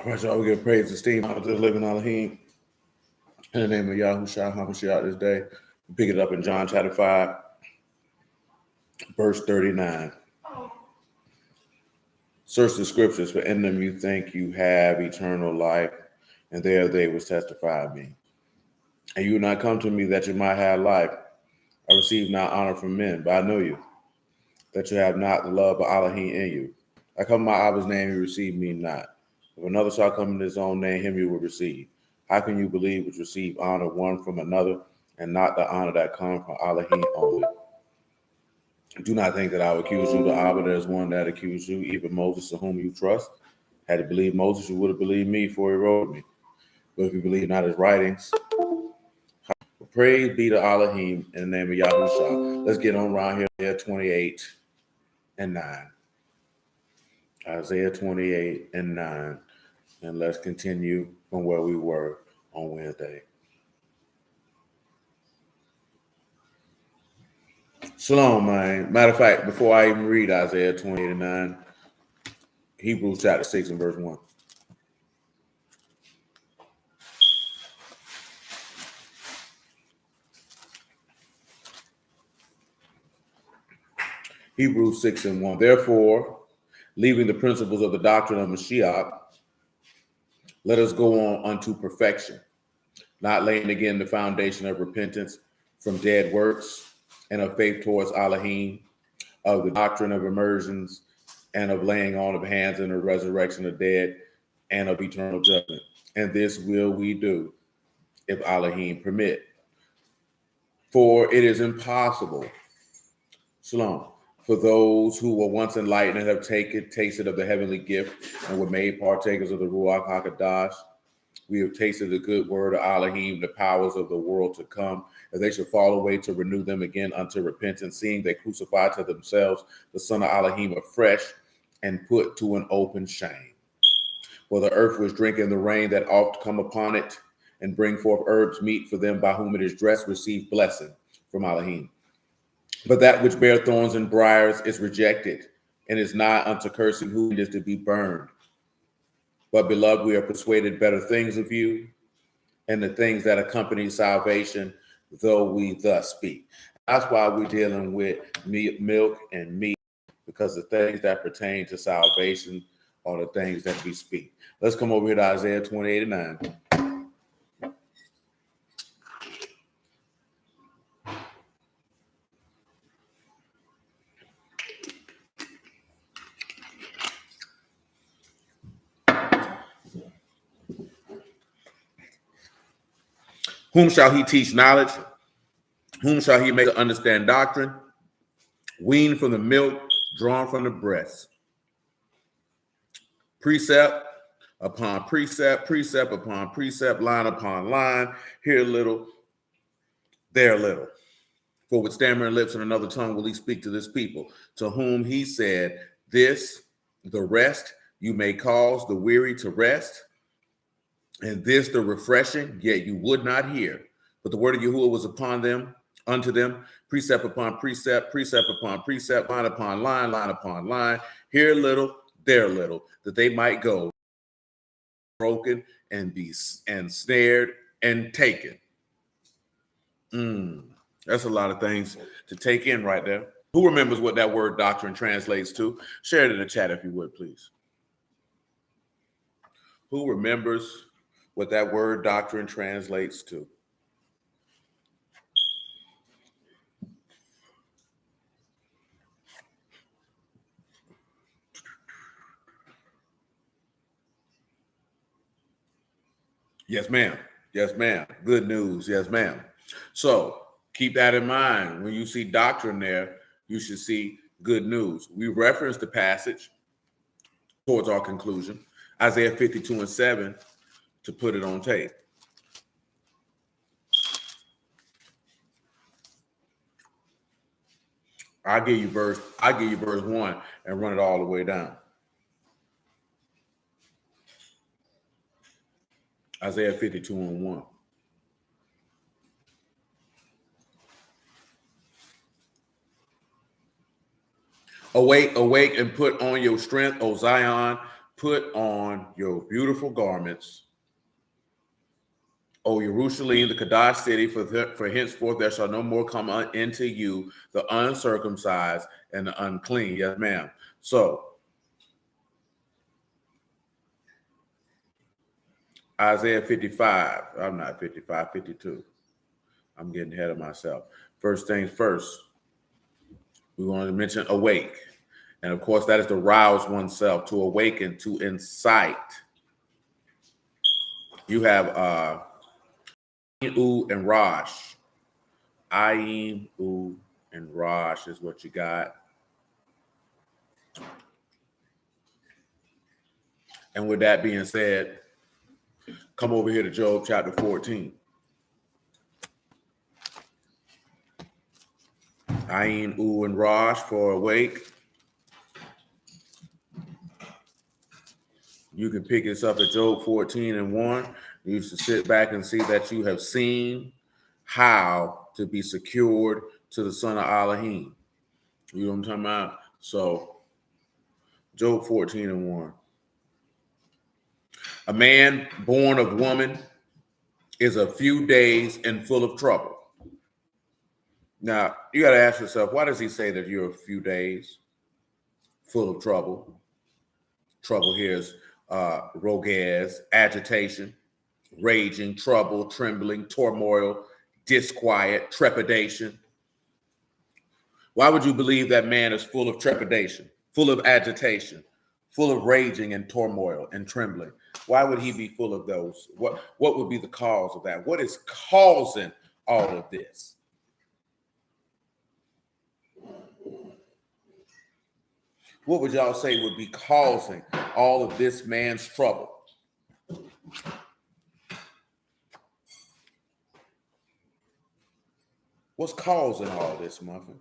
All right, y'all, we give praise and esteem to the living Elohim. In the name of Yahushua HaMashiach this day, we pick it up in John chapter 5, verse 39. Search the scriptures, for in them you think you have eternal life, and there they will testify of me. And you will not come to me that you might have life. I receive not honor from men, but I know you, that you have not the love of Elohim in you. I come in my Abba's name, you receive me not. If another shall come in his own name, him you will receive. How can you believe which receive honor one from another, and not the honor that comes from Elohim only? Do not think that I will accuse you. The Abba, there is one that accused you, even Moses, to whom you trust. Had you believed Moses, you would have believed me, for he wrote me. But if you believe not his writings, praise be to Elohim in the name of Yahushua. Let's get on around here, 28 and 9. Isaiah 28 and 9. And let's continue from where we were on Wednesday. Shalom, man. Matter of fact, before I even read Isaiah 28 and 9, Hebrews chapter 6 and verse 1. Hebrews 6 and 1. Therefore, leaving the principles of the doctrine of Mashiach, let us go on unto perfection, not laying again the foundation of repentance from dead works and of faith towards Elohim, of the doctrine of immersions and of laying on of hands and the resurrection of dead and of eternal judgment. And this will we do, if Elohim permit. For it is impossible, shalom, for those who were once enlightened and have tasted of the heavenly gift and were made partakers of the Ruach HaKodesh. We have tasted the good word of Elohim, the powers of the world to come, that they should fall away to renew them again unto repentance, seeing they crucify to themselves the Son of Elohim afresh and put to an open shame. For the earth was drinking the rain that oft come upon it, and bring forth herbs meet for them by whom it is dressed, receive blessing from Elohim. But that which bear thorns and briars is rejected, and is nigh unto cursing, who is to be burned. But beloved, we are persuaded better things of you, and the things that accompany salvation, though we thus speak. That's why we're dealing with milk and meat, because the things that pertain to salvation are the things that we speak. Let's come over here to Isaiah 28 and 9. Whom shall he teach knowledge? Whom shall he make to understand doctrine? Weaned from the milk, drawn from the breast. Precept upon precept, precept upon precept, line upon line, here a little, there a little. For with stammering lips and another tongue will he speak to this people, to whom he said, this, the rest, you may cause the weary to rest, and this the refreshing, yet you would not hear. But the word of Yahuwah was upon them, unto them, precept upon precept, precept upon precept, line upon line, here a little, there a little, that they might go broken and be ensnared and taken. That's a lot of things to take in right there. Who remembers what that word doctrine translates to? Share it in the chat if you would, please. Who remembers what that word doctrine translates to? Yes, ma'am. Yes, ma'am. Good news. Yes, ma'am. So keep that in mind. When you see doctrine there, you should see good news. We referenced the passage towards our conclusion, Isaiah 52 and 7, to put it on tape. I'll give you verse 1 and run it all the way down. Isaiah 52 and 1. Awake, awake, and put on your strength, O Zion. put on your beautiful garments, O Jerusalem, the Kadash city, for henceforth there shall no more come into you the uncircumcised and the unclean. Yes, ma'am. So, Isaiah 55, I'm not 55, 52. I'm getting ahead of myself. First things first, we want to mention awake. And of course, that is to rouse oneself, to awaken, to incite. You have U and Rosh. Ayin, U, and Rosh is what you got. And with that being said, come over here to Job chapter 14. Ayin, U, and Rosh for awake. You can pick this up at Job 14 and 1. You should sit back and see that you have seen how to be secured to the son of Elohim. You know what I'm talking about? So, Job 14 and 1. A man born of woman is a few days and full of trouble. Now, you got to ask yourself, why does he say that you're a few days full of trouble? Trouble here is rogez, agitation, raging, trouble, trembling, turmoil, disquiet, trepidation. Why would you believe that man is full of trepidation, full of agitation, full of raging and turmoil and trembling? Why would he be full of those? What would be the cause of that? What is causing all of this? What would y'all say would be causing all of this man's trouble? What's causing all this, Muffin?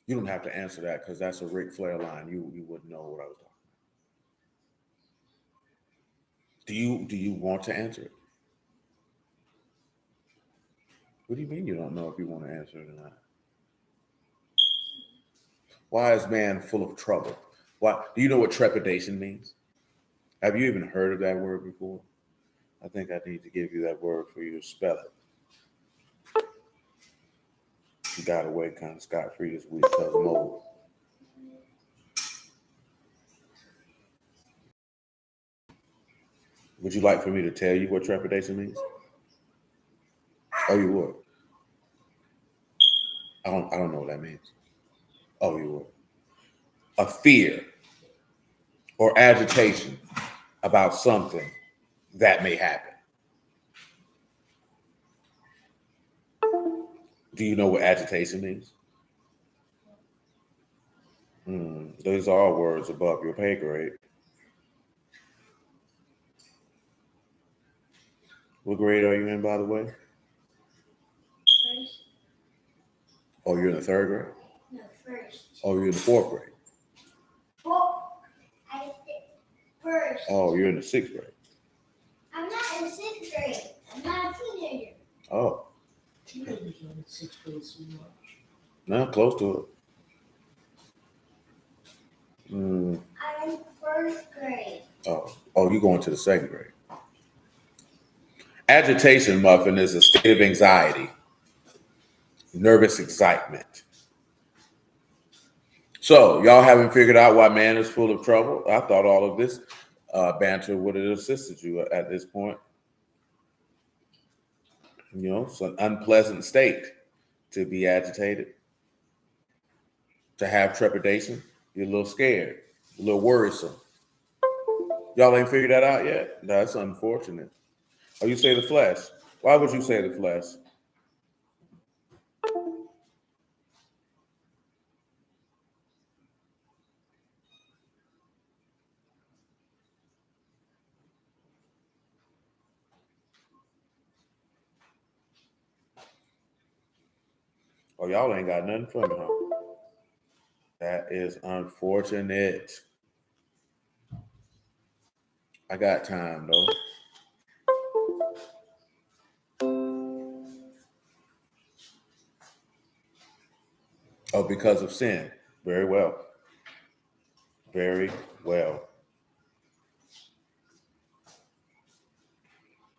You don't have to answer that because that's a Ric Flair line. You wouldn't know what I was talking about. Do you want to answer it? What do you mean you don't know if you want to answer it or not? Why is man full of trouble? Why? Do you know what trepidation means? Have you even heard of that word before? I think I need to give you that word for you to spell it. You got away kind of scot-free this week because of mobile. Would you like for me to tell you what trepidation means? Oh, you would? I don't know what that means. Oh, you would? A fear or agitation about something that may happen. Do you know what agitation means? Those are all words above your pay grade. What grade are you in, by the way? First. Oh, you're in the third grade? No, first. Oh, you're in the fourth grade? I said first. Oh, you're in the sixth grade? I'm not in the sixth grade. I'm not a teenager. Oh. Teenagers are in sixth grade so much. No, close to it. I'm in first grade. Oh, you're going to the second grade. Agitation, Muffin, is a state of anxiety, nervous excitement. So, y'all haven't figured out why man is full of trouble? I thought all of this banter would have assisted you at this point. You know, it's an unpleasant state to be agitated, to have trepidation. You're a little scared, a little worrisome. Y'all ain't figured that out yet? That's unfortunate. Oh, you say the flesh. Why would you say the flesh? Oh, y'all ain't got nothing for me, huh? That is unfortunate. I got time, though. Oh, because of sin. Very well. Very well.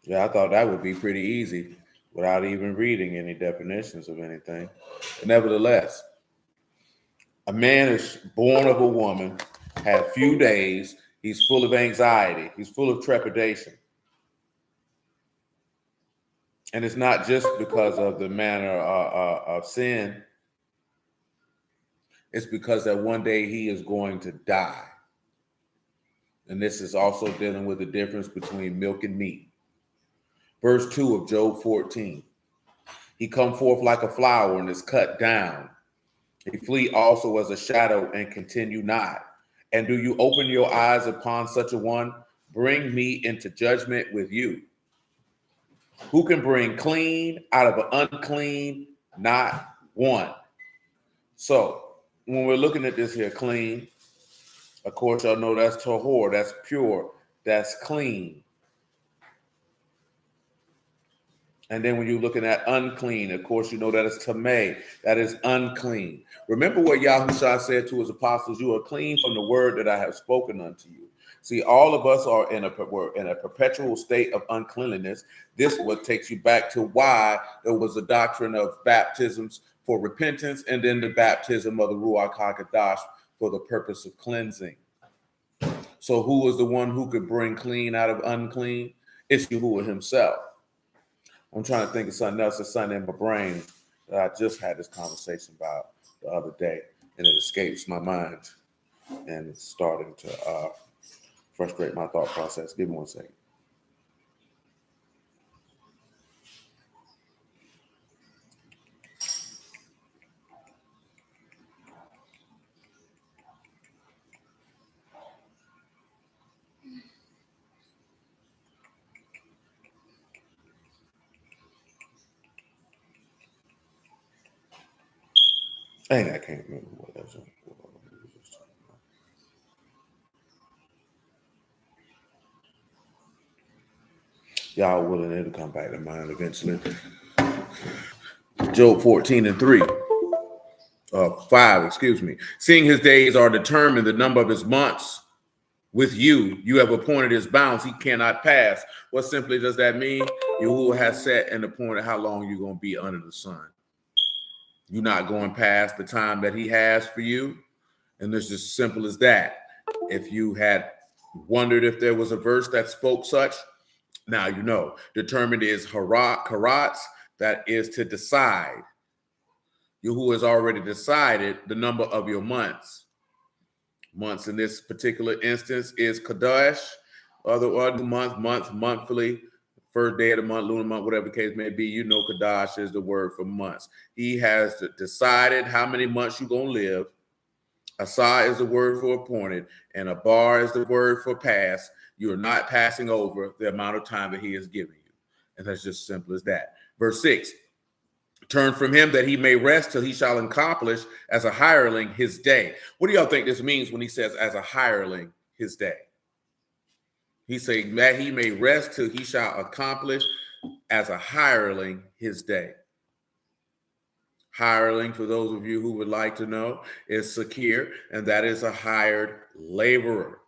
Yeah, I thought that would be pretty easy without even reading any definitions of anything. Nevertheless, a man is born of a woman, had few days, he's full of anxiety, he's full of trepidation. And it's not just because of the manner of sin, it's because that one day he is going to die. And this is also dealing with the difference between milk and meat. Verse 2 of Job 14. He come forth like a flower and is cut down. He flee also as a shadow and continue not. And do you open your eyes upon such a one? Bring me into judgment with you. Who can bring clean out of an unclean? Not one. So when we're looking at this here, clean, of course, y'all know that's tahor, that's pure, that's clean. And then when you're looking at unclean, of course, you know that it's tameh, that is unclean. Remember what Yahushua said to his apostles, you are clean from the word that I have spoken unto you. See, all of us are in a perpetual state of uncleanliness. This what takes you back to why there was a doctrine of baptisms for repentance and then the baptism of the Ruach HaKodesh for the purpose of cleansing. So who was the one who could bring clean out of unclean? It's Yahuwah himself. I'm trying to think of something else that's something in my brain that I just had this conversation about the other day, and it escapes my mind, and it's starting to frustrate my thought process. Give me 1 second. Dang, I can't remember what that was. Y'all willing it'll come back to mind eventually. Job 14 and 3. 5, excuse me. Seeing his days are determined, the number of his months with you, you have appointed his bounds, he cannot pass. What simply does that mean? Yahuwah has set and appointed how long you're going to be under the sun. You're not going past the time that he has for you. And it's as simple as that. If you had wondered if there was a verse that spoke such, now you know. Determined is karatz, that is to decide. Yahuwah has already decided the number of your months. Months in this particular instance is Kadesh, other month, monthly, first day of the month, lunar month, whatever the case may be. You know, Kadesh is the word for months. He has decided how many months you're going to live. Asa is the word for appointed, and Abar is the word for pass. You are not passing over the amount of time that he has given you. And that's just simple as that. Verse 6. Turn from him that he may rest till he shall accomplish as a hireling his day. What do y'all think this means when he says as a hireling his day? He's saying that he may rest till he shall accomplish as a hireling his day. Hireling, for those of you who would like to know, is sakir, and that is a hired laborer.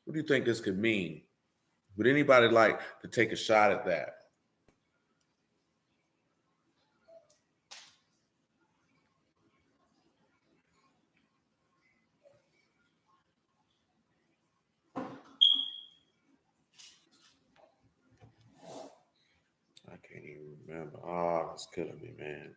What do you think this could mean? Would anybody like to take a shot at that? I can't even remember. Oh, it's killing me, man.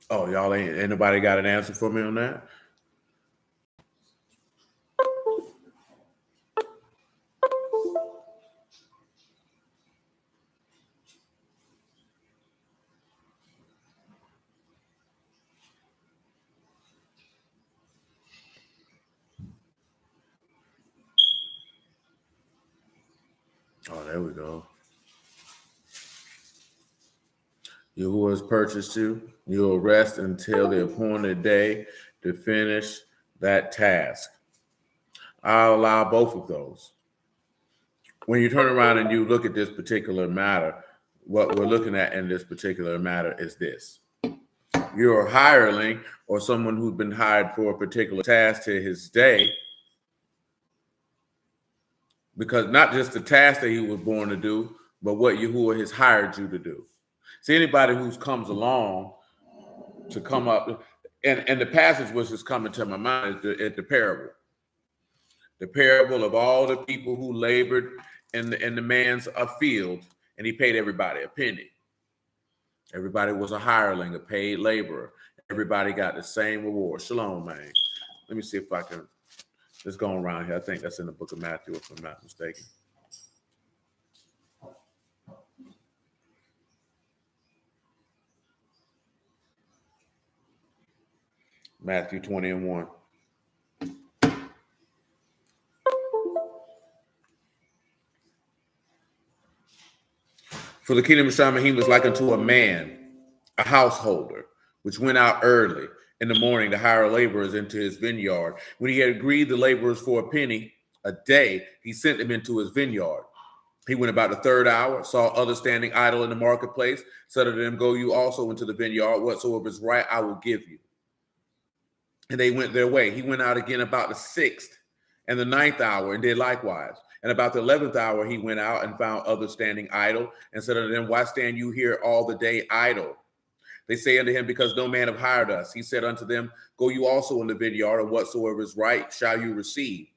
Oh, y'all ain't anybody got an answer for me on that? Oh, there we go. Yahuwah has purchased you. You'll rest until the appointed day to finish that task. I'll allow both of those. When you turn around and you look at this particular matter, what we're looking at in this particular matter is this. You're a hireling or someone who's been hired for a particular task to his day, because not just the task that he was born to do, but what Yahuwah has hired you to do. See, anybody who comes along to come up, and the passage which is coming to my mind is the parable. The parable of all the people who labored in the man's field, and he paid everybody a penny. Everybody was a hireling, a paid laborer. Everybody got the same reward. Shalom, man. Let me see if I can just go around here. I think that's in the book of Matthew, if I'm not mistaken. Matthew 20:1. For the kingdom of Shamahim was like unto a man, a householder, which went out early in the morning to hire laborers into his vineyard. When he had agreed the laborers for a penny a day, he sent them into his vineyard. He went about the third hour, saw others standing idle in the marketplace, said unto them, go you also into the vineyard, whatsoever is right I will give you. And they went their way. He went out again about the sixth and the ninth hour and did likewise. And about the 11th hour, he went out and found others standing idle and said unto them, why stand you here all the day idle? They say unto him, because no man have hired us. He said unto them, go you also in the vineyard, and whatsoever is right shall you receive.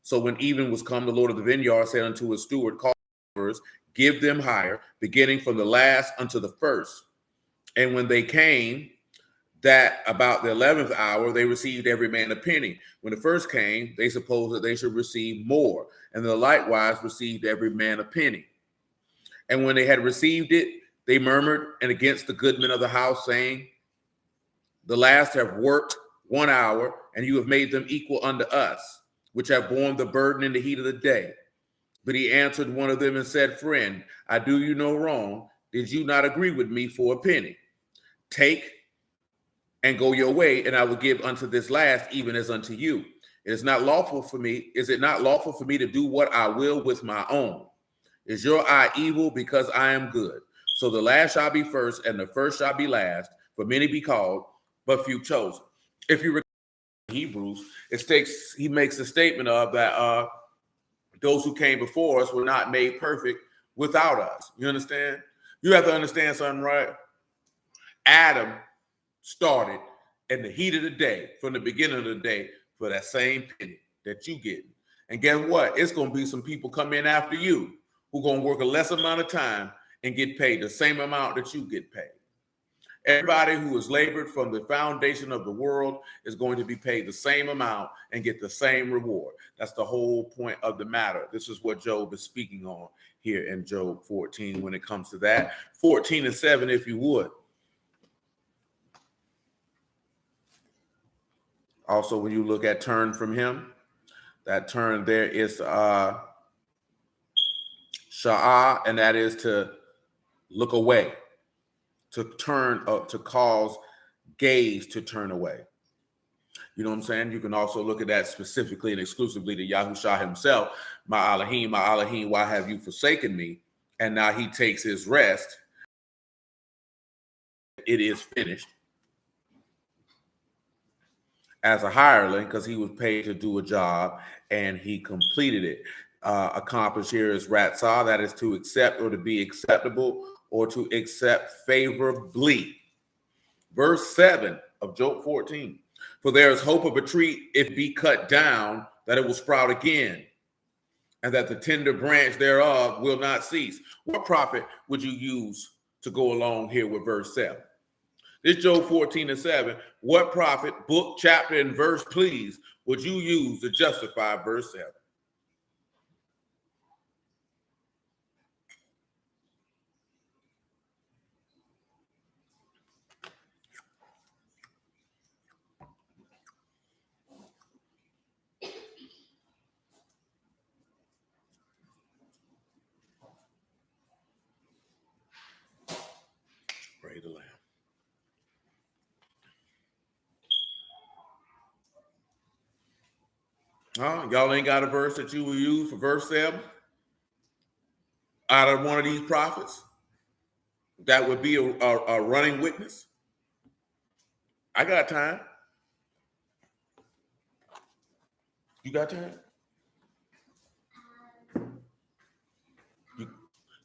So when evening was come, the Lord of the vineyard said unto his steward, call laborers, give them hire, beginning from the last unto the first. And when they came, that about the 11th hour, they received every man a penny. When the first came, they supposed that they should receive more, and they likewise received every man a penny. And when they had received it, they murmured and against the goodman of the house, saying, the last have worked 1 hour, and you have made them equal unto us, which have borne the burden in the heat of the day. But he answered one of them and said, friend, I do you no wrong. Did you not agree with me for a penny? Take and go your way, and I will give unto this last even as unto you. It is not lawful for me. Is it not lawful for me to do what I will with my own? Is your eye evil because I am good? So the last shall be first, and the first shall be last. For many be called, but few chosen. If you read Hebrews, he makes a statement of that those who came before us were not made perfect without us. You understand? You have to understand something, right? Adam started in the heat of the day, from the beginning of the day, for that same penny that you get. And guess what? It's going to be some people come in after you who are going to work a less amount of time and get paid the same amount that you get paid. Everybody who has labored from the foundation of the world is going to be paid the same amount and get the same reward. That's the whole point of the matter. This is what Job is speaking on here in Job 14 when it comes to that. 14:7, if you would. Also, when you look at turn from him, that turn there is sha'ah, and that is to look away, to turn, to cause gaze to turn away. You know what I'm saying? You can also look at that specifically and exclusively to Yahushua himself. My Elohim, why have you forsaken me? And now he takes his rest. It is finished. As a hireling, because he was paid to do a job and he completed it. Accomplished here is ratzah, that is to accept or to be acceptable or to accept favorably. Verse 7 of Job 14. For there is hope of a tree, if be cut down, that it will sprout again, and that the tender branch thereof will not cease. What prophet would you use to go along here with verse 7? This Job 14:7. What prophet, book, chapter, and verse, please, would you use to justify verse 7? Pray the Lamb. Y'all ain't got a verse that you will use for verse 7 out of one of these prophets that would be a running witness? I got time. You got time?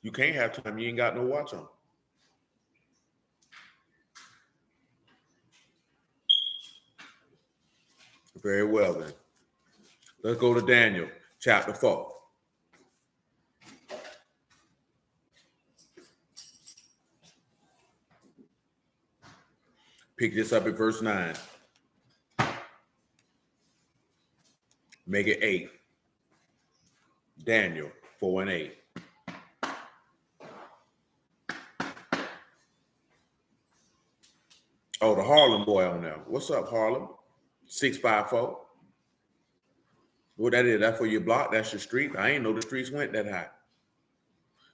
You can't have time. You ain't got no watch on. Very well, then. Let's go to Daniel chapter 4. Pick this up at verse 9. Make it 8. Daniel 4 and 8. Oh, the Harlem boy on there. What's up, Harlem? 654. What that is? That for your block? That's your street? I ain't know the streets went that high.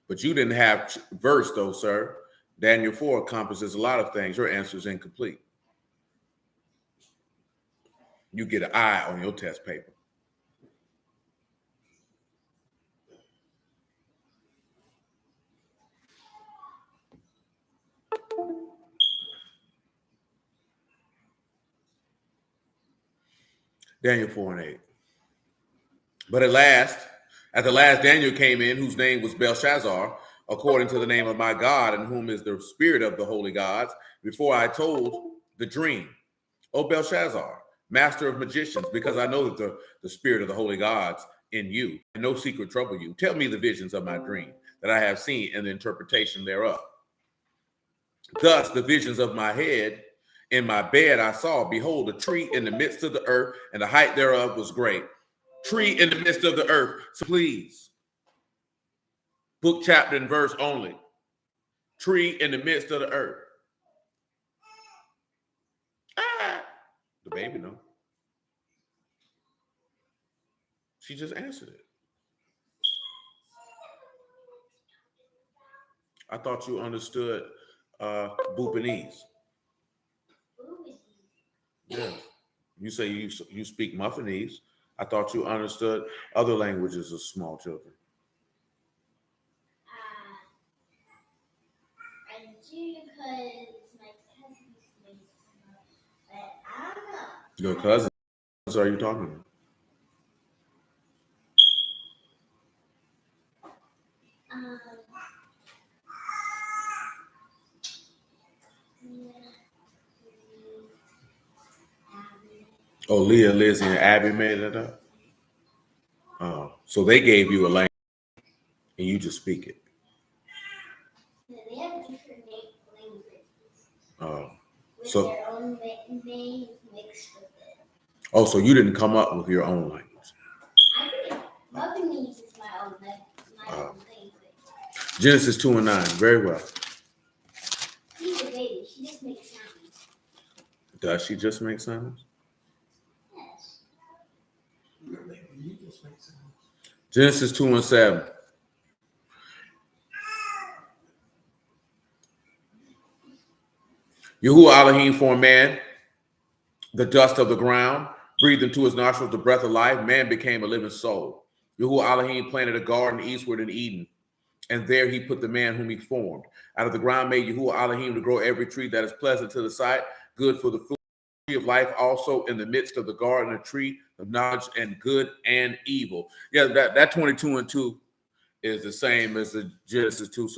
But you didn't have verse, though, sir. Daniel 4 encompasses a lot of things. Your answer is incomplete. You get an I on your test paper. Daniel 4 and 8. But at the last, Daniel came in, whose name was Belshazzar, according to the name of my God, in whom is the spirit of the holy gods, before I told the dream. O Belshazzar, master of magicians, because I know that the spirit of the holy gods in you, and no secret trouble you. Tell me the visions of my dream that I have seen and the interpretation thereof. Thus the visions of my head in my bed I saw, behold, a tree in the midst of the earth, and the height thereof was great. Tree in the midst of the earth. So please, book, chapter, and verse only. Tree in the midst of the earth. The baby know. She just answered it. I thought you understood Bhupanese. Yeah. You say you speak Muffinese. I thought you understood other languages of small children. I do because my cousin speaks, but I don't know. Your cousins are you talking about? Oh, Leah, Lizzie, and Abby made it up. Oh, so they gave you a language and you just speak it. They have different languages. Oh, With so their own names mixed with it. oh, so you didn't come up with your own language. I did. Muffinese is my own language. Genesis 2 and 9. Very well. She's a baby. She just makes sounds. Does she just make sounds? Yes. You just make sense. Genesis 2 and 7. Yahuwah Elohim formed man, the dust of the ground, breathed into his nostrils the breath of life. Man became a living soul. Yahuwah Elohim planted a garden eastward in Eden, and there he put the man whom he formed. Out of the ground made Yahuwah Elohim to grow every tree that is pleasant to the sight, good for the food. Tree of life also in the midst of the garden, a tree of knowledge and good and evil. Yeah, that 22 and 2 is the same as the Genesis 2.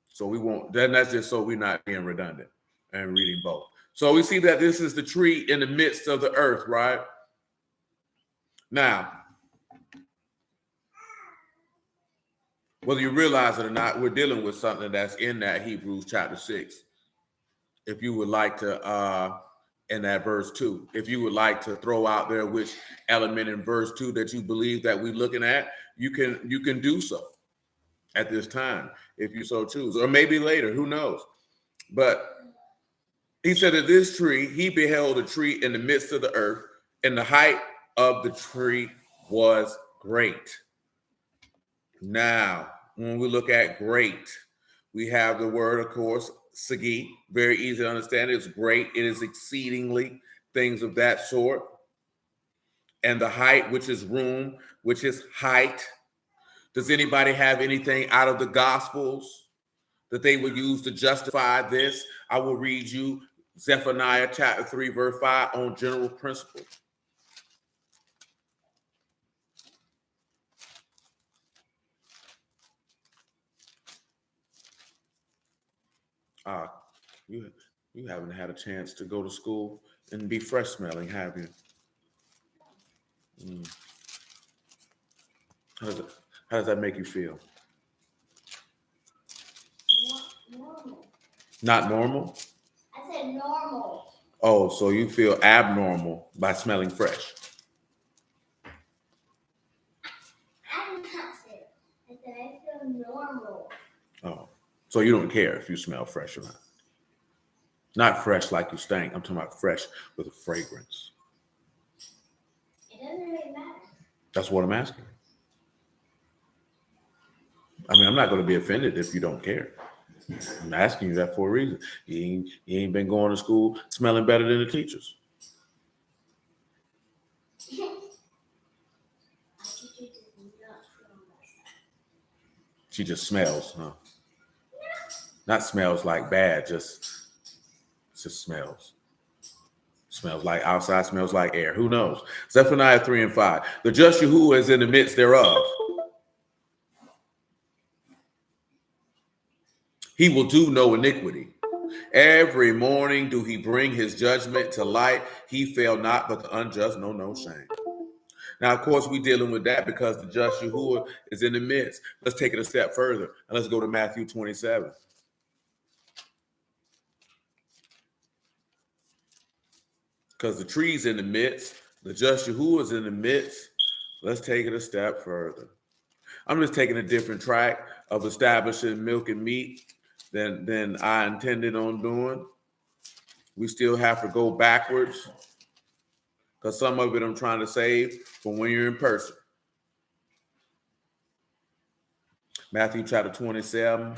So we won't, then that's just so we're not being redundant and reading both. So we see that this is the tree in the midst of the earth, right? Now, whether you realize it or not, we're dealing with something that's in that Hebrews chapter 6. If you would like to, in that verse 2, if you would like to throw out there which element in verse 2 that you believe that we're looking at, you can do so at this time, if you so choose, or maybe later, who knows? But he said that this tree, he beheld a tree in the midst of the earth, and the height of the tree was great. Now, when we look at great, We have the word, of course, sagi, very easy to understand. It's great. It is exceedingly, things of that sort. And the height, which is room, which is height. Does anybody have anything out of the Gospels that they would use to justify this? I will read you Zephaniah chapter 3, verse 5 on general principles. You haven't had a chance to go to school and be fresh smelling, have you? How does that make you feel? Normal. Not normal? I said normal. Oh, so you feel abnormal by smelling fresh. I did not say it. I said I feel normal. Oh, so you don't care if you smell fresh or not. Not fresh like you stink. I'm talking about fresh with a fragrance. It doesn't really matter. That's what I'm asking. I mean, I'm not going to be offended if you don't care. I'm asking you that for a reason. You ain't been going to school smelling better than the teachers. She just smells, huh? Not smells like bad, just smells. Smells like outside, smells like air. Who knows? Zephaniah 3 and 5. The just Yahuwah is in the midst thereof. He will do no iniquity. Every morning do he bring his judgment to light. He fail not, but the unjust know no shame. Now, of course, we're dealing with that because the just Yahuwah is in the midst. Let's take it a step further, and let's go to Matthew 27. Because the tree's in the midst, the just Yahuwah is in the midst. Let's take it a step further. I'm just taking a different track of establishing milk and meat than I intended on doing. We still have to go backwards because some of it I'm trying to save for when you're in person. Matthew chapter 27,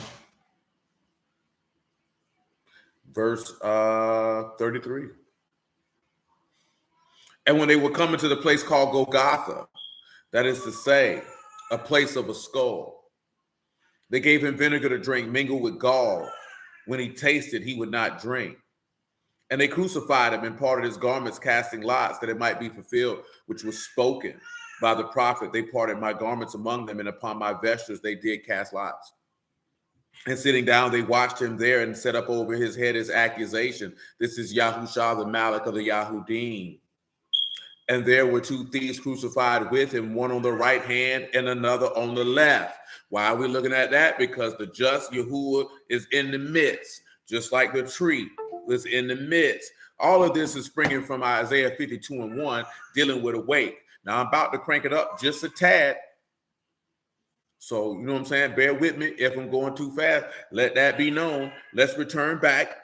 verse 33. And when they were coming to the place called Golgotha, that is to say, a place of a skull, they gave him vinegar to drink, mingled with gall. When he tasted, he would not drink. And they crucified him and parted his garments, casting lots, that it might be fulfilled, which was spoken by the prophet. They parted my garments among them, and upon my vestures they did cast lots. And sitting down, they watched him there and set up over his head his accusation. This is Yahushua, the Malik of the Yahudim. And there were two thieves crucified with him, one on the right hand and another on the left. Why are we looking at that? Because the just Yahuwah is in the midst, just like the tree was in the midst. All of this is springing from Isaiah 52 and 1, dealing with awake. Now I'm about to crank it up just a tad. So, you know what I'm saying? Bear with me. If I'm going too fast, let that be known. Let's return back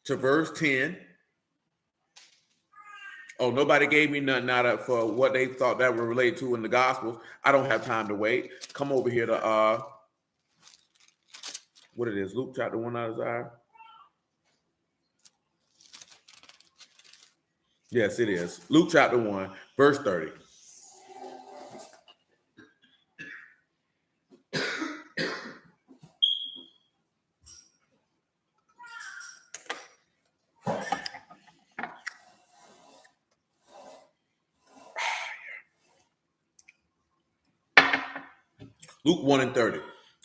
to verse 10. Oh, nobody gave me nothing out of for what they thought that were related to in the Gospels. I don't have time to wait. Come over here to what it is, Luke chapter 1, Isaiah. Yes, it is. Luke chapter 1, verse 30. Luke 1 and 30.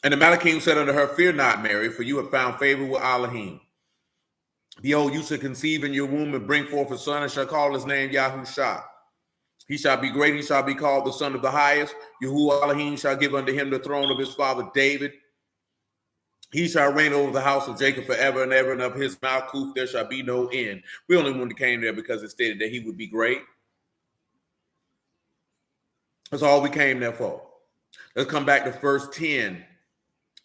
And the Malachim said unto her, Fear not, Mary, for you have found favor with Elohim. Behold, you shall conceive in your womb and bring forth a son, and shall call his name Yahushua. He shall be great, he shall be called the Son of the Highest. Yahuwah Elohim shall give unto him the throne of his father David. He shall reign over the house of Jacob forever and ever, and of his Malkuth there shall be no end. We only wanted to came there because it stated that he would be great. That's all we came there for. Let's come back to verse 10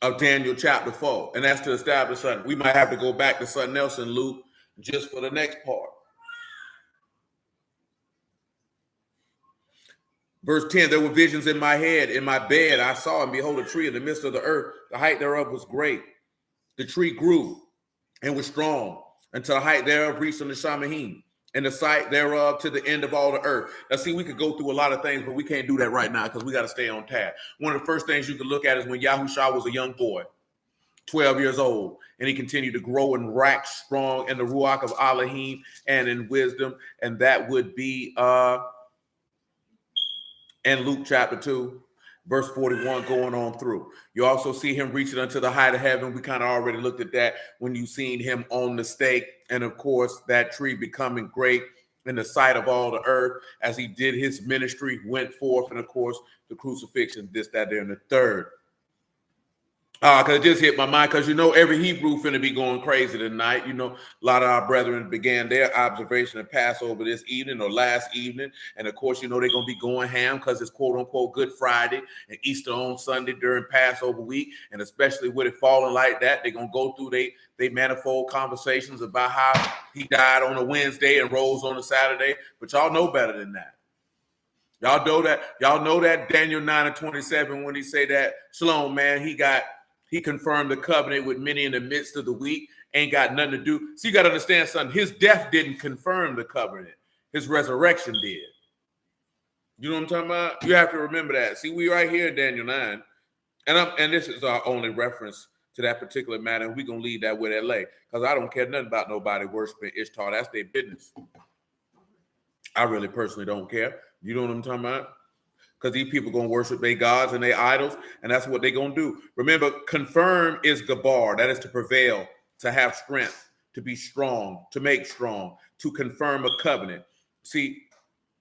of Daniel chapter 4, and that's to establish something. We might have to go back to something else in Luke just for the next part. Verse 10, there were visions in my head, in my bed. I saw and behold a tree in the midst of the earth. The height thereof was great. The tree grew and was strong until the height thereof reached unto Shamahim, and the sight thereof to the end of all the earth. Now, see, we could go through a lot of things, but we can't do that right now because we got to stay on task. One of the first things you can look at is when Yahushua was a young boy, 12 years old, and he continued to grow and wax strong in the Ruach of Elohim and in wisdom, and that would be in Luke chapter 2, verse 41 going on through. You also see him reaching unto the height of heaven. We kind of already looked at that when you seen him on the stake. And of course, that tree becoming great in the sight of all the earth as he did his ministry, went forth. And of course, the crucifixion, this, that, there, and the third. Because it just hit my mind, because you know every Hebrew finna be going crazy tonight. You know, a lot of our brethren began their observation of Passover this evening or last evening. And of course, you know, they're going to be going ham because it's quote unquote Good Friday and Easter on Sunday during Passover week. And especially with it falling like that, they're going to go through they manifold conversations about how he died on a Wednesday and rose on a Saturday. But y'all know better than that. Y'all know that Daniel 9:27 when he say that, Shalom, man, he confirmed the covenant with many in the midst of the week. Ain't got nothing to do. So you got to understand something. His death didn't confirm the covenant. His resurrection did. You know what I'm talking about? You have to remember that. See, we right here in Daniel 9. And this is our only reference to that particular matter. And we're going to leave that with LA. Because I don't care nothing about nobody worshiping Ishtar. That's their business. I really personally don't care. You know what I'm talking about? Because these people going to worship their gods and their idols, and that's what they're going to do. Remember, confirm is gabar. That is to prevail, to have strength, to be strong, to make strong, to confirm a covenant. See,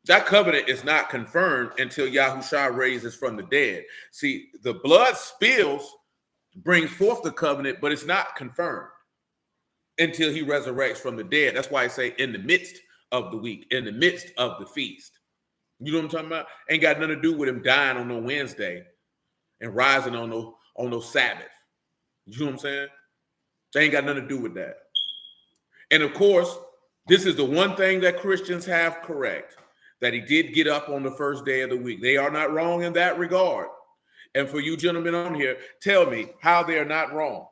that covenant is not confirmed until Yahushua raises from the dead. See, the blood spills brings forth the covenant, but it's not confirmed until he resurrects from the dead. That's why I say in the midst of the week, in the midst of the feast. You know what I'm talking about? Ain't got nothing to do with him dying on no Wednesday and rising on no Sabbath. You know what I'm saying? They ain't got nothing to do with that. And of course, this is the one thing that Christians have correct, that he did get up on the first day of the week. They are not wrong in that regard. And for you gentlemen on here, tell me how they are not wrong.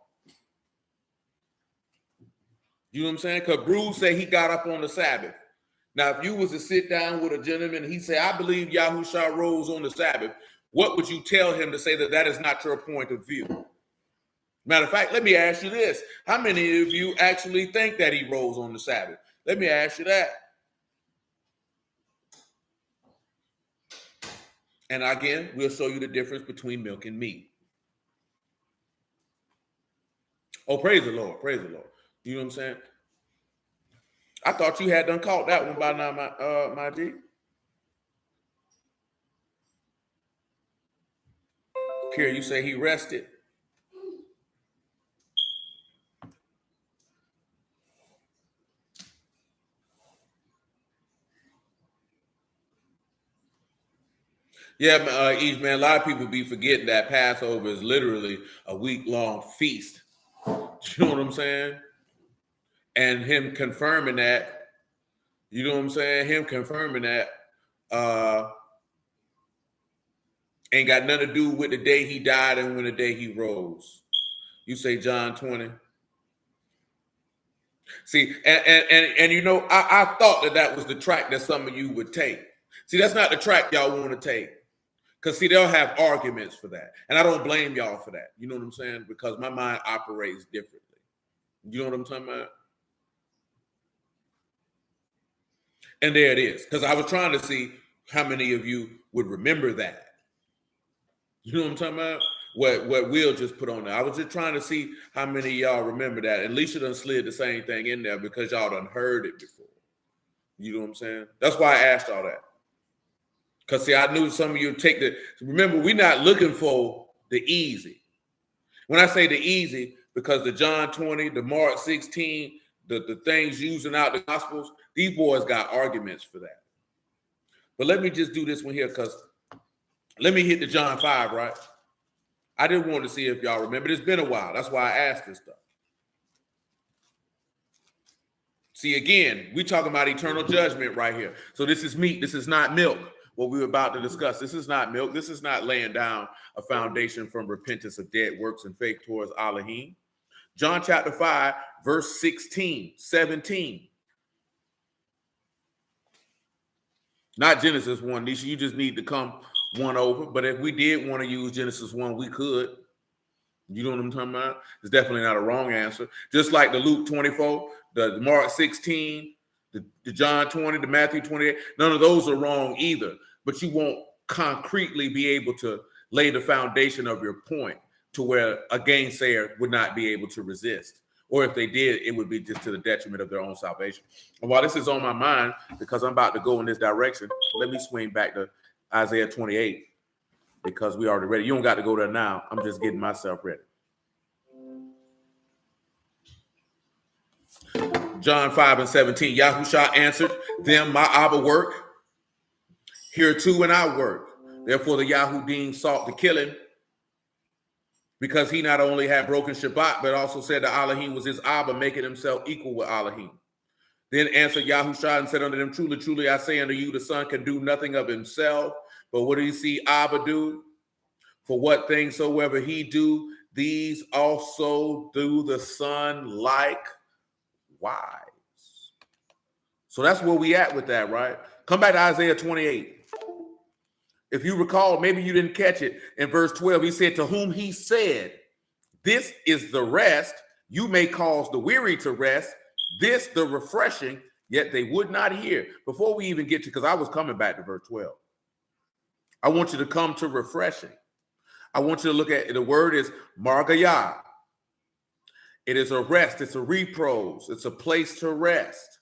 You know what I'm saying? Because Bruce said he got up on the Sabbath. Now, if you was to sit down with a gentleman and he say, I believe Yahushua rose on the Sabbath, what would you tell him to say that is not your point of view? Matter of fact, let me ask you this. How many of you actually think that he rose on the Sabbath? Let me ask you that. And again, we'll show you the difference between milk and meat. Oh, praise the Lord. Praise the Lord. You know what I'm saying? I thought you had done caught that one by now, my G. Kira, you say he rested? Yeah, man, a lot of people be forgetting that Passover is literally a week-long feast. You know what I'm saying? And him confirming that, you know what I'm saying? Him confirming that ain't got nothing to do with the day he died and when the day he rose. You say John 20. See, and you know, I thought that was the track that some of you would take. See, that's not the track y'all want to take. Because, see, they'll have arguments for that. And I don't blame y'all for that. You know what I'm saying? Because my mind operates differently. You know what I'm talking about? And there it is. Because I was trying to see how many of you would remember that. You know what I'm talking about? What Will just put on there. I was just trying to see how many of y'all remember that. At least you done slid the same thing in there because y'all done heard it before. You know what I'm saying? That's why I asked all that. Because, see, I knew some of you would take remember, we're not looking for the easy. When I say the easy, because the John 20, the Mark 16, the things using out the Gospels, these boys got arguments for that. But let me just do this one here, because let me hit the John 5, right? I didn't want to see if y'all remember. It's been a while. That's why I asked this stuff. See, again, we talking about eternal judgment right here. So this is meat. This is not milk. what we were about to discuss. This is not milk. This is not laying down a foundation from repentance of dead works and faith towards Elohim. John chapter 5, verse 16, 17. Not Genesis 1, Nisha. You just need to come one over. But if we did want to use Genesis 1, we could. You know what I'm talking about? It's definitely not a wrong answer. Just like the Luke 24, the Mark 16, the John 20, the Matthew 28. None of those are wrong either. But you won't concretely be able to lay the foundation of your point to where a gainsayer would not be able to resist. Or if they did, it would be just to the detriment of their own salvation. And while this is on my mind, because I'm about to go in this direction, let me swing back to Isaiah 28, because we already ready. You don't got to go there now. I'm just getting myself ready. John 5 and 17. Yahushua answered them, my Abba work, here too and I work. Therefore the Yahudim sought to kill him, because he not only had broken Shabbat, but also said that Elohim was his Abba, making himself equal with Elohim. Then answered Yahushua and said unto them, truly, truly, I say unto you, the Son can do nothing of himself, but what do you see Abba do? For what things soever he do, these also do the Son likewise. So that's where we at with that, right? Come back to Isaiah 28. If you recall, maybe you didn't catch it. In verse 12, he said, to whom he said, this is the rest, you may cause the weary to rest, this the refreshing, yet they would not hear. Before we even get to, because I was coming back to verse 12. I want you to come to refreshing. I want you to look at, the word is margayah. It is a rest. It's a repose. It's a place to rest.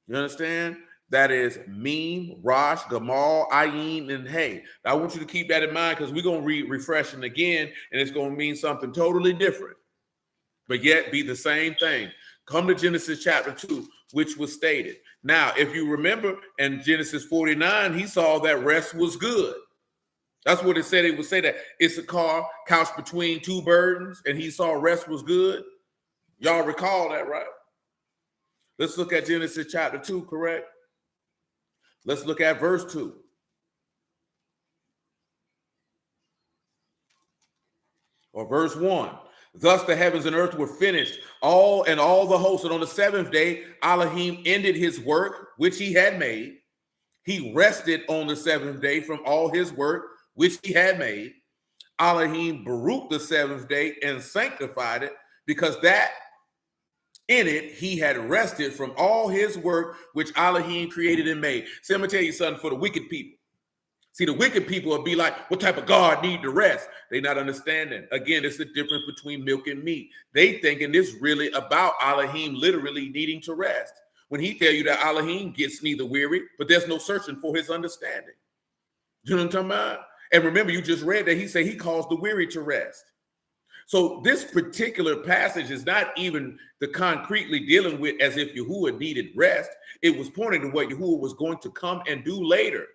You understand? That is Meme, Rosh, Gamal, Ayin, and Hey. I want you to keep that in mind, because we're going to read refreshing again, and it's going to mean something totally different, but yet be the same thing. Come to Genesis chapter 2, which was stated. Now, if you remember in Genesis 49, he saw that rest was good. That's what it said. It would say that Issachar couched between two burdens, and he saw rest was good. Y'all recall that, right? Let's look at Genesis chapter 2, correct? Let's look at verse 2. Or verse 1. Thus the heavens and earth were finished, all the hosts. And on the seventh day, Elohim ended his work, which he had made. He rested on the seventh day from all his work, which he had made. Elohim baruched the seventh day and sanctified it, because that in it he had rested from all his work, which Elohim created and made. See, I'm going to tell you something for the wicked people. See, the wicked people will be like, what type of God need to rest? They're not understanding. Again, it's the difference between milk and meat. They thinking this really about Elohim literally needing to rest. When he tell you that Elohim gets neither weary, but there's no searching for his understanding. You know what I'm talking about? And remember, you just read that he said he caused the weary to rest. So this particular passage is not even the concretely dealing with as if Yahuwah needed rest. It was pointing to what Yahuwah was going to come and do later.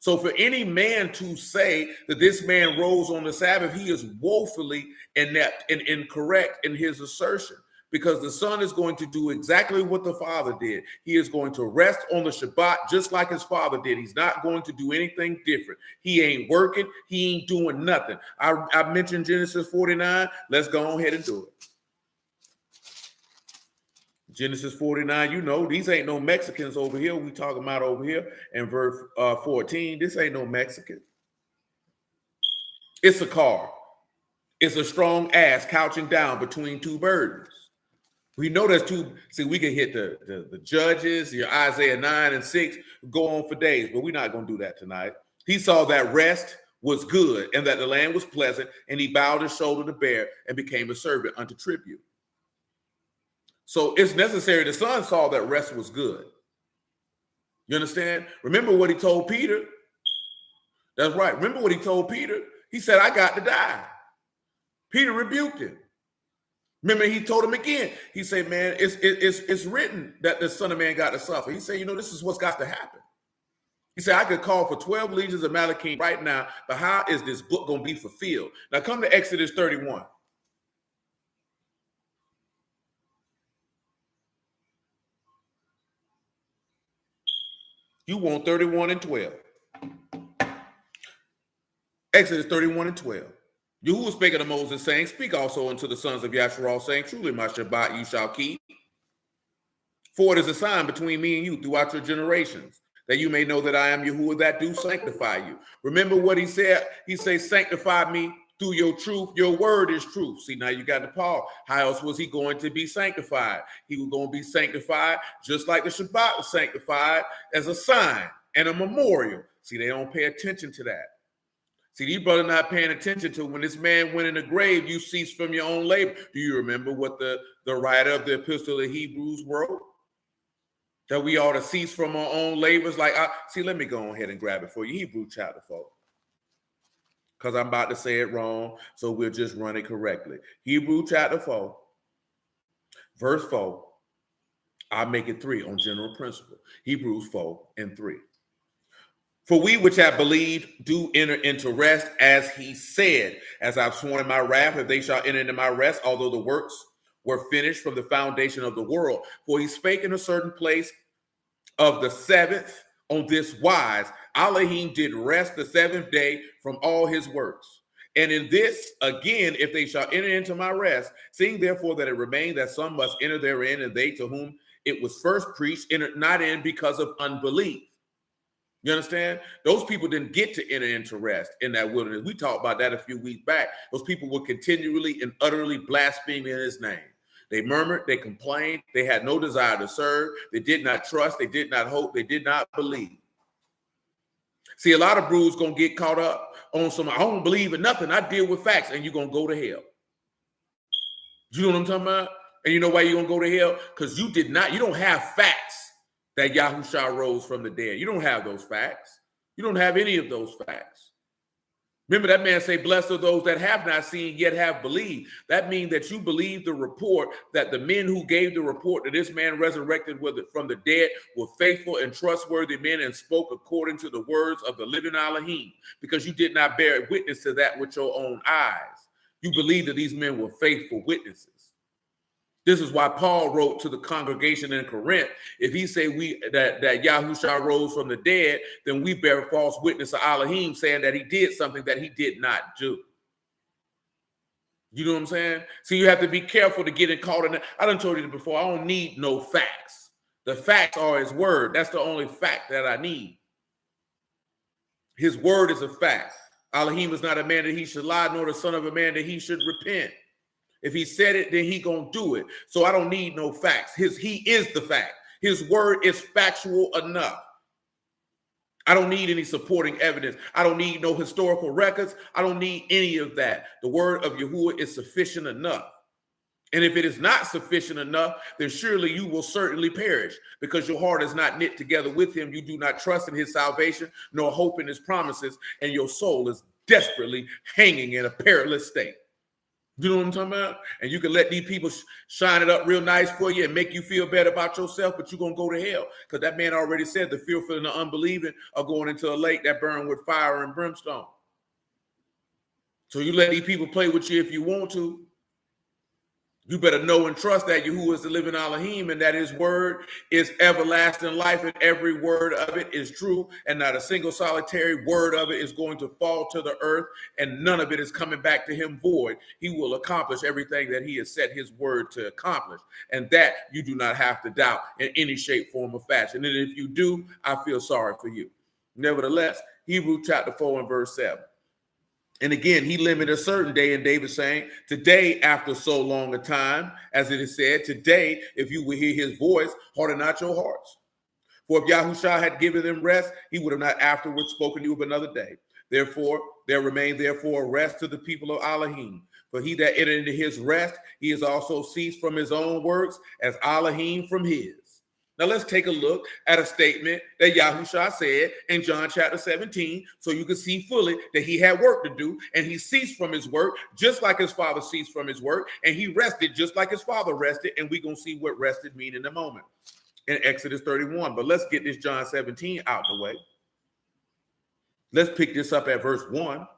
So for any man to say that this man rose on the Sabbath, he is woefully inept and incorrect in his assertion, because the Son is going to do exactly what the Father did. He is going to rest on the Shabbat just like his Father did. He's not going to do anything different. He ain't working. He ain't doing nothing. I mentioned Genesis 49. Let's go ahead and do it. Genesis 49, you know, these ain't no Mexicans over here. We talking about over here in verse 14. This ain't no Mexican. It's a car. It's a strong ass couching down between two burdens. We know there's two. See, we can hit the Judges, your Isaiah 9 and 6, go on for days, but we're not going to do that tonight. He saw that rest was good and that the land was pleasant, and he bowed his shoulder to bear and became a servant unto tribute. So it's necessary. The Son saw that rest was good. You understand? Remember what he told Peter? That's right. Remember what he told Peter? He said, I got to die. Peter rebuked him. Remember, he told him again. He said, man, it's written that the Son of Man got to suffer. He said, you know, this is what's got to happen. He said, I could call for 12 legions of Malachim right now, but how is this book going to be fulfilled? Now come to Exodus 31. You want 31 and 12. Exodus 31 and 12. Yahuwah spake unto Moses, saying, speak also unto the sons of Yasharal, saying, truly my Shabbat you shall keep. For it is a sign between me and you throughout your generations, that you may know that I am Yahuwah that do sanctify you. Remember what he said? He says, sanctify me through your truth. Your word is truth. See, now you got to Paul. How else was he going to be sanctified? He was going to be sanctified just like the Shabbat was sanctified, as a sign and a memorial. See, they don't pay attention to that. See, these brothers not paying attention to when this man went in the grave, you cease from your own labor. Do you remember what the writer of the Epistle of Hebrews wrote? That we ought to cease from our own labors. Like, let me go ahead and grab it for you. Hebrew chapter 4. Because I'm about to say it wrong, so we'll just run it correctly. Hebrew chapter 4, verse 4. I'll make it 3 on general principle. Hebrews 4 and 3. For we which have believed do enter into rest, as he said, as I've sworn in my wrath, if they shall enter into my rest, although the works were finished from the foundation of the world. For he spake in a certain place of the seventh on this wise, Elohim did rest the seventh day from all his works. And in this, again, if they shall enter into my rest, seeing therefore that it remained that some must enter therein, and they to whom it was first preached entered not in because of unbelief. You understand? Those people didn't get to enter into rest in that wilderness. We talked about that a few weeks back. Those people were continually and utterly blaspheming in his name. They murmured, they complained, they had no desire to serve, they did not trust, they did not hope, they did not believe. See, a lot of brews gonna get caught up on some, I don't believe in nothing, I deal with facts, and you're gonna go to hell. You know what I'm talking about? And you know why you're gonna go to hell? Because you don't have facts that Yahushua rose from the dead. You don't have those facts. You don't have any of those facts. Remember that man say, blessed are those that have not seen yet have believed. That means that you believe the report, that the men who gave the report that this man resurrected from the dead were faithful and trustworthy men and spoke according to the words of the living Elohim, because you did not bear witness to that with your own eyes. You believe that these men were faithful witnesses. This is why Paul wrote to the congregation in Corinth, if he say that Yahushua rose from the dead, then we bear false witness to Elohim, saying that he did something that he did not do. You know what I'm saying? So you have to be careful to get caught in it. I done told you before, I don't need no facts. The facts are his word. That's the only fact that I need. His word is a fact. Elohim is not a man that he should lie, nor the son of a man that he should repent. If he said it, then he gonna do it. So I don't need no facts. He is the fact. His word is factual enough. I don't need any supporting evidence. I don't need no historical records. I don't need any of that. The word of Yahuwah is sufficient enough. And if it is not sufficient enough, then surely you will certainly perish, because your heart is not knit together with him. You do not trust in his salvation, nor hope in his promises, and your soul is desperately hanging in a perilous state. You know what I'm talking about? And you can let these people shine it up real nice for you and make you feel better about yourself, but you're going to go to hell, because that man already said the fearful and the unbelieving are going into a lake that burn with fire and brimstone. So you let these people play with you if you want to. You better know and trust that Yahuwah is the living Elohim, and that his word is everlasting life, and every word of it is true, and not a single solitary word of it is going to fall to the earth, and none of it is coming back to him void. He will accomplish everything that he has set his word to accomplish, and that you do not have to doubt in any shape, form, or fashion. And if you do, I feel sorry for you. Nevertheless, Hebrews chapter 4 and verse 7. And again, he limited a certain day, and David saying, today, after so long a time, as it is said, today, if you will hear his voice, harden not your hearts. For if Yahushua had given them rest, he would have not afterwards spoken to you of another day. Therefore, there remained therefore a rest to the people of Elohim. For he that entered into his rest, he has also ceased from his own works, as Elohim from his. Now let's take a look at a statement that Yahushua said in John chapter 17, so you can see fully that he had work to do, and he ceased from his work just like his father ceased from his work, and he rested just like his father rested, and we're going to see what rested mean in a moment in Exodus 31. But let's get this John 17 out the way. Let's pick this up at verse 1.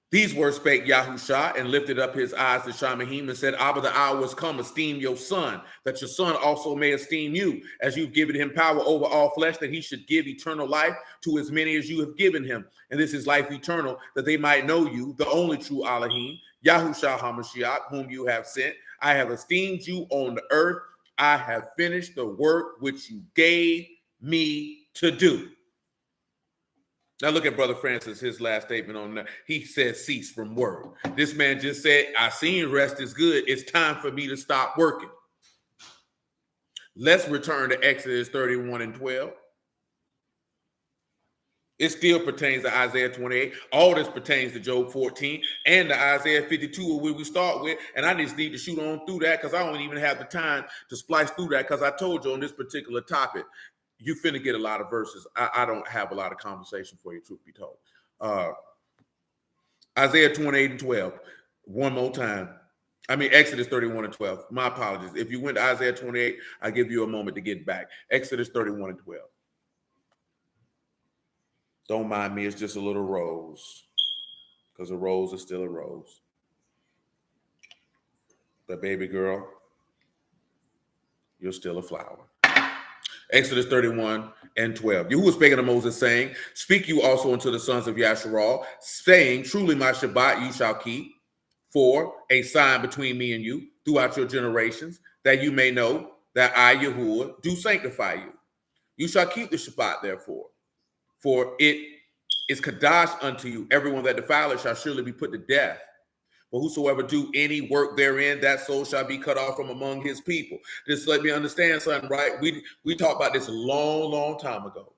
These words spake Yahusha and lifted up his eyes to Shamahim and said, Abba, the hour is come, esteem your son, that your son also may esteem you, as you've given him power over all flesh, that he should give eternal life to as many as you have given him. And this is life eternal, that they might know you, the only true Elohim, Yahusha HaMashiach, whom you have sent. I have esteemed you on the earth. I have finished the work which you gave me to do. Now look at Brother Francis, his last statement on that. He said, cease from work. This man just said, I seen rest is good. It's time for me to stop working. Let's return to Exodus 31 and 12. It still pertains to Isaiah 28. All this pertains to Job 14 and to Isaiah 52, where we start with. And I just need to shoot on through that because I don't even have the time to splice through that, because I told you on this particular topic, you finna get a lot of verses. I don't have a lot of conversation for you, truth be told. Isaiah 28 and 12. One more time. Exodus 31 and 12. My apologies. If you went to Isaiah 28, I'll give you a moment to get back. Exodus 31 and 12. Don't mind me. It's just a little rose, because a rose is still a rose. But baby girl, you're still a flower. Exodus 31 and 12. Yahuwah spake unto Moses, saying, speak you also unto the sons of Yasharal, saying, truly my Shabbat you shall keep, for a sign between me and you throughout your generations, that you may know that I, Yahuwah, do sanctify you. You shall keep the Shabbat, therefore, for it is Kadash unto you. Everyone that defileth shall surely be put to death. But whosoever do any work therein, that soul shall be cut off from among his people. Just let me understand something, right? We talked about this a long, long time ago.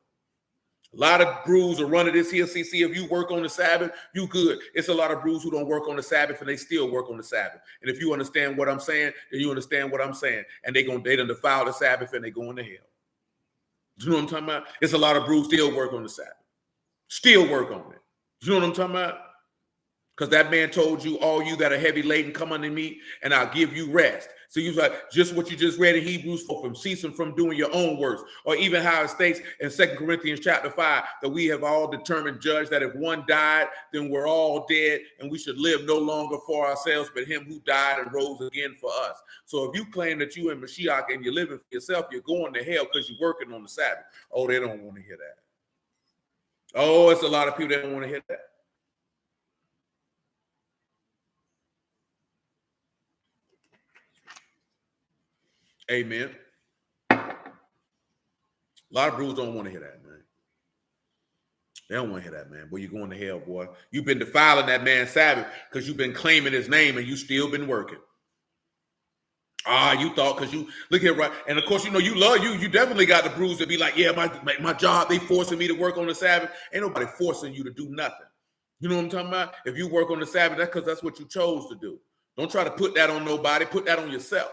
A lot of brews are running this here. See, if you work on the Sabbath, you good. It's a lot of brews who don't work on the Sabbath and they still work on the Sabbath. And if you understand what I'm saying, then you understand what I'm saying. And they done defile the Sabbath and they going to hell. Do you know what I'm talking about? It's a lot of brews still work on the Sabbath. Still work on it. Do you know what I'm talking about? Because that man told you, all you that are heavy laden, come unto me, and I'll give you rest. So you like just what you just read in Hebrews 4, from ceasing from doing your own works, or even how it states in 2 Corinthians chapter 5, that we have all determined, judged, that if one died, then we're all dead, and we should live no longer for ourselves, but him who died and rose again for us. So if you claim that you in Mashiach and you're living for yourself, you're going to hell because you're working on the Sabbath. Oh, they don't want to hear that. Oh, it's a lot of people that don't want to hear that. Amen. A lot of brews don't want to hear that, man. They don't want to hear that, man. Boy, you're going to hell, boy. You've been defiling that man's Sabbath because you've been claiming his name and you still been working. You thought because you look here, right? And of course, you love you. You definitely got the brews to be like, yeah, my job, they forcing me to work on the Sabbath. Ain't nobody forcing you to do nothing. You know what I'm talking about? If you work on the Sabbath, that's because that's what you chose to do. Don't try to put that on nobody. Put that on yourself.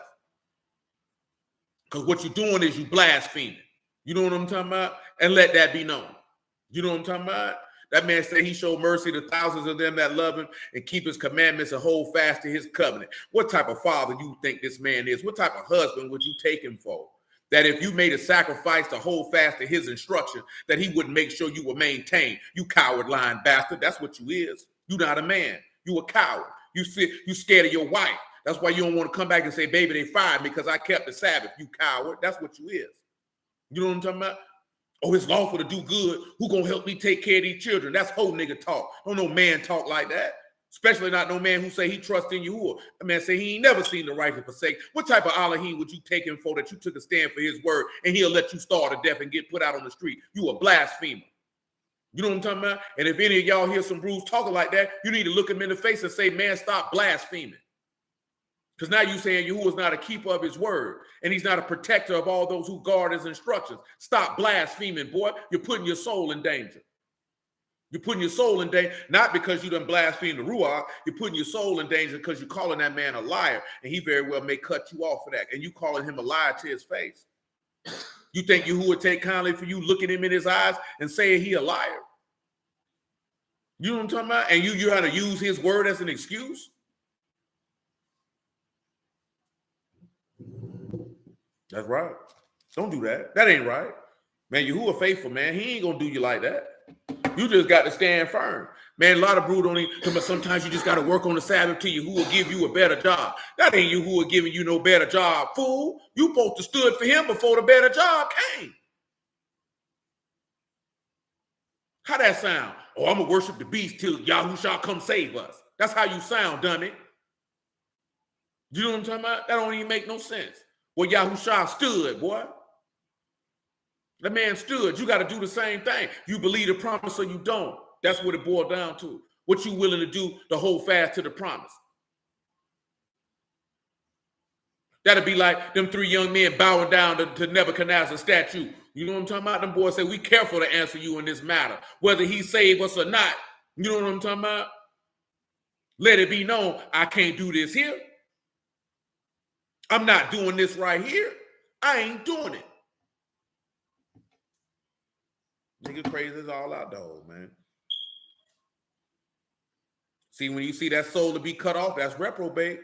Because what you're doing is you blaspheming. You know what I'm talking about? And let that be known. You know what I'm talking about? That man said he showed mercy to thousands of them that love him and keep his commandments and hold fast to his covenant. What type of father you think this man is? What type of husband would you take him for? That if you made a sacrifice to hold fast to his instruction, that he would make sure you were maintained. You coward, lying bastard. That's what you is. You not a man. You a coward. You scared of your wife. That's why you don't want to come back and say, baby, they fired me because I kept the Sabbath. You coward. That's what you is. You know what I'm talking about? Oh, it's lawful to do good. Who gonna help me take care of these children? That's whole nigga talk. Don't no man talk like that. Especially not no man who say he trusts in Yahuwah. That man say he ain't never seen the righteous forsake. What type of Elohim would you take him for that you took a stand for his word and he'll let you starve to death and get put out on the street? You a blasphemer. You know what I'm talking about? And if any of y'all hear some brews talking like that, you need to look him in the face and say, man, stop blaspheming. Because now you're saying Yahuwah is not a keeper of his word, and he's not a protector of all those who guard his instructions. Stop blaspheming, boy. You're putting your soul in danger. You're putting your soul in danger, not because you done blasphemed the Ruach. You're putting your soul in danger because you're calling that man a liar, and he very well may cut you off for that, and you calling him a liar to his face. You think Yahuwah would take kindly for you looking him in his eyes and saying he a liar? You know what I'm talking about? And you how to use his word as an excuse? That's right. Don't do that. That ain't right. Man, Yahuwah faithful, man. He ain't going to do you like that. You just got to stand firm. Man, a lot of brew don't even, but sometimes you just got to work on the Sabbath to you who will give you a better job. That ain't you who will giving you no better job, fool. You supposed to stood for him before the better job came. How that sound? Oh, I'm going to worship the beast till Yahushua come save us. That's how you sound, dummy. You know what I'm talking about? That don't even make no sense. Well, Yahushua stood, boy. The man stood. You got to do the same thing. You believe the promise or you don't. That's what it boiled down to. What you willing to do to hold fast to the promise. That'd be like them three young men bowing down to Nebuchadnezzar's statue. You know what I'm talking about? Them boys say, we careful to answer you in this matter, whether he saved us or not. You know what I'm talking about? Let it be known, I can't do this here. I'm not doing this right here. I ain't doing it. Nigga crazy is all out, dog, man. See, when you see that soul to be cut off, that's reprobate.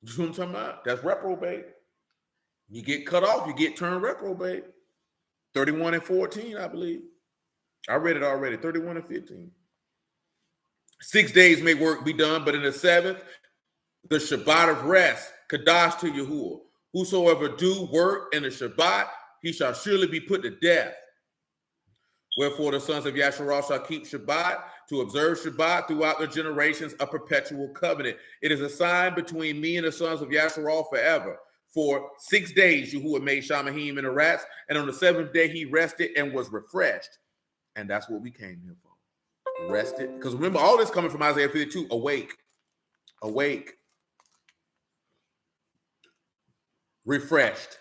You know what I'm talking about? That's reprobate. You get cut off, you get turned reprobate. 31 and 14, I believe. I read it already, 31 and 15. 6 days may work be done, but in the seventh, the Shabbat of rest, Kadash to Yahuwah. Whosoever do work in the Shabbat, he shall surely be put to death. Wherefore the sons of Yasharah shall keep Shabbat, to observe Shabbat throughout the generations, a perpetual covenant. It is a sign between me and the sons of Yasharah forever. For 6 days Yahuwah made Shamahim and the rats, and on the seventh day he rested and was refreshed. And that's what we came here for. Rested. Because remember, all this coming from Isaiah 52. Awake. Awake. Refreshed.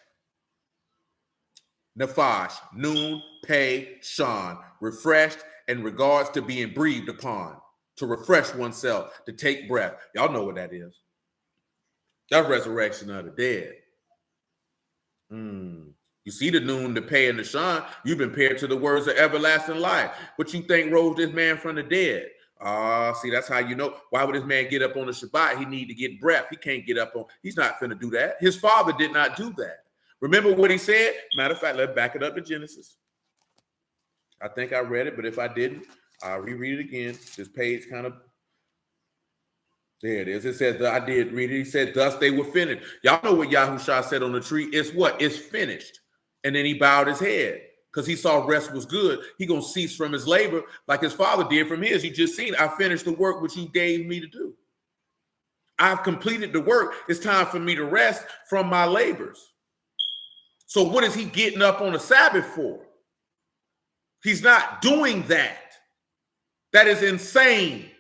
Nafash, noon, pay, shan, refreshed in regards to being breathed upon, to refresh oneself, to take breath. Y'all know what that is. That's resurrection of the dead. You see the noon, the pay, and the shan, you've been paired to the words of everlasting life. What you think rose this man from the dead? See, that's how you know. Why would this man get up on the Shabbat? He need to get breath. He can't get up on, he's not finna do that. His father did not do that. Remember what he said? Matter of fact, let's back it up to Genesis. I think I read it, but if I didn't, I'll reread it again. This page kind of, there it is. It says, I did read it. He said, thus they were finished. Y'all know what Yahushua said on the tree. It's what? It's finished. And then he bowed his head because he saw rest was good. He going to cease from his labor like his father did from his. You just seen, I finished the work which you gave me to do. I've completed the work. It's time for me to rest from my labors. So what is he getting up on the Sabbath for? He's not doing that. That is insane.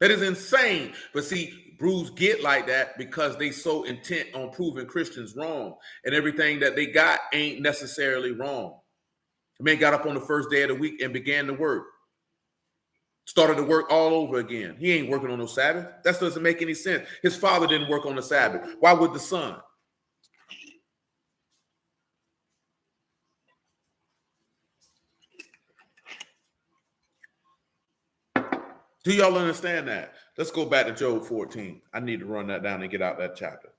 That is insane. But see, brews get like that because they so intent on proving Christians wrong. And everything that they got ain't necessarily wrong. The man got up on the first day of the week and began to work. Started to work all over again. He ain't working on no Sabbath. That doesn't make any sense. His father didn't work on the Sabbath. Why would the son? Do y'all understand that? Let's go back to Job 14. I need to run that down and get out that chapter.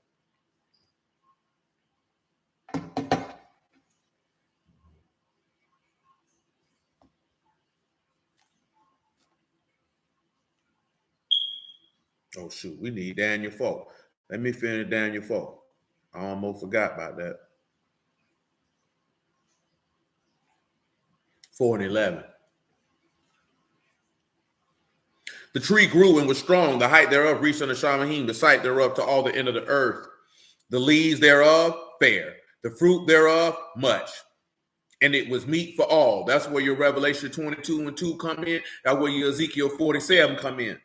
Oh, shoot. We need Daniel 4. Let me finish Daniel 4. I almost forgot about that. 4 and 11. The tree grew and was strong. The height thereof reached unto Shamahim, the sight thereof to all the end of the earth. The leaves thereof fair, the fruit thereof much. And it was meat for all. That's where your Revelation 22 and 2 come in. That's where your Ezekiel 47 come in.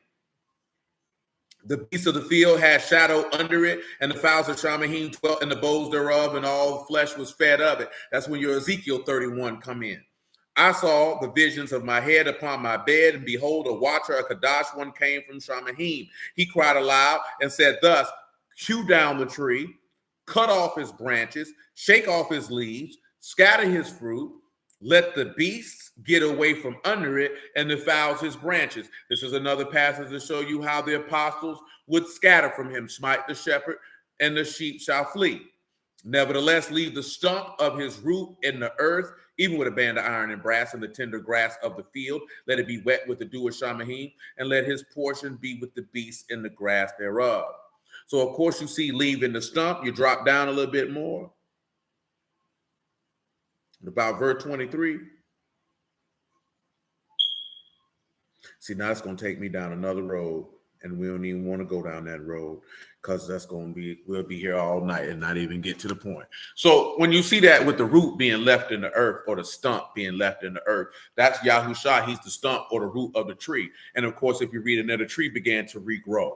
The beasts of the field had shadow under it, and the fowls of Shamahim dwelt in the boughs thereof, and all flesh was fed of it. That's when your Ezekiel 31 come in. I saw the visions of my head upon my bed, and behold, a watcher, a Kadash one, came from Shamahim. He cried aloud and said thus, hew down the tree, cut off his branches, shake off his leaves, scatter his fruit, let the beasts get away from under it, and the fowls his branches. This is another passage to show you how the apostles would scatter from him, smite the shepherd, and the sheep shall flee. Nevertheless, leave the stump of his root in the earth, even with a band of iron and brass and the tender grass of the field. Let it be wet with the dew of Shamahim, and let his portion be with the beasts in the grass thereof. So, of course, you see leaving the stump. You drop down a little bit more. About verse 23. See, now it's going to take me down another road, and we don't even want to go down that road because that's going to be, we'll be here all night and not even get to the point. So when you see that with the root being left in the earth or the stump being left in the earth, that's Yahushua. He's the stump or the root of the tree. And of course, if you read another, tree began to regrow,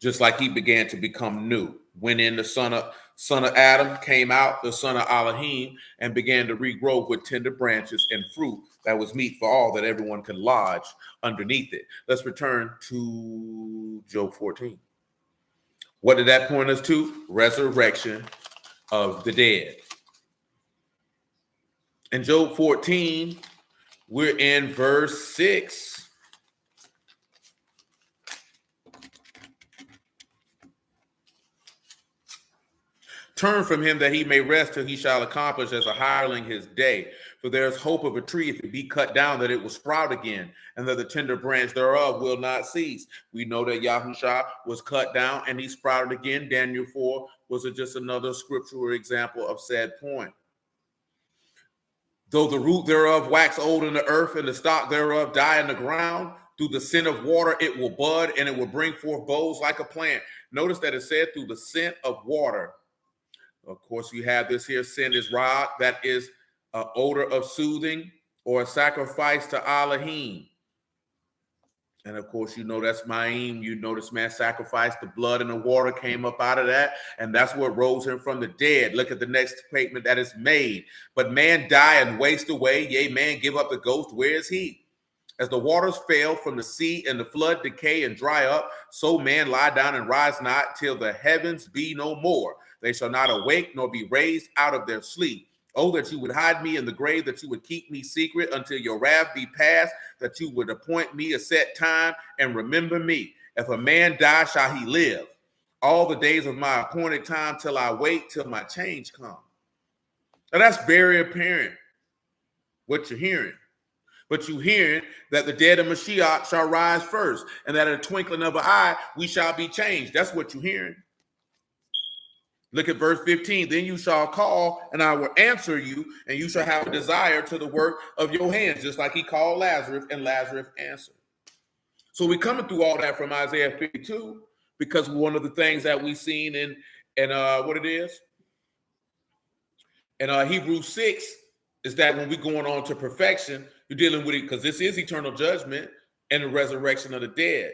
just like he began to become new. Went in the son of Adam, came out the son of Elohim, and began to regrow with tender branches and fruit that was meat for all, that everyone could lodge underneath it. Let's return to Job 14. What did that point us to? Resurrection of the dead. In Job 14, we're in verse 6. Turn from him that he may rest till he shall accomplish as a hireling his day. For there is hope of a tree, if it be cut down, that it will sprout again, and that the tender branch thereof will not cease. We know that Yahushua was cut down and he sprouted again. Daniel 4 was just another scriptural example of said point. Though the root thereof wax old in the earth, and the stock thereof die in the ground, through the scent of water it will bud, and it will bring forth boughs like a plant. Notice that it said through the scent of water. Of course, you have this here, scent is rod, that is an odor of soothing or a sacrifice to Elohim. And of course, you know that's Ma'im. You know this man sacrificed, the blood and the water came up out of that, and that's what rose him from the dead. Look at the next statement that is made. But man die and waste away, yea, man give up the ghost, where is he? As the waters fail from the sea and the flood decay and dry up, so man lie down and rise not till the heavens be no more. They shall not awake nor be raised out of their sleep. Oh, that you would hide me in the grave, that you would keep me secret until your wrath be past, that you would appoint me a set time and remember me. If a man die, shall he live all the days of my appointed time till I wait till my change come. Now that's very apparent what you're hearing. But you hearing that the dead of Mashiach shall rise first, and that in a twinkling of an eye we shall be changed. That's what you're hearing. Look at verse 15. Then you shall call, and I will answer you, and you shall have a desire to the work of your hands, just like he called Lazarus, and Lazarus answered. So we're coming through all that from Isaiah 52, because one of the things that we've seen in what it is, in Hebrews 6, is that when we're going on to perfection, you're dealing with it, because this is eternal judgment and the resurrection of the dead.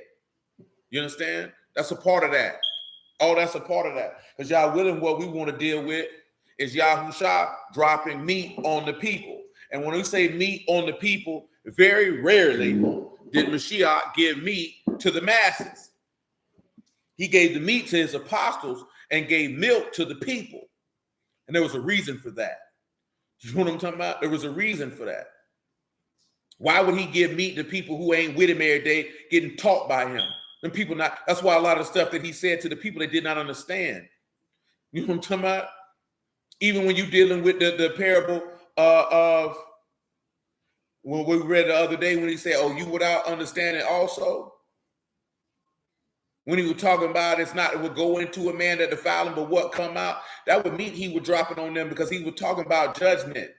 You understand? That's a part of that. Oh, that's a part of that. Because y'all willing, what we want to deal with is Yahushua dropping meat on the people. And when we say meat on the people, very rarely did Mashiach give meat to the masses. He gave the meat to his apostles and gave milk to the people. And there was a reason for that. You know what I'm talking about? There was a reason for that. Why would he give meat to people who ain't with him every day, getting taught by him? And people not, that's why a lot of stuff that he said to the people they did not understand. You know what I'm talking about? Even when you're dealing with the parable of when we read the other day, when he said, oh, you without understanding also. When he was talking about it's not, it would go into a man that defile him, but what come out, that would mean he would drop it on them, because he was talking about judgment.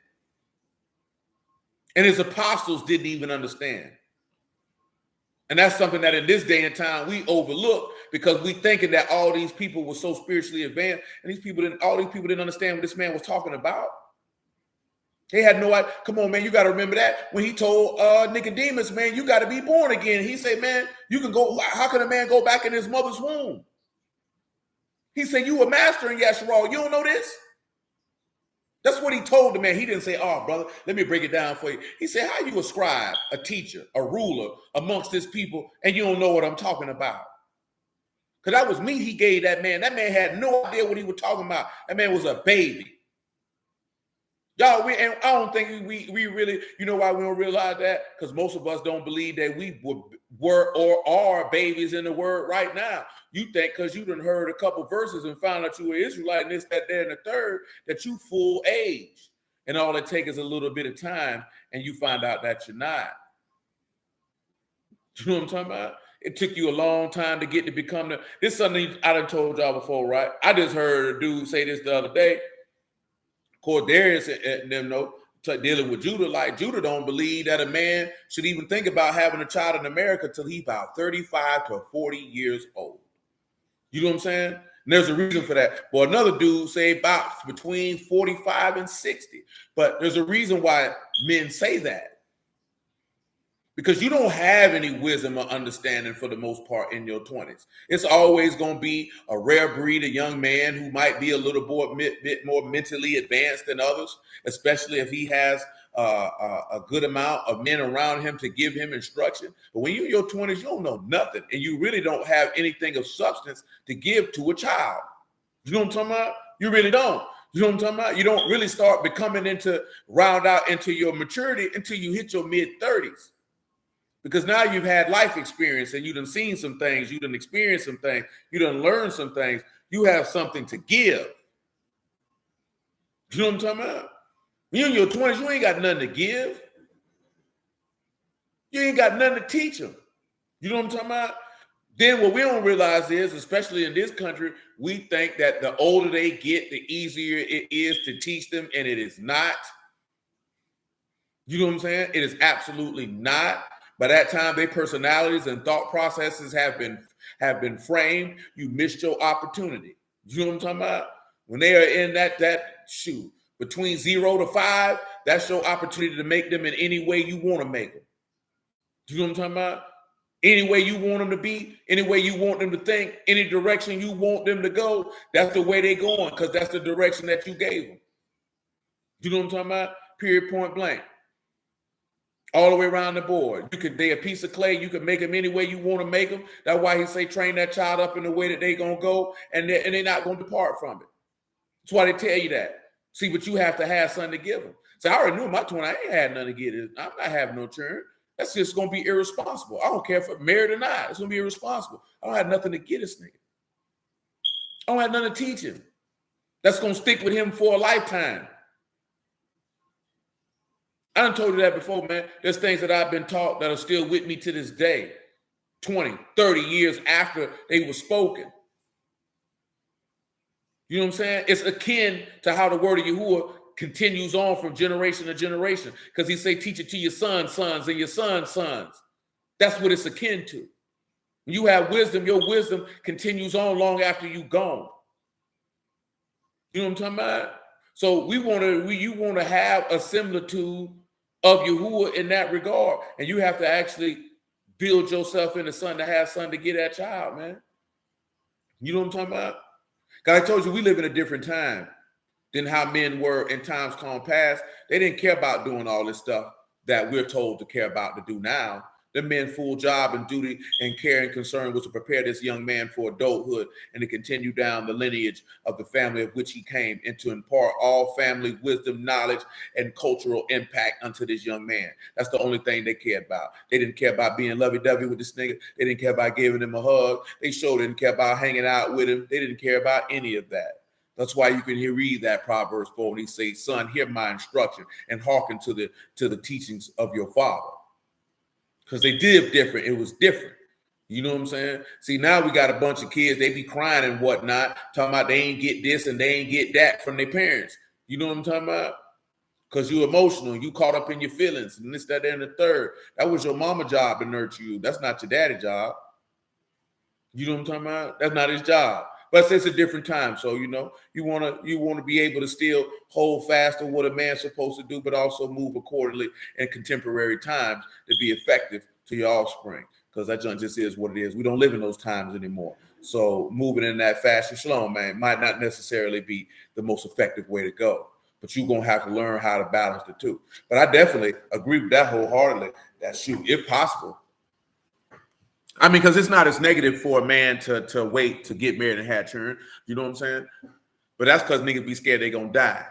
And his apostles didn't even understand. And that's something that in this day and time we overlook, because we thinking that all these people were so spiritually advanced, and all these people didn't understand what this man was talking about. They had no idea. Come on, man, you got to remember that when he told Nicodemus, man, you got to be born again. He said, man, you can go. How can a man go back in his mother's womb? He said, you a master in Yeshua. You don't know this? That's what he told the man. He didn't say, oh, brother, let me break it down for you. He said, how you a scribe, a teacher, a ruler amongst this people, and you don't know what I'm talking about? Because that was me he gave that man. That man had no idea what he was talking about. That man was a baby. Y'all, and I don't think we really, you know why we don't realize that? Because most of us don't believe that we were or are babies in the word right now. You think because you done heard a couple verses and found out you were Israelite and this, that, there, and the third, that you full age. And all it takes is a little bit of time and you find out that you're not. You know what I'm talking about? It took you a long time to get to become this is something I done told y'all before, right? I just heard a dude say this the other day. Of course, Darius and them know dealing with Judah, like Judah don't believe that a man should even think about having a child in America till he's about 35 to 40 years old. You know what I'm saying? And there's a reason for that. Well, another dude say about between 45 and 60. But there's a reason why men say that. Because you don't have any wisdom or understanding for the most part in your 20s. It's always going to be a rare breed, a young man who might be a little bit more mentally advanced than others, especially if he has a good amount of men around him to give him instruction. But when you're in your 20s, you don't know nothing, and you really don't have anything of substance to give to a child. You know what I'm talking about? You really don't. You know what I'm talking about? You don't really start becoming round out into your maturity until you hit your mid-30s. Because now you've had life experience and you done seen some things, you done experienced some things, you done learned some things. You have something to give. You know what I'm talking about? When you're in your 20s, you ain't got nothing to give. You ain't got nothing to teach them. You know what I'm talking about? Then what we don't realize is, especially in this country, we think that the older they get, the easier it is to teach them, and it is not. You know what I'm saying? It is absolutely not. By that time, their personalities and thought processes have been framed. You missed your opportunity. You know what I'm talking about? When they are in that shoe between 0 to 5, that's your opportunity to make them in any way you want to make them. You know what I'm talking about? Any way you want them to be, any way you want them to think, any direction you want them to go, that's the way they're going, because that's the direction that you gave them. You know what I'm talking about? Period, point blank. All the way around the board. They're a piece of clay. You can make them any way you want to make them. That's why he say train that child up in the way that they're going to go, and they're not going to depart from it. That's why they tell you that. See, but you have to have something to give them. So I already knew in my 20s, I ain't had nothing to get. I'm not having no children. That's just going to be irresponsible. I don't care if I'm married or not. It's going to be irresponsible. I don't have nothing to get this nigga. I don't have nothing to teach him. That's going to stick with him for a lifetime. I done told you that before, man. There's things that I've been taught that are still with me to this day, 20, 30 years after they were spoken. You know what I'm saying? It's akin to how the word of Yahuwah continues on from generation to generation, because he say, teach it to your sons' sons and your sons' sons. That's what it's akin to. When you have wisdom, your wisdom continues on long after you gone. You know what I'm talking about? So you want to have a similitude of Yahuwah in that regard, and you have to actually build yourself in the son to have son to get that child, man. You know what I'm talking about? God, I told you we live in a different time than how men were in times gone past. They didn't care about doing all this stuff that we're told to care about to do now. The men's full job and duty and care and concern was to prepare this young man for adulthood and to continue down the lineage of the family of which he came, and to impart all family wisdom, knowledge, and cultural impact unto this young man. That's the only thing they cared about. They didn't care about being lovey-dovey with this nigga. They didn't care about giving him a hug. They sure didn't care about hanging out with him. They didn't care about any of that. That's why you can read that Proverbs 4 when he says, son, hear my instruction and hearken to the teachings of your father. Because they did different. It was different. You know what I'm saying? See, now we got a bunch of kids. They be crying and whatnot, talking about they ain't get this and they ain't get that from their parents. You know what I'm talking about? Because you emotional. You caught up in your feelings and this, that, and the third. That was your mama job to nurture you. That's not your daddy job. You know what I'm talking about? That's not his job. But it's a different time. So, you know, you want to be able to still hold fast to what a man's supposed to do, but also move accordingly in contemporary times to be effective to your offspring. Because that just is what it is. We don't live in those times anymore. So moving in that fashion, shalom, man, might not necessarily be the most effective way to go. But you're going to have to learn how to balance the two. But I definitely agree with that wholeheartedly. That shoot, if possible. I mean, because it's not as negative for a man to wait to get married and have children. You know what I'm saying? But that's because niggas be scared they're going to die.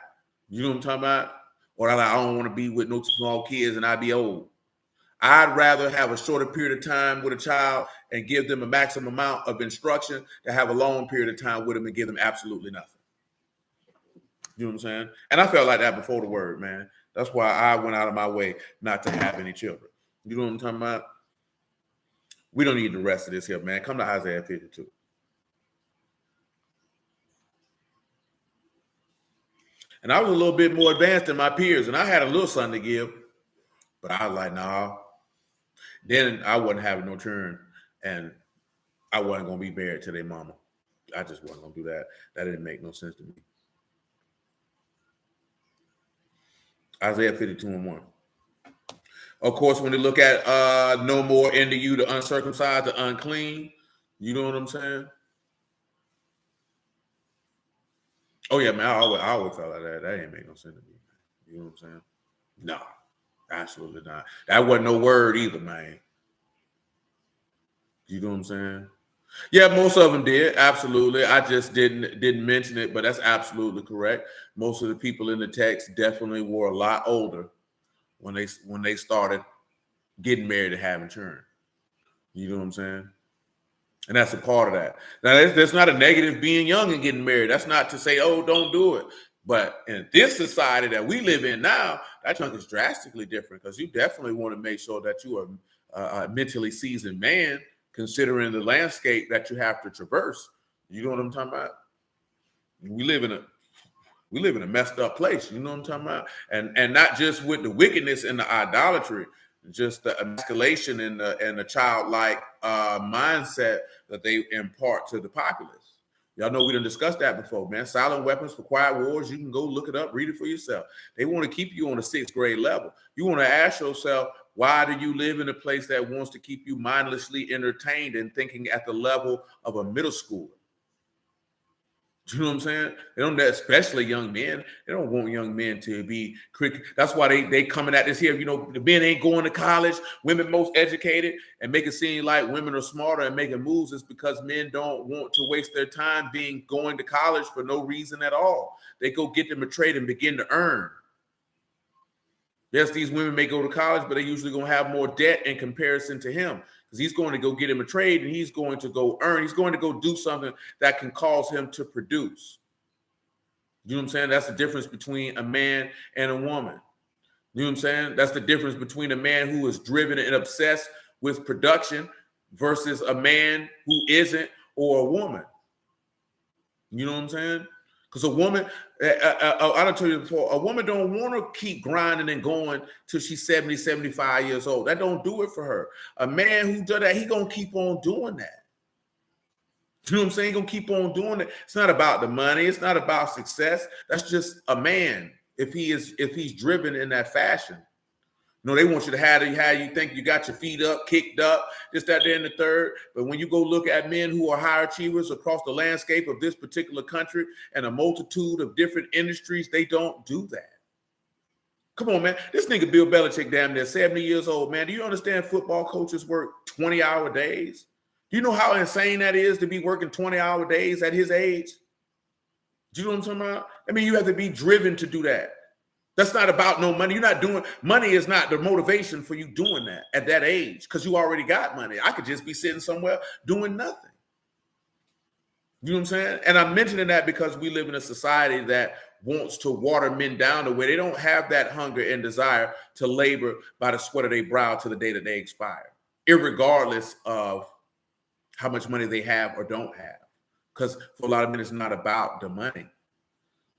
You know what I'm talking about? Or I don't want to be with no small kids and I be old. I'd rather have a shorter period of time with a child and give them a maximum amount of instruction to have a long period of time with them and give them absolutely nothing. You know what I'm saying? And I felt like that before the word, man. That's why I went out of my way not to have any children. You know what I'm talking about? We don't need the rest of this here, man. Come to Isaiah 52. And I was a little bit more advanced than my peers, and I had a little something to give, but I was like, nah. Then I wasn't having no children, and I wasn't going to be married to their mama. I just wasn't going to do that. That didn't make no sense to me. Isaiah 52:1. Of course, when they look at no more into you, the uncircumcised, the unclean, you know what I'm saying? Oh, yeah, man, I always felt like that. That ain't make no sense to me. You know what I'm saying? No, absolutely not. That wasn't no word either, man. You know what I'm saying? Yeah, most of them did. Absolutely. I just didn't mention it, but that's absolutely correct. Most of the people in the text definitely were a lot older when they started getting married and having children. You know what I'm saying? And that's a part of that. Now, that's not a negative being young and getting married. That's not to say, oh, don't do it. But in this society that we live in now, that chunk is drastically different because you definitely want to make sure that you are a mentally seasoned man, considering the landscape that you have to traverse. You know what I'm talking about? We live in a messed up place. You know what I'm talking about? And not just with the wickedness and the idolatry, just the emasculation and the childlike mindset that they impart to the populace. Y'all know we done discussed that before, man. Silent weapons for quiet wars. You can go look it up, read it for yourself. They want to keep you on a 6th grade level. You want to ask yourself, why do you live in a place that wants to keep you mindlessly entertained and thinking at the level of a middle schooler? Do you know what I'm saying? They don't, especially young men. They don't want young men to be quick. That's why they coming at this here. You know, the men ain't going to college. Women most educated and make it seem like women are smarter and making moves is because men don't want to waste their time going to college for no reason at all. They go get them a trade and begin to earn. Yes, these women may go to college, but they usually going to have more debt in comparison to him. Because he's going to go get him a trade and he's going to go earn. He's going to go do something that can cause him to produce. You know what I'm saying? That's the difference between a man and a woman. You know what I'm saying? That's the difference between a man who is driven and obsessed with production versus a man who isn't, or a woman. You know what I'm saying? Because a woman, I don't tell you before, a woman don't want to keep grinding and going till she's 70, 75 years old. That don't do it for her. A man who does that, he going to keep on doing that. You know what I'm saying? He going to keep on doing it. It's not about the money. It's not about success. That's just a man if he's driven in that fashion. No, they want you to have you think you got your feet up, kicked up, just that, there, and the third. But when you go look at men who are high achievers across the landscape of this particular country and a multitude of different industries, they don't do that. Come on, man. This nigga Bill Belichick, damn near 70 years old, man. Do you understand football coaches work 20-hour days? Do you know how insane that is to be working 20-hour days at his age? Do you know what I'm talking about? I mean, you have to be driven to do that. That's not about no money. You're not doing, money is not the motivation for you doing that at that age because you already got money. I could just be sitting somewhere doing nothing. You know what I'm saying? And I'm mentioning that because we live in a society that wants to water men down to where they don't have that hunger and desire to labor by the sweat of their brow to the day that they expire, irregardless of how much money they have or don't have. Because for a lot of men, it's not about the money.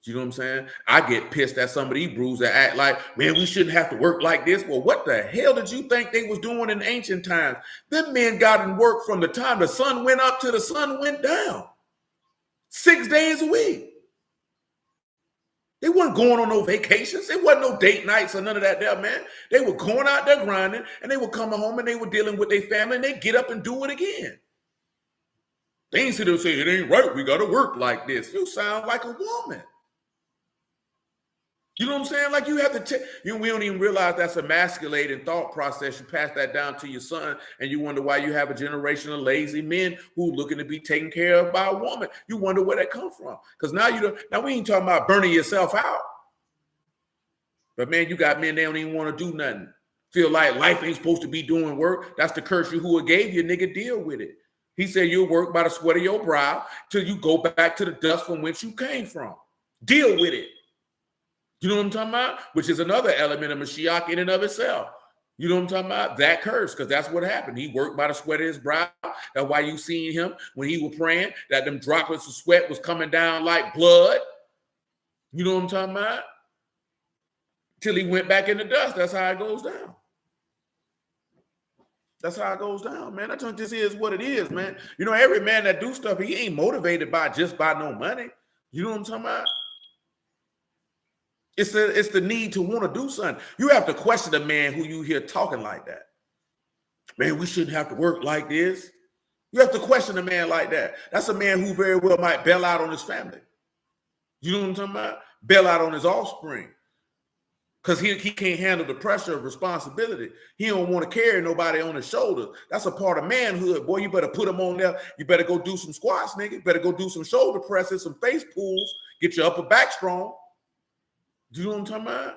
You know what I'm saying? I get pissed at some of these brews that act like, man, we shouldn't have to work like this. Well, what the hell did you think they was doing in ancient times? Them men got in work from the time the sun went up to the sun went down. 6 days a week. They weren't going on no vacations. It wasn't no date nights or none of that there, man. They were going out there grinding and they were coming home and they were dealing with their family and they get up and do it again. They ain't sit there and say, it ain't right. We got to work like this. You sound like a woman. You know what I'm saying? Like you have to, we don't even realize that's emasculating thought process. You pass that down to your son and you wonder why you have a generation of lazy men who looking to be taken care of by a woman. You wonder where that come from. Because now we ain't talking about burning yourself out. But man, you got men, they don't even want to do nothing. Feel like life ain't supposed to be doing work. That's the curse Yahuwah gave you, nigga. Deal with it. He said you'll work by the sweat of your brow till you go back to the dust from whence you came from. Deal with it. You know what I'm talking about? Which is another element of Mashiach in and of itself. You know what I'm talking about? That curse, because that's what happened. He worked by the sweat of his brow. That's why you seen him when he was praying, that them droplets of sweat was coming down like blood. You know what I'm talking about? Till he went back in the dust. That's how it goes down. That's how it goes down, man. I think this is what it is, man. You know, every man that do stuff, he ain't motivated by just by no money. You know what I'm talking about? It's the need to want to do something. You have to question the man who you hear talking like that. Man, we shouldn't have to work like this. You have to question a man like that. That's a man who very well might bail out on his family. You know what I'm talking about? Bail out on his offspring. Because he can't handle the pressure of responsibility. He don't want to carry nobody on his shoulders. That's a part of manhood. Boy, you better put him on there. You better go do some squats, nigga. You better go do some shoulder presses, some face pulls. Get your upper back strong. Do you know what I'm talking about?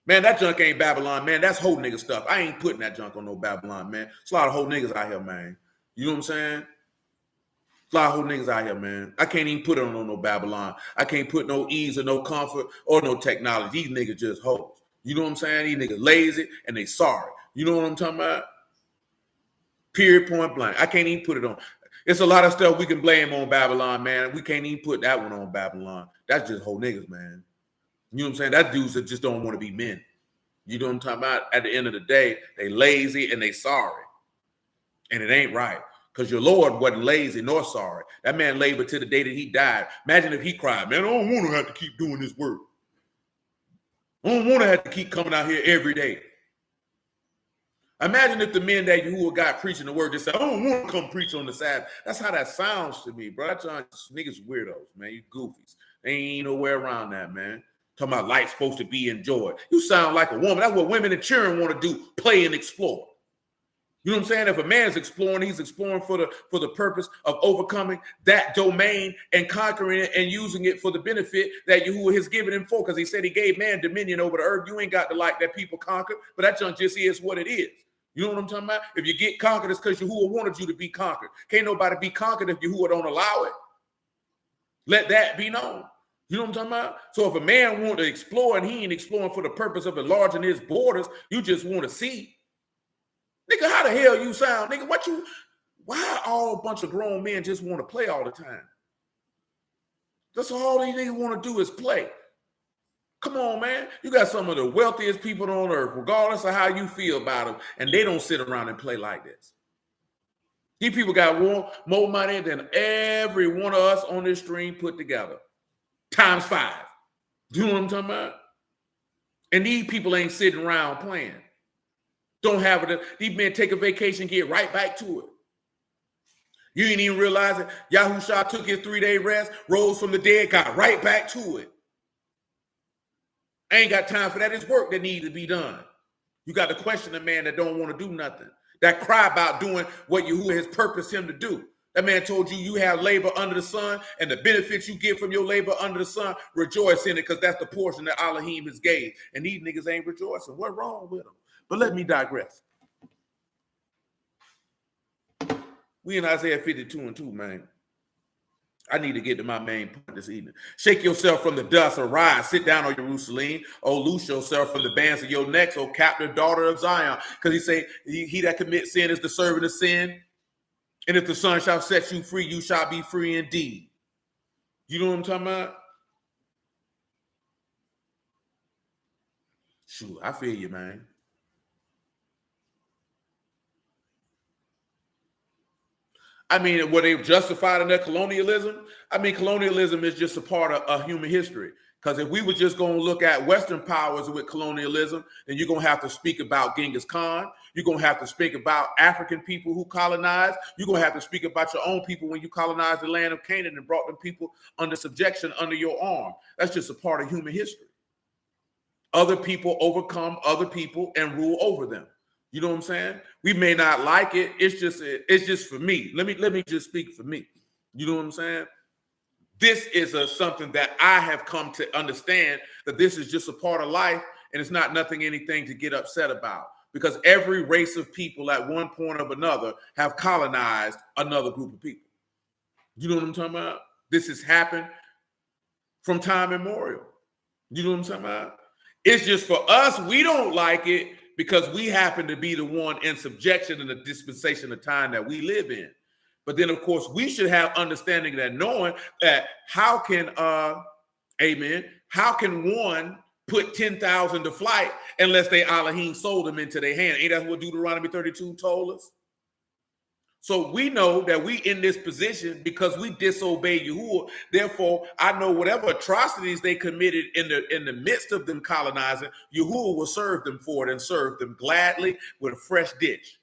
Man, that junk ain't Babylon, man. That's whole nigga stuff. I ain't putting that junk on no Babylon, man. It's a lot of whole niggas out here, man. You know what I'm saying? A lot of whole niggas out here, man. I can't even put it on no Babylon. I can't put no ease or no comfort or no technology. These niggas just hoes. You know what I'm saying? These niggas lazy and they sorry. You know what I'm talking about? Period, point blank. I can't even put it on. It's a lot of stuff we can blame on Babylon, man. We can't even put that one on Babylon. That's just whole niggas, man. You know what I'm saying? That dudes that just don't want to be men. You know what I'm talking about? At the end of the day, they lazy and they sorry. And it ain't right. Because your Lord wasn't lazy nor sorry. That man labored to the day that he died. Imagine if he cried, man, I don't want to have to keep doing this work. I don't want to have to keep coming out here every day. Imagine if the men that Yahuwah got preaching the word just said, I don't want to come preach on the Sabbath. That's how that sounds to me, bro. That's niggas weirdos, man. You goofies. They ain't nowhere around that, man. Talking about life's supposed to be enjoyed. You sound like a woman. That's what women and children want to do, play and explore. You know what I'm saying? If a man's exploring, he's exploring for the purpose of overcoming that domain and conquering it and using it for the benefit that Yahuwah has given him for. Because he said he gave man dominion over the earth. You ain't got to like that people conquer, but that junk just is what it is. You know what I'm talking about? If you get conquered, it's because Yahuwah wanted you to be conquered. Can't nobody be conquered if Yahuwah don't allow it. Let that be known. You know what I'm talking about? So if a man want to explore and he ain't exploring for the purpose of enlarging his borders, you just want to see. Nigga, how the hell you sound? Nigga, why all a bunch of grown men just want to play all the time? That's all these niggas want to do is play. Come on, man. You got some of the wealthiest people on earth, regardless of how you feel about them, and they don't sit around and play like this. These people got more money than every one of us on this stream put together. Times 5. You know what I'm talking about? And these people ain't sitting around playing. Don't have it. These men take a vacation, get right back to it. You ain't even realize it. Yahushua took his 3-day rest, rose from the dead, got right back to it. I ain't got time for that. It's work that needs to be done. You got to question a man that don't want to do nothing, that cry about doing what Yahuwah has purposed him to do. That man told you you have labor under the sun, and the benefits you get from your labor under the sun, rejoice in it, because that's the portion that Elohim has gave. And these niggas ain't rejoicing. What's wrong with them? But let me digress. We in Isaiah 52:2, man. I need to get to my main point this evening. Shake yourself from the dust, arise, sit down, O Jerusalem. O loose yourself from the bands of your necks, O captive daughter of Zion. Because he say, he that commits sin is the servant of sin. And if the Son shall set you free, you shall be free indeed. You know what I'm talking about? Shoot, I feel you, man. I mean, were they justified in their colonialism? I mean, colonialism is just a part of human history. Because if we were just going to look at Western powers with colonialism, then you're going to have to speak about Genghis Khan. You're going to have to speak about African people who colonized. You're going to have to speak about your own people when you colonized the land of Canaan and brought them people under subjection under your arm. That's just a part of human history. Other people overcome other people and rule over them. You know what I'm saying? We may not like it. It's just for me. Let me just speak for me. You know what I'm saying? this is something that I have come to understand, that this is just a part of life, and it's not anything to get upset about, because every race of people at one point or another have colonized another group of people. You know what I'm talking about? This has happened from time immemorial. You know what I'm talking about? It's just for us, we don't like it because we happen to be the one in subjection in the dispensation of time that we live in. But then, of course, we should have understanding that, knowing that how can one put 10,000 to flight unless they Elohim sold them into their hand? Ain't that what Deuteronomy 32 told us? So we know that we in this position because we disobey Yahuwah. Therefore, I know whatever atrocities they committed in the midst of them colonizing, Yahuwah will serve them for it, and serve them gladly with a fresh dish.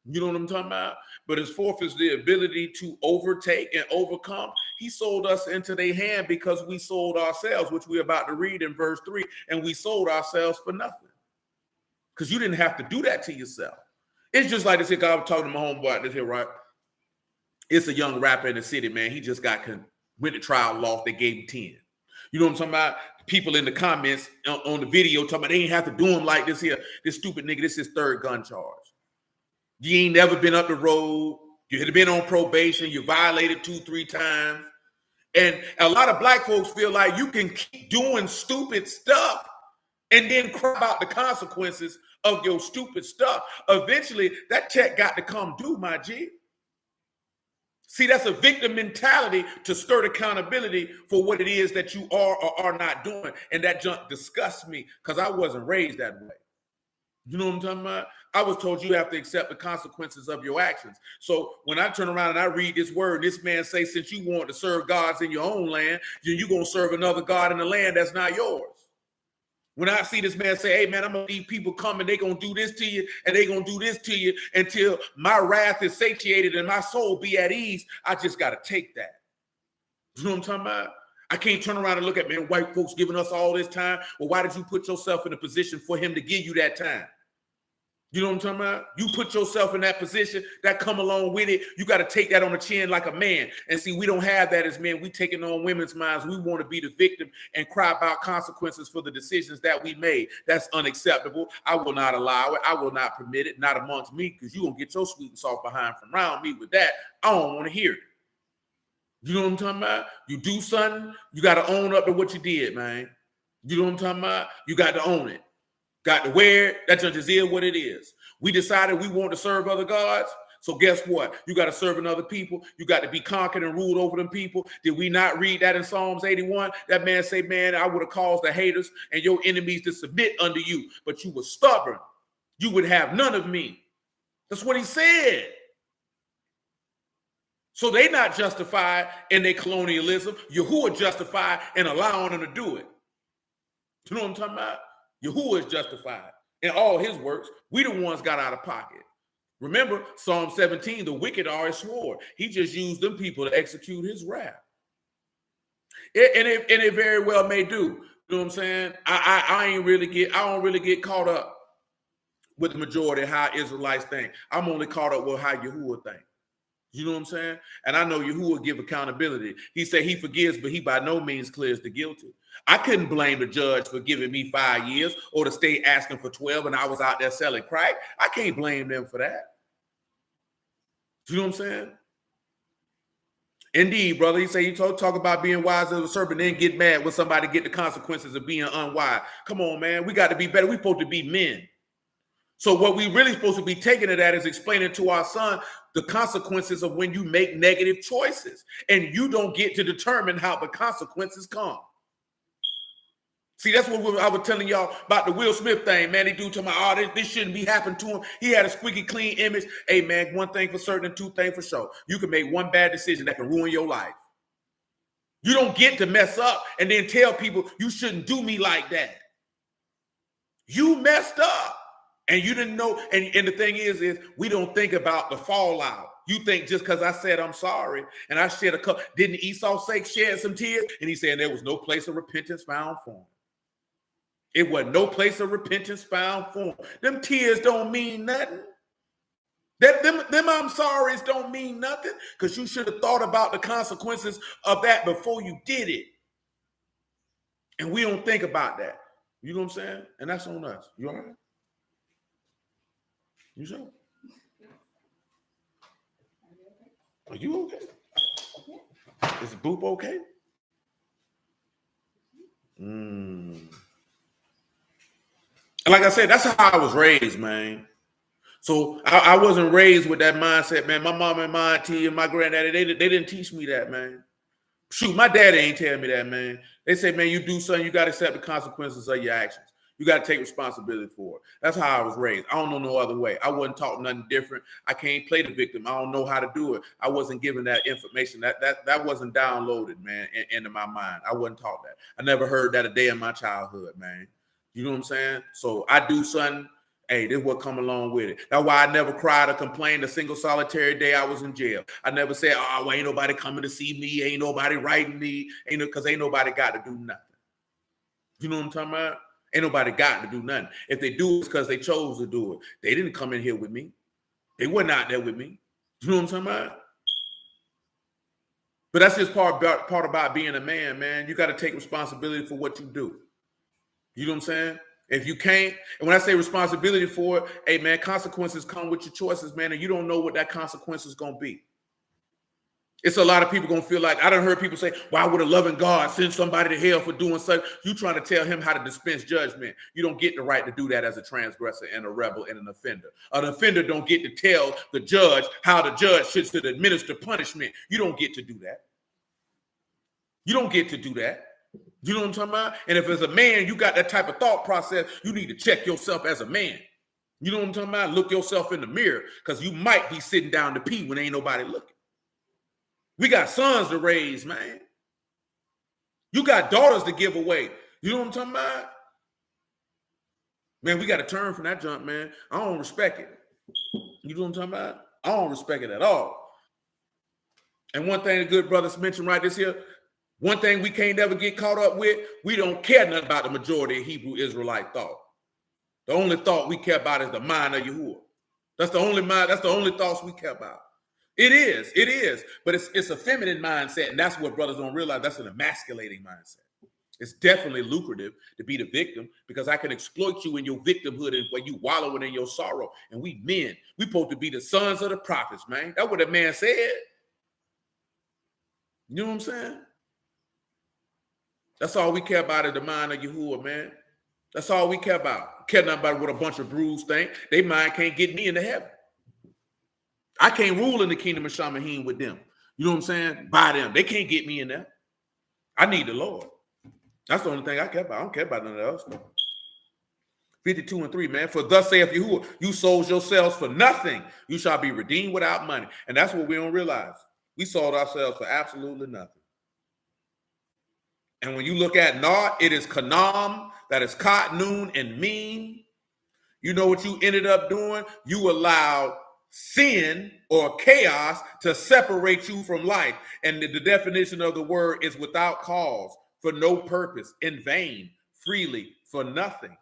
You know what I'm talking about? But as forth as the ability to overtake and overcome, he sold us into their hand because we sold ourselves, which we're about to read in verse 3, and we sold ourselves for nothing. Because you didn't have to do that to yourself. It's just like this here. I was talking to my homeboy this here, right? It's a young rapper in the city, man. He just went to trial, lost. They gave him 10. You know what I'm talking about? People in the comments on the video talking about they ain't have to do him like this here. This stupid nigga, this is his third gun charge. You ain't never been up the road. You had been on probation. You violated 2-3 times. And a lot of black folks feel like you can keep doing stupid stuff and then cry about the consequences of your stupid stuff. Eventually, that check got to come due, my G. See, that's a victim mentality to skirt accountability for what it is that you are or are not doing. And that junk disgusts me because I wasn't raised that way. You know what I'm talking about? I was told you have to accept the consequences of your actions. So when I turn around and I read this word, this man say, since you want to serve gods in your own land, you're going to serve another God in the land that's not yours. When I see this man say, hey, man, I'm going to leave people coming, they're going to do this to you, and they're going to do this to you until my wrath is satiated and my soul be at ease, I just got to take that. You know what I'm talking about? I can't turn around and look at, man, white folks giving us all this time. Well, why did you put yourself in a position for him to give you that time? You know what I'm talking about? You put yourself in that position, that come along with it. You got to take that on the chin like a man. And see, we don't have that as men. We taking on women's minds. We want to be the victim and cry about consequences for the decisions that we made. That's unacceptable. I will not allow it. I will not permit it, not amongst me, because you're going to get your sweet and soft behind from around me with that. I don't want to hear it. You know what I'm talking about? You do something, you got to own up to what you did, man. You know what I'm talking about? You got to own it. Got to wear it. That just is what it is. We decided we want to serve other gods. So guess what? You got to serve other people. You got to be conquered and ruled over them people. Did we not read that in Psalms 81? That man say, man, I would have caused the haters and your enemies to submit unto you, but you were stubborn. You would have none of me. That's what he said. So they not justified in their colonialism. Yahuwah justified in allowing them to do it. You know what I'm talking about? Yahuwah is justified in all his works. We the ones got out of pocket. Remember, Psalm 17, the wicked are his sword. He just used them people to execute his wrath. And it very well may do. You know what I'm saying? I don't really get caught up with the majority of how Israelites think. I'm only caught up with how Yahuwah think. You know what I'm saying? And I know Yahuwah give accountability. He said he forgives, but he by no means clears the guilty. I couldn't blame the judge for giving me 5 years or the state asking for 12 and I was out there selling crack. I can't blame them for that. You know what I'm saying? Indeed, brother. He said you talk about being wise as a serpent, then get mad when somebody get the consequences of being unwise. Come on, man. We got to be better. We're supposed to be men. So what we really supposed to be taking it at is explaining to our son the consequences of when you make negative choices. And you don't get to determine how the consequences come. See, that's what I was telling y'all about the Will Smith thing, man. They do to my this shouldn't be happening to him. He had a squeaky clean image. Hey, man, one thing for certain and two things for sure. You can make one bad decision that can ruin your life. You don't get to mess up and then tell people you shouldn't do me like that. You messed up and you didn't know. And the thing is we don't think about the fallout. You think just because I said I'm sorry and I shed a cup, didn't Esau say shed some tears? And he said there was no place of repentance found for him. It was no place of repentance found for him. Them tears don't mean nothing. Them I'm sorry's don't mean nothing because you should have thought about the consequences of that before you did it. And we don't think about that. You know what I'm saying? And that's on us. You all right? You sure? Are you okay? Is Boop okay? Like I said, that's how I was raised, man. So I wasn't raised with that mindset, man. My mom and my auntie and my granddaddy, they didn't teach me that, man. Shoot, my daddy ain't telling me that, man. They say, man, you do something, you got to accept the consequences of your actions. You got to take responsibility for it. That's how I was raised. I don't know no other way. I wasn't taught nothing different. I can't play the victim. I don't know how to do it. I wasn't given that information. That wasn't downloaded, man, into my mind. I wasn't taught that. I never heard that a day in my childhood, man. You know what I'm saying? So I do something. Hey, this what come along with it. That's why I never cried or complained a single solitary day I was in jail. I never said, oh, well, ain't nobody coming to see me. Ain't nobody writing me. Because ain't nobody got to do nothing. You know what I'm talking about? Ain't nobody got to do nothing. If they do, it's because they chose to do it. They didn't come in here with me. They weren't out there with me. You know what I'm talking about? But that's just part about being a man, man. You got to take responsibility for what you do. You know what I'm saying? If you can't, and when I say responsibility for it, hey, man, consequences come with your choices, man, and you don't know what that consequence is going to be. It's a lot of people going to feel like, I done heard people say, why would a loving God send somebody to hell for doing such? You trying to tell him how to dispense judgment. You don't get the right to do that as a transgressor and a rebel and an offender. An offender don't get to tell the judge how the judge should administer punishment. You don't get to do that. You don't get to do that. You know what I'm talking about? And if as a man, you got that type of thought process, you need to check yourself as a man. You know what I'm talking about? Look yourself in the mirror because you might be sitting down to pee when ain't nobody looking. We got sons to raise, man. You got daughters to give away. You know what I'm talking about? Man, we got to turn from that junk, man. I don't respect it. You know what I'm talking about? I don't respect it at all. And one thing the good brothers mentioned right this here, one thing we can't never get caught up with, we don't care nothing about the majority of Hebrew Israelite thought. The only thought we care about is the mind of Yahuwah. That's the only mind, that's the only thoughts we care about. It is. But it's a feminine mindset, and that's what brothers don't realize. That's an emasculating mindset. It's definitely lucrative to be the victim because I can exploit you in your victimhood and where you wallowing in your sorrow. And we men, we supposed to be the sons of the prophets, man. That's what that man said. You know what I'm saying? That's all we care about is the mind of Yahuwah, man. That's all we care about. Care nothing about what a bunch of brews think. They mind can't get me into heaven. I can't rule in the kingdom of Shamahim with them. You know what I'm saying? By them. They can't get me in there. I need the Lord. That's the only thing I care about. I don't care about nothing else. 52:3, man. For thus saith Yahuwah, you sold yourselves for nothing. You shall be redeemed without money. And that's what we don't realize. We sold ourselves for absolutely nothing. And when you look at Nod, it is Kanam, that is Kot, Noon, and Mean. You know what you ended up doing? You allowed sin or chaos to separate you from life. And the definition of the word is without cause, for no purpose, in vain, freely, for nothing.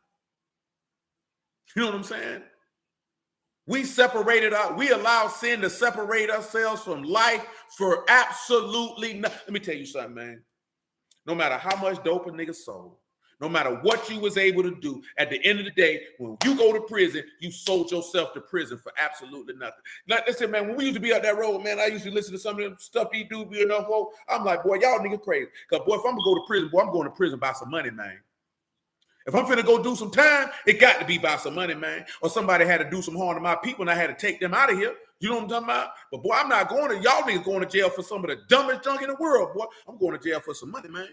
You know what I'm saying? We allow sin to separate ourselves from life for absolutely nothing. Let me tell you something, man. No matter how much dope a nigga sold, no matter what you was able to do, at the end of the day, when you go to prison, you sold yourself to prison for absolutely nothing. Now, listen, man, when we used to be out that road, man, I used to listen to some of the stuff he do, you know, I'm like, boy, y'all nigga crazy. Because, boy, if I'm going to go to prison, boy, I'm going to prison by some money, man. If I'm finna go do some time, it got to be by some money, man. Or somebody had to do some harm to my people, and I had to take them out of here. You know what I'm talking about? But, boy, I'm not going to, y'all niggas going to jail for some of the dumbest junk in the world, boy. I'm going to jail for some money, man.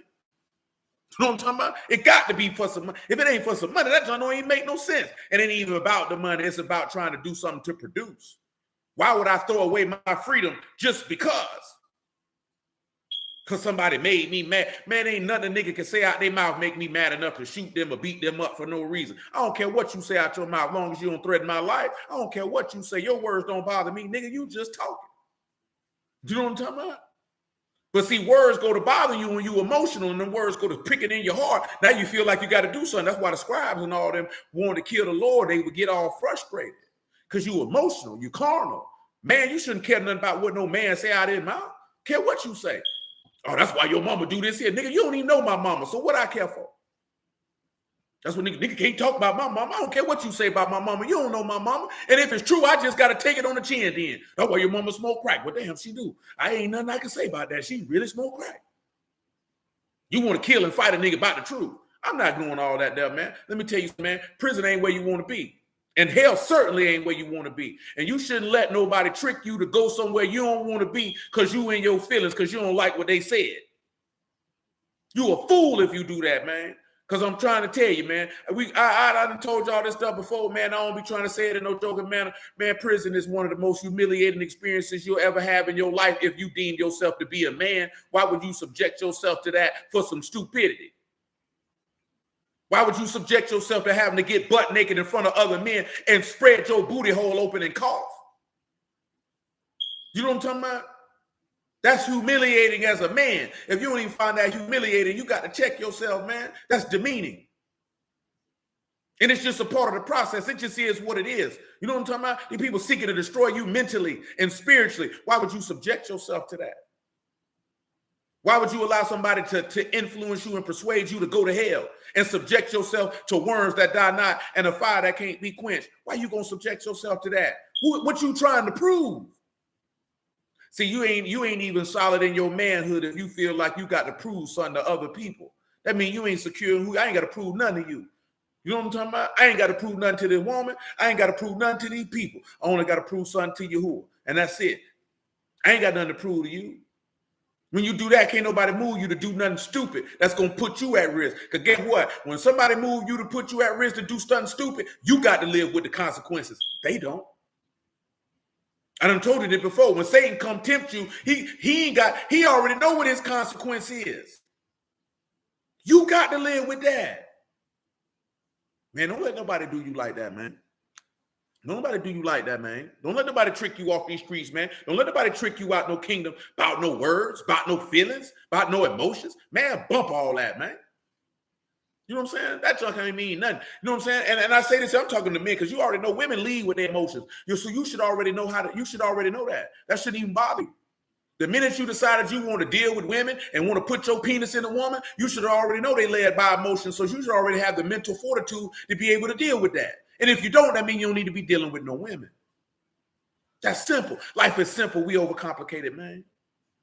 You know what I'm talking about? It got to be for some money. If it ain't for some money, that junk don't even make no sense. It ain't even about the money. It's about trying to do something to produce. Why would I throw away my freedom just because? Because somebody made me mad. Man, ain't nothing a nigga can say out their mouth make me mad enough to shoot them or beat them up for no reason. I don't care what you say out your mouth, as long as you don't threaten my life. I don't care what you say. Your words don't bother me. Nigga, you just talking. Do you know what I'm talking about? But see, words go to bother you when you emotional, and the words go to pick it in your heart. Now you feel like you got to do something. That's why the scribes and all them wanted to kill the Lord. They would get all frustrated. because you emotional, you carnal. Man, you shouldn't care nothing about what no man say out of his mouth. Care what you say. Oh, that's why your mama do this here. Nigga, you don't even know my mama, so what I care for? That's what nigga can't talk about my mama. I don't care what you say about my mama. You don't know my mama. And if it's true, I just got to take it on the chin then. That's why your mama smoke crack. What the hell she do? I ain't nothing I can say about that. She really smoke crack. You want to kill and fight a nigga about the truth. I'm not doing all that there, man. Let me tell you, man, prison ain't where you want to be. And hell certainly ain't where you want to be. And you shouldn't let nobody trick you to go somewhere you don't want to be because you in your feelings, because you don't like what they said. You a fool if you do that, man. Because I'm trying to tell you, man, I done told y'all this stuff before, man. I don't be trying to say it in no joking manner. Man, prison is one of the most humiliating experiences you'll ever have in your life if you deem yourself to be a man. Why would you subject yourself to that for some stupidity? Why would you subject yourself to having to get butt naked in front of other men and spread your booty hole open and cough? You know what I'm talking about? That's humiliating as a man. If you don't even find that humiliating, you got to check yourself, man. That's demeaning. And it's just a part of the process. It just is what it is. You know what I'm talking about? These people seeking to destroy you mentally and spiritually. Why would you subject yourself to that? Why would you allow somebody to influence you and persuade you to go to hell and subject yourself to worms that die not and a fire that can't be quenched? Why you going to subject yourself to that? What you trying to prove? See, you ain't even solid in your manhood if you feel like you got to prove something to other people. That means you ain't secure in who. I ain't got to prove nothing to you. You know what I'm talking about? I ain't got to prove nothing to this woman. I ain't got to prove nothing to these people. I only got to prove something to Yahuwah. And that's it. I ain't got nothing to prove to you. When you do that, can't nobody move you to do nothing stupid. That's going to put you at risk. Because guess what? When somebody move you to put you at risk to do something stupid, you got to live with the consequences. They don't. I done told you this before. When Satan come tempt you, he already know what his consequence is. You got to live with that. Man, don't let nobody do you like that, man. Don't nobody do you like that, man. Don't let nobody trick you off these streets, man. Don't let nobody trick you out no kingdom about no words, about no feelings, about no emotions. Man, bump all that, man. You know what I'm saying? That junk ain't mean nothing. You know what I'm saying? And I say this, I'm talking to men because you already know women lead with their emotions. So you should already know you should already know that. That shouldn't even bother you. The minute you decided you want to deal with women and want to put your penis in a woman, you should already know they led by emotions. So you should already have the mental fortitude to be able to deal with that. And if you don't, that means you don't need to be dealing with no women. That's simple. Life is simple. We overcomplicate it, man.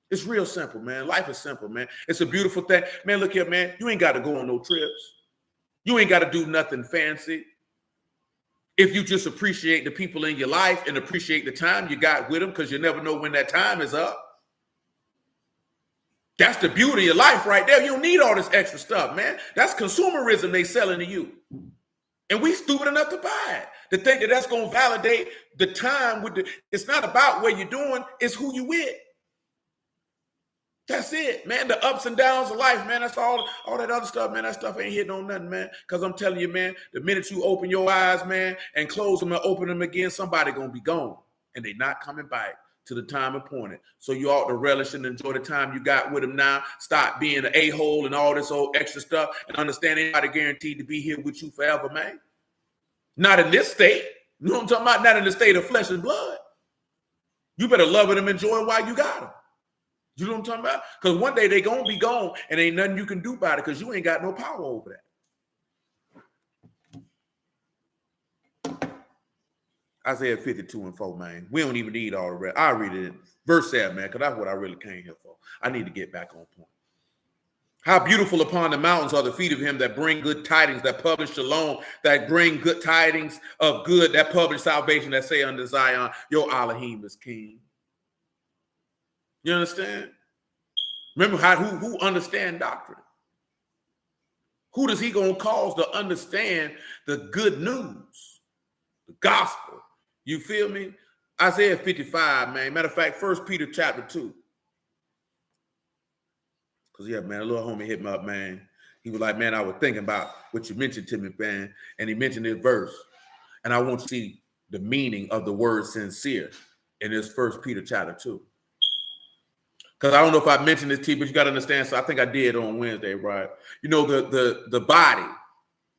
It's real simple, man. Life is simple, man. It's a beautiful thing. Man, look here, man. You ain't got to go on no trips. You ain't got to do nothing fancy. If you just appreciate the people in your life and appreciate the time you got with them, because you never know when that time is up. That's the beauty of life right there. You don't need all this extra stuff, man. That's consumerism they selling to you. And we stupid enough to buy it. To think that that's going to validate the time with it's not about what you're doing, it's who you with. That's it, man. The ups and downs of life, man. That's all that other stuff, man. That stuff ain't hitting on nothing, man. Because I'm telling you, man, the minute you open your eyes, man, and close them and open them again, somebody going to be gone. And they not coming back to the time appointed. So you ought to relish and enjoy the time you got with them now. Stop being an a-hole and all this old extra stuff and understand anybody guaranteed to be here with you forever, man. Not in this state. You know what I'm talking about? Not in the state of flesh and blood. You better love it and enjoy it while you got them. You know what I'm talking about? Because one day they going to be gone and ain't nothing you can do about it because you ain't got no power over that. Isaiah 52:4, man. We don't even need all the rest. I'll read it. Verse 7, man, because that's what I really came here for. I need to get back on point. How beautiful upon the mountains are the feet of him that bring good tidings, that publish shalom, that bring good tidings of good, that publish salvation, that say unto Zion, your Elohim is king. You understand? Remember who understand doctrine? Who does he gonna cause to understand the good news, the gospel? You feel me? Isaiah 55, man. Matter of fact, 1 Peter chapter 2. Because, yeah, man, a little homie hit me up, man. He was like, man, I was thinking about what you mentioned to me, man. And he mentioned this verse. And I want you to see the meaning of the word sincere in this 1 Peter chapter 2. Because I don't know if I mentioned this to you, but you got to understand. So I think I did on Wednesday, right? You know, the body,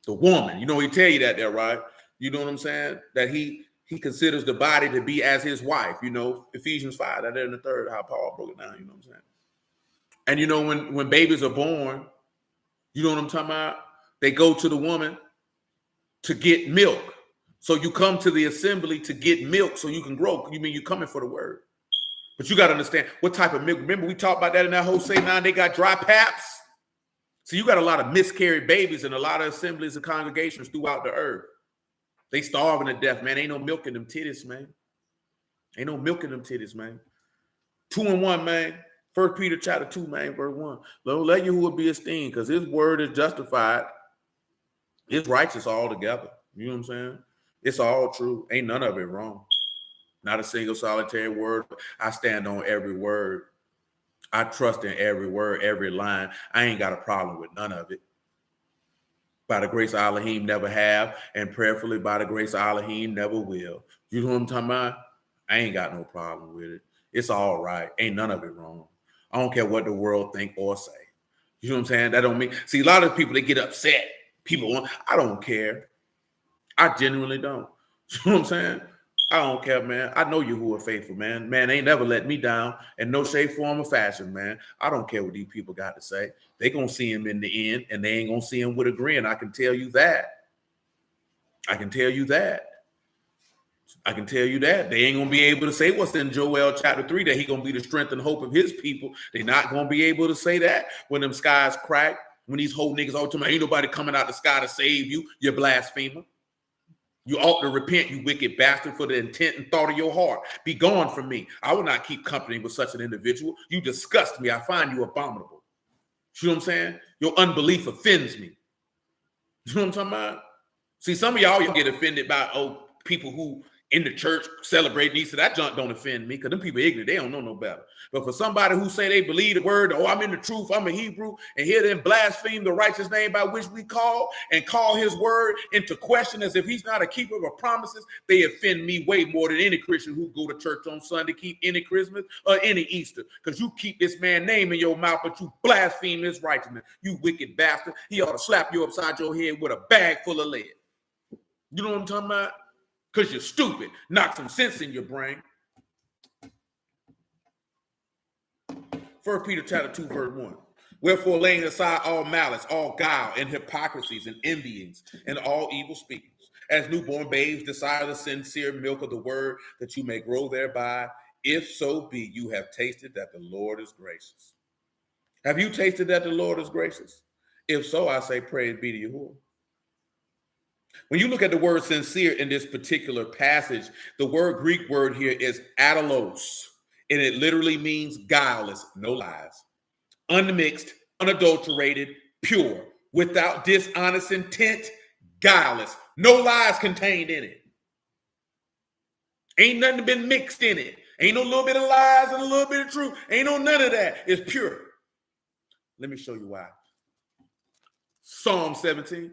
the woman, you know, he tell you that there, right? You know what I'm saying? That he he considers the body to be as his wife. You know, Ephesians 5, that in the 3rd, how Paul broke it down, you know what I'm saying? And you know, when babies are born, you know what I'm talking about? They go to the woman to get milk. So you come to the assembly to get milk so you can grow. You mean you're coming for the word. But you got to understand what type of milk. Remember, we talked about that in that Hosea 9. They got dry paps. So you got a lot of miscarried babies in a lot of assemblies and congregations throughout the earth. They starving to death, man. Ain't no milk in them titties, man. Ain't no milk in them titties, man. 2 and 1, man. 1 Peter chapter 2, man, verse 1. Don't let Yahuwah be esteemed, because his word is justified. It's righteous altogether. You know what I'm saying? It's all true. Ain't none of it wrong. Not a single solitary word. I stand on every word. I trust in every word, every line. I ain't got a problem with none of it. By the grace of Elohim, never have, and prayerfully by the grace of Elohim, never will. You know what I'm talking about? I ain't got no problem with it. It's all right. Ain't none of it wrong. I don't care what the world think or say. You know what I'm saying? That don't mean, see, a lot of people, they get upset. People want, I don't care. I genuinely don't. You know what I'm saying? I don't care, man. I know you who are faithful, man. Man, ain't never let me down in no shape, form, or fashion, man. I don't care what these people got to say. They going to see him in the end, and they ain't going to see him with a grin. I can tell you that. I can tell you that. I can tell you that. They ain't going to be able to say what's in Joel chapter 3, that he going to be the strength and hope of his people. They're not going to be able to say that when them skies crack, when these whole niggas all tell me, ain't nobody coming out the sky to save you, you blasphemer. You ought to repent, you wicked bastard, for the intent and thought of your heart. Be gone from me. I will not keep company with such an individual. You disgust me. I find you abominable. You know what I'm saying? Your unbelief offends me. You know what I'm talking about? See, some of y'all get offended by people who in the church celebrating these. So that junk don't offend me, because them people are ignorant. They don't know no better. But for somebody who say they believe the word, I'm in the truth, I'm a Hebrew, and hear them blaspheme the righteous name by which we call, and call his word into question as if he's not a keeper of promises, they offend me way more than any Christian who go to church on Sunday, keep any Christmas or any Easter. Because you keep this man's name in your mouth, but you blaspheme his righteousness. You wicked bastard. He ought to slap you upside your head with a bag full of lead. You know what I'm talking about? Because you're stupid. Knock some sense in your brain. 1 Peter chapter 2, verse 1. Wherefore, laying aside all malice, all guile, and hypocrisies, and envyings, and all evil speakings, as newborn babes desire the sincere milk of the word, that you may grow thereby, if so be you have tasted that the Lord is gracious. Have you tasted that the Lord is gracious? If so, I say, praise be to Yahuwah. When you look at the word sincere in this particular passage, the Greek word here is adalos, and it literally means guileless, no lies, unmixed, unadulterated, pure, without dishonest intent, guileless, no lies contained in it. Ain't nothing been mixed in it. Ain't no little bit of lies and a little bit of truth. Ain't no none of that. It's pure. Let me show you why. Psalm 17.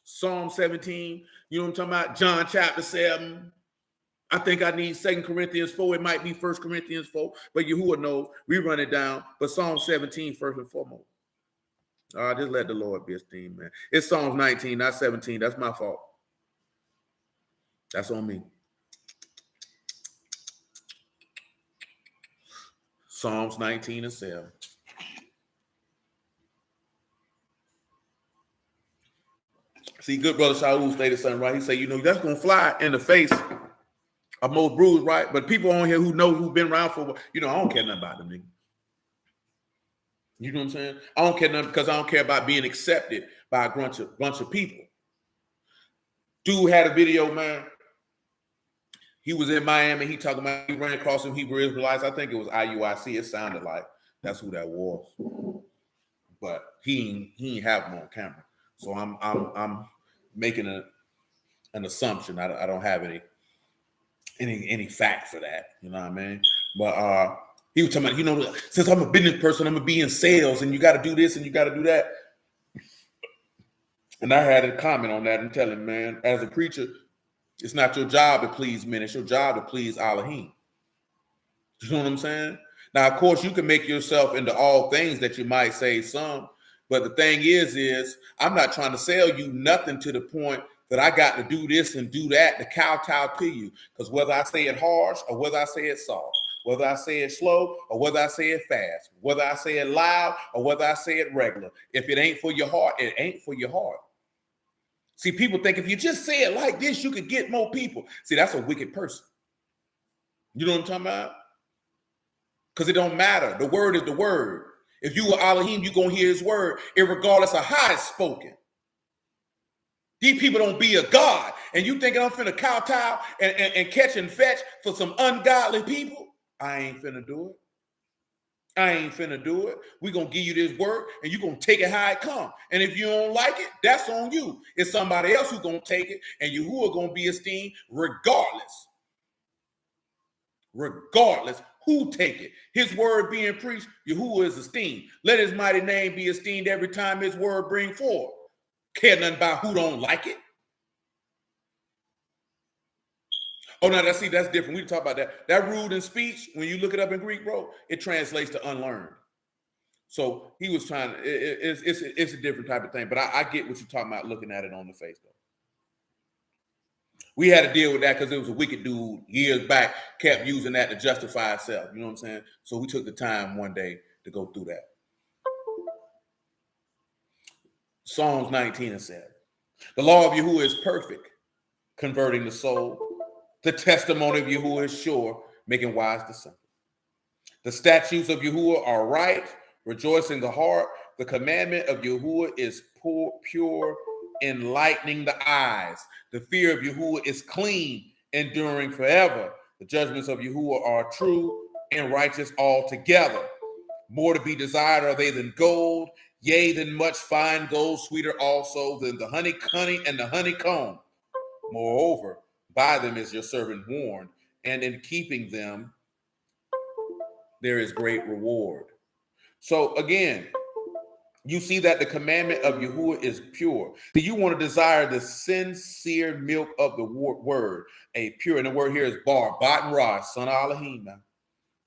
Psalm 17, you know what I'm talking about? John chapter 7. I think I need 2 Corinthians 4. It might be 1 Corinthians 4, but Yahuwah knows. We run it down. But Psalm 17, first and foremost. Just let the Lord be esteemed, man. It's Psalms 19, not 17. That's my fault. That's on me. Psalms 19 and 7. See, good brother Shaul stated something right. He said, you know, that's going to fly in the face of most bruised, right? But people on here who've been around for, you know, I don't care nothing about them, nigga. You know what I'm saying? I don't care nothing because I don't care about being accepted by a bunch of people. Dude had a video, man. He was in Miami. He talking about he ran across some Hebrew Israelites. I think it was IUIC. It sounded like that's who that was. But he ain't have them on camera. So I'm making an assumption. I don't have any fact for that. You know what I mean? But he was talking about, you know, since I'm a business person, I'm gonna be in sales, and you got to do this and you got to do that. And I had a comment on that and tell him, man, as a preacher, it's not your job to please men. It's your job to please Elohim. You know what I'm saying? Now, of course, you can make yourself into all things that you might say some. But the thing is I'm not trying to sell you nothing to the point that I got to do this and do that to kowtow to you. Because whether I say it harsh or whether I say it soft, whether I say it slow or whether I say it fast, whether I say it loud or whether I say it regular, if it ain't for your heart, it ain't for your heart. See, people think if you just say it like this, you could get more people. See, that's a wicked person. You know what I'm talking about? Because it don't matter. The word is the word. If you are Elohim, you're going to hear his word, regardless of how it's spoken. These people don't be a God. And you thinking I'm finna kowtow and catch and fetch for some ungodly people? I ain't finna do it. I ain't finna do it. We're going to give you this word and you're going to take it how it come. And if you don't like it, that's on you. It's somebody else who's going to take it and Yahuwah going to be esteemed regardless. Regardless who take it. His word being preached, Yahuwah is esteemed. Let his mighty name be esteemed every time his word bring forth. Care nothing about who don't like it. Oh, no, that's different. We talk about that. That rude in speech, when you look it up in Greek, bro, it translates to unlearned. So he was trying to, it's a different type of thing. But I get what you're talking about looking at it on the face, though. We had to deal with that because it was a wicked dude years back, kept using that to justify itself. You know what I'm saying? So we took the time one day to go through that. Psalms 19:7. The law of Yahuwah is perfect, converting the soul. The testimony of Yahuwah is sure, making wise the simple. The statutes of Yahuwah are right, rejoicing the heart. The commandment of Yahuwah is pure, enlightening the eyes. The fear of Yahuwah is clean, enduring forever. The judgments of Yahuwah are true and righteous altogether. More to be desired are they than gold, yea, than much fine gold, sweeter also than the honey and the honeycomb. Moreover, by them is your servant warned, and in keeping them there is great reward. So again, you see that the commandment of Yahuwah is pure. Do you want to desire the sincere milk of the word? A pure, and the word here is bar, bat and rod, son of Elohim.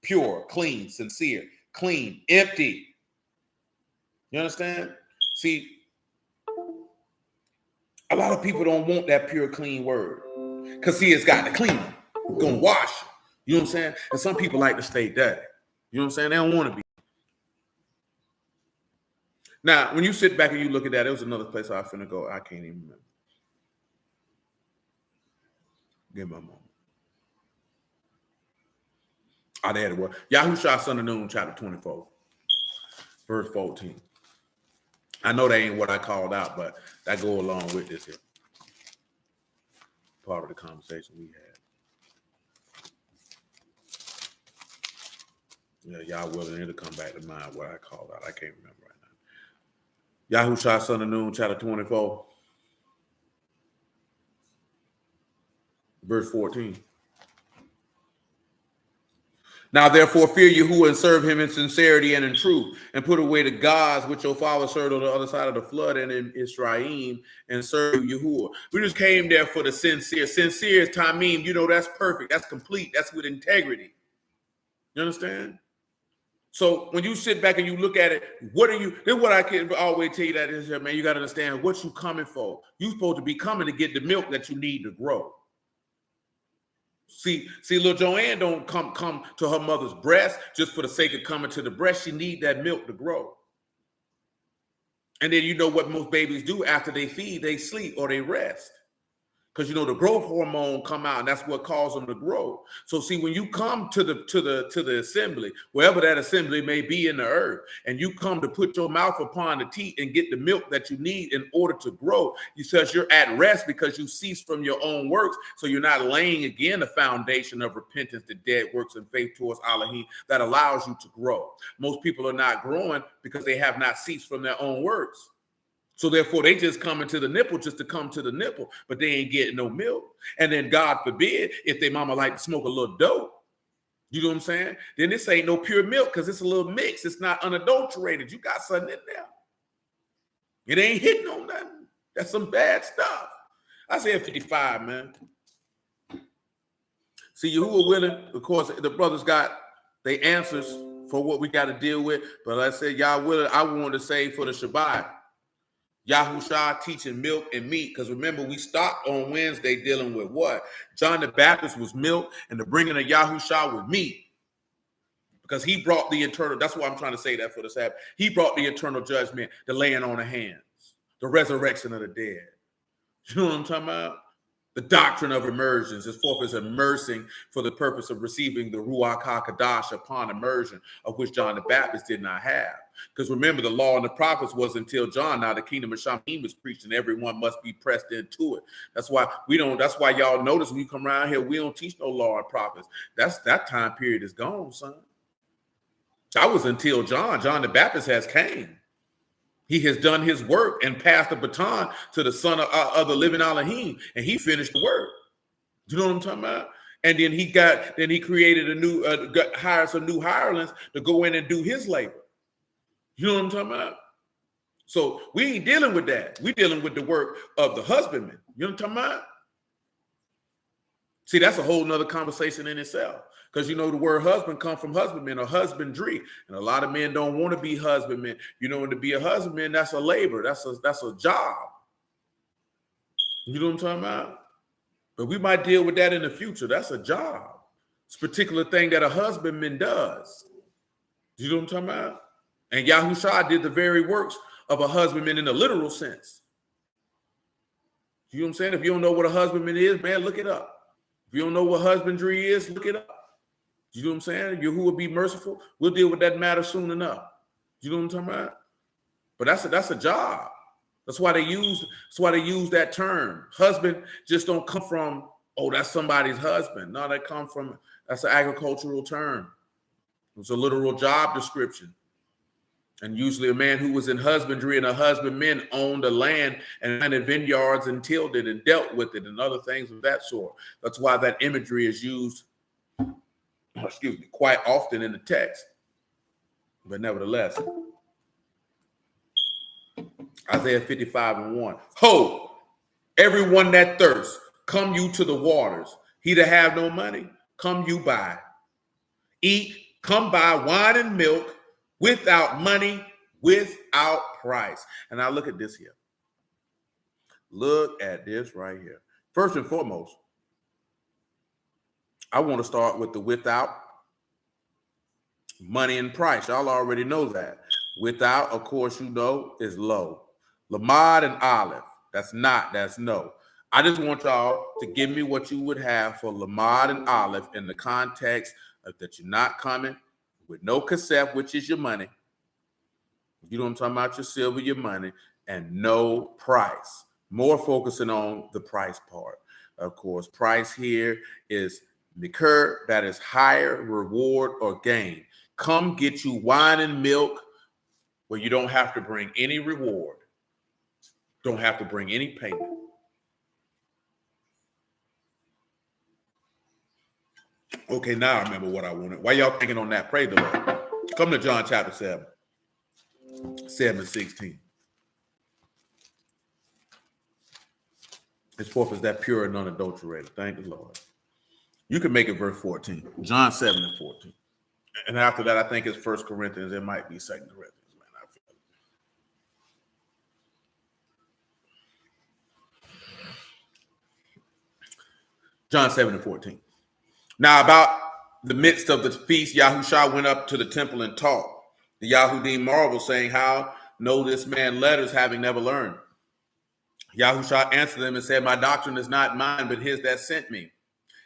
Pure, clean, sincere, clean, empty. You understand? See, a lot of people don't want that pure, clean word. Because see, it's got to clean them. It's going to wash them. You know what I'm saying? And some people like to stay dirty. You know what I'm saying? They don't want to be. Now, when you sit back and you look at that, there was another place I was finna go. I can't even remember. Give me a moment. Oh, there it was. Yahushua, son of Nun, chapter 24, verse 14. I know that ain't what I called out, but that go along with this here. Part of the conversation we had. Yeah, y'all willing to come back to mind what I called out. I can't remember right now. Yahushua, son of Nun, chapter 24, verse 14. Now, therefore, fear Yahuwah and serve him in sincerity and in truth, and put away the gods which your father served on the other side of the flood and in Israel, and serve Yahuwah. We just came there for the sincere. Sincere is tamim. You know, that's perfect. That's complete. That's with integrity. You understand? So when you sit back and you look at it, what are you? This is what I can always tell you that is, man, you got to understand what you coming for. You supposed to be coming to get the milk that you need to grow. See, little Joanne don't come to her mother's breast just for the sake of coming to the breast. She need that milk to grow. And then you know what most babies do after they feed, they sleep or they rest. Because you know the growth hormone come out, and that's what causes them to grow. So see, when you come to the assembly, wherever that assembly may be in the earth, and you come to put your mouth upon the teat and get the milk that you need in order to grow, you says you're at rest because you cease from your own works. So you're not laying again the foundation of repentance, the dead works, and faith towards Elohim that allows you to grow. Most people are not growing because they have not ceased from their own works. So therefore, they just coming to the nipple just to come to the nipple, but they ain't getting no milk. And then God forbid, if their mama like to smoke a little dope, you know what I'm saying? Then this ain't no pure milk because it's a little mix. It's not unadulterated. You got something in there. It ain't hitting on nothing. That's some bad stuff. I said 55, man. See, Yahuwah willing, of course, the brothers got their answers for what we got to deal with. But like I said, y'all willing, I wanted to say for the Shabbat, Yahushua teaching milk and meat, because remember, we stopped on Wednesday dealing with what? John the Baptist was milk, and the bringing of Yahushua was meat, because he brought the eternal. That's why I'm trying to say that for the Sabbath. He brought the eternal judgment, the laying on of hands, the resurrection of the dead. You know what I'm talking about? The doctrine of immersions, as forth as immersing for the purpose of receiving the Ruach HaKadosh upon immersion, of which John the Baptist did not have. Because remember, the law and the prophets was until John. Now the kingdom of Shammai was preached, and everyone must be pressed into it. That's why we don't. That's why y'all notice when you come around here, we don't teach no law and prophets. That time period is gone, son. That was until John. John the Baptist has came. He has done his work and passed the baton to the son of the living Elohim, and he finished the work. You know what I'm talking about? And then he created a new, hired some new hirelings to go in and do his labor. You know what I'm talking about? So we ain't dealing with that. We're dealing with the work of the husbandman. You know what I'm talking about? See, that's a whole nother conversation in itself. Because you know the word husband comes from husbandman or husbandry. And a lot of men don't want to be husbandmen. You know, and to be a husbandman, that's a labor. That's a job. You know what I'm talking about? But we might deal with that in the future. That's a job. It's a particular thing that a husbandman does. You know what I'm talking about? And Yahushua did the very works of a husbandman in the literal sense. You know what I'm saying? If you don't know what a husbandman is, man, look it up. If you don't know what husbandry is, look it up. You know what I'm saying? You who will be merciful, we'll deal with that matter soon enough. You know what I'm talking about? But that's a job. That's why they use that term. Husband just don't come from, oh, that's somebody's husband. No, that's an agricultural term. It's a literal job description. And usually a man who was in husbandry and a husbandman owned the land and planted vineyards and tilled it and dealt with it and other things of that sort. That's why that imagery is used, quite often in the text. But nevertheless, Isaiah 55:1. Ho, everyone that thirsts, come you to the waters. He that have no money, come you buy. Eat, come buy wine and milk without money, without price. And now look at this here. Look at this right here. First and foremost, I want to start with the without money and price. Y'all already know that. Without, of course, you know, is low. Lamad and Aleph. That's not, that's no. I just want y'all to give me what you would have for Lamad and Aleph in the context of that you're not coming with no kasef, which is your money. You know what I'm talking about? Your silver, your money, and no price. More focusing on the price part. Of course, price here is Nikr, that is higher reward or gain. Come get you wine and milk where you don't have to bring any reward. Don't have to bring any payment. Okay, now I remember what I wanted. Why y'all thinking on that? Praise the Lord. Come to John chapter 7. 7:16. As forth as that pure and unadulterated. Thank the Lord. You can make it verse 14. John 7:14. And after that, I think it's 1 Corinthians. It might be 2 Corinthians. Man, I feel it. John 7:14. Now, about the midst of the feast, Yahushua went up to the temple and taught. The Yahudim marveled, saying, how know this man letters, having never learned? Yahushua answered them and said, my doctrine is not mine, but his that sent me.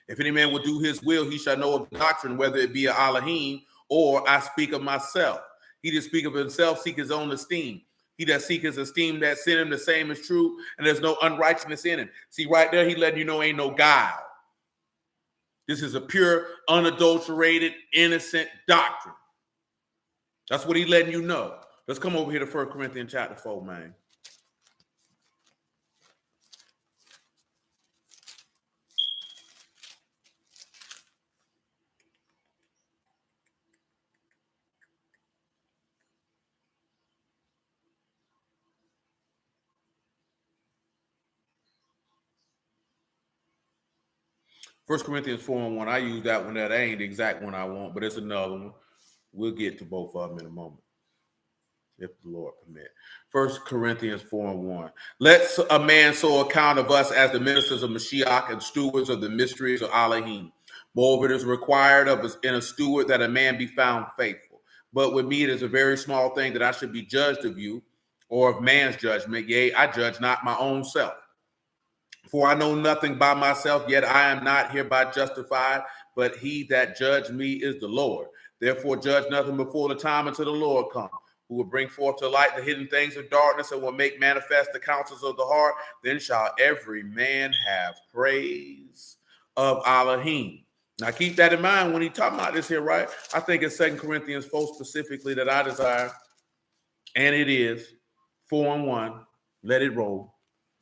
If any man will do his will, he shall know of the doctrine, whether it be a Elohim or I speak of myself. He that speak of himself seek his own esteem. He that seek his esteem that sent him, the same is true, and there's no unrighteousness in him. See, right there, he letting you know ain't no guile. This is a pure, unadulterated, innocent doctrine. That's what he's letting you know. Let's come over here to 1 Corinthians chapter 4, man. First Corinthians 4:1. I use that one. That ain't the exact one I want, but it's another one. We'll get to both of them in a moment. if the Lord permit. 1 Corinthians 4:1. Let a man so account of us as the ministers of Mashiach and stewards of the mysteries of Elohim. Moreover, it is required of us in a steward that a man be found faithful. But with me, it is a very small thing that I should be judged of you, or of man's judgment. Yea, I judge not my own self. For I know nothing by myself, yet I am not hereby justified, but he that judged me is the Lord. Therefore judge nothing before the time until the Lord come, who will bring forth to light the hidden things of darkness and will make manifest the counsels of the heart. Then shall every man have praise of Elohim. Now keep that in mind when he talking about this here, right? I think it's 2 Corinthians 4 specifically that I desire, and it is 4:1. Let it roll.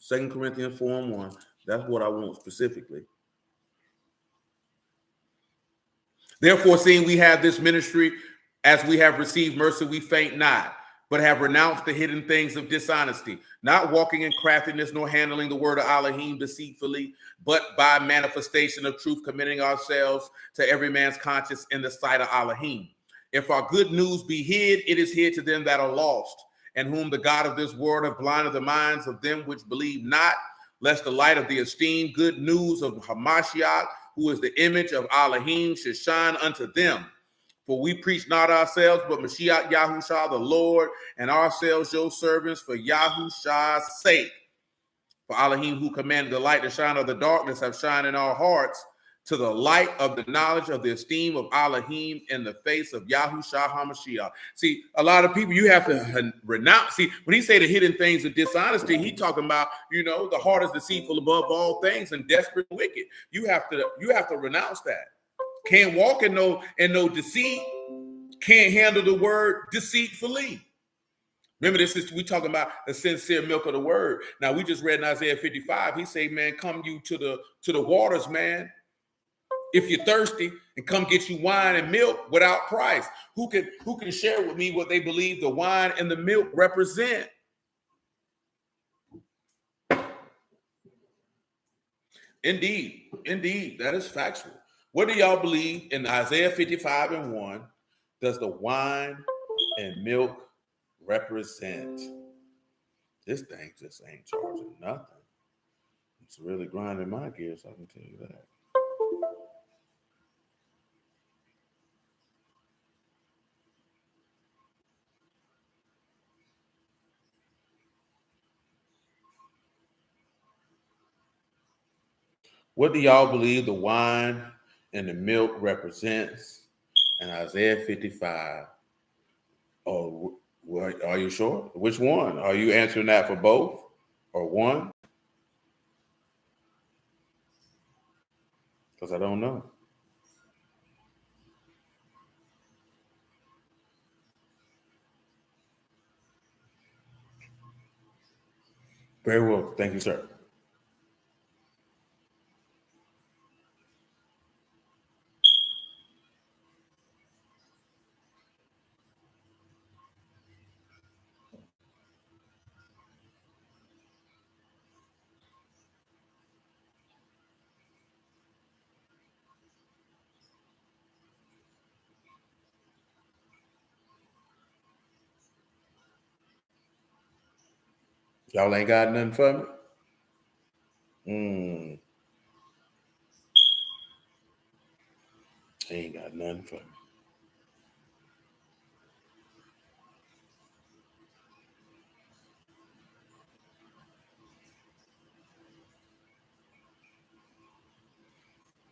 2 Corinthians 4:1. That's what I want specifically. Therefore, seeing we have this ministry, as we have received mercy, we faint not, but have renounced the hidden things of dishonesty, not walking in craftiness, nor handling the word of Elohim deceitfully, but by manifestation of truth, committing ourselves to every man's conscience in the sight of Elohim. If our good news be hid, it is hid to them that are lost, and whom the God of this world have blinded the minds of them which believe not, lest the light of the esteemed good news of Hamashiach, who is the image of Elohim, should shine unto them. For we preach not ourselves, but Mashiach Yahushua the Lord, and ourselves your servants for Yahushua's sake. For Elohim, who commanded the light to shine out of the darkness, have shined in our hearts to the light of the knowledge of the esteem of Elohim in the face of Yahushua HaMashiach. See, a lot of people, you have to renounce. See, when he say the hidden things of dishonesty, he talking about, the heart is deceitful above all things and desperate and wicked. You have to renounce that. Can't walk in no deceit. Can't handle the word deceitfully. Remember, we talking about the sincere milk of the word. Now, we just read in Isaiah 55. He say, man, come you to the waters, man. If you're thirsty, and come get you wine and milk without price. Who can share with me what they believe the wine and the milk represent? Indeed, that is factual. What do y'all believe in Isaiah 55:1? Does the wine and milk represent? This thing just ain't charging nothing. It's really grinding my gears, I can tell you that. What do y'all believe the wine and the milk represents in Isaiah 55? Oh, are you sure? Which one? Are you answering that for both or one? Because I don't know. Very well. Thank you, sir. Y'all ain't got nothing for me? Ain't got nothing for me.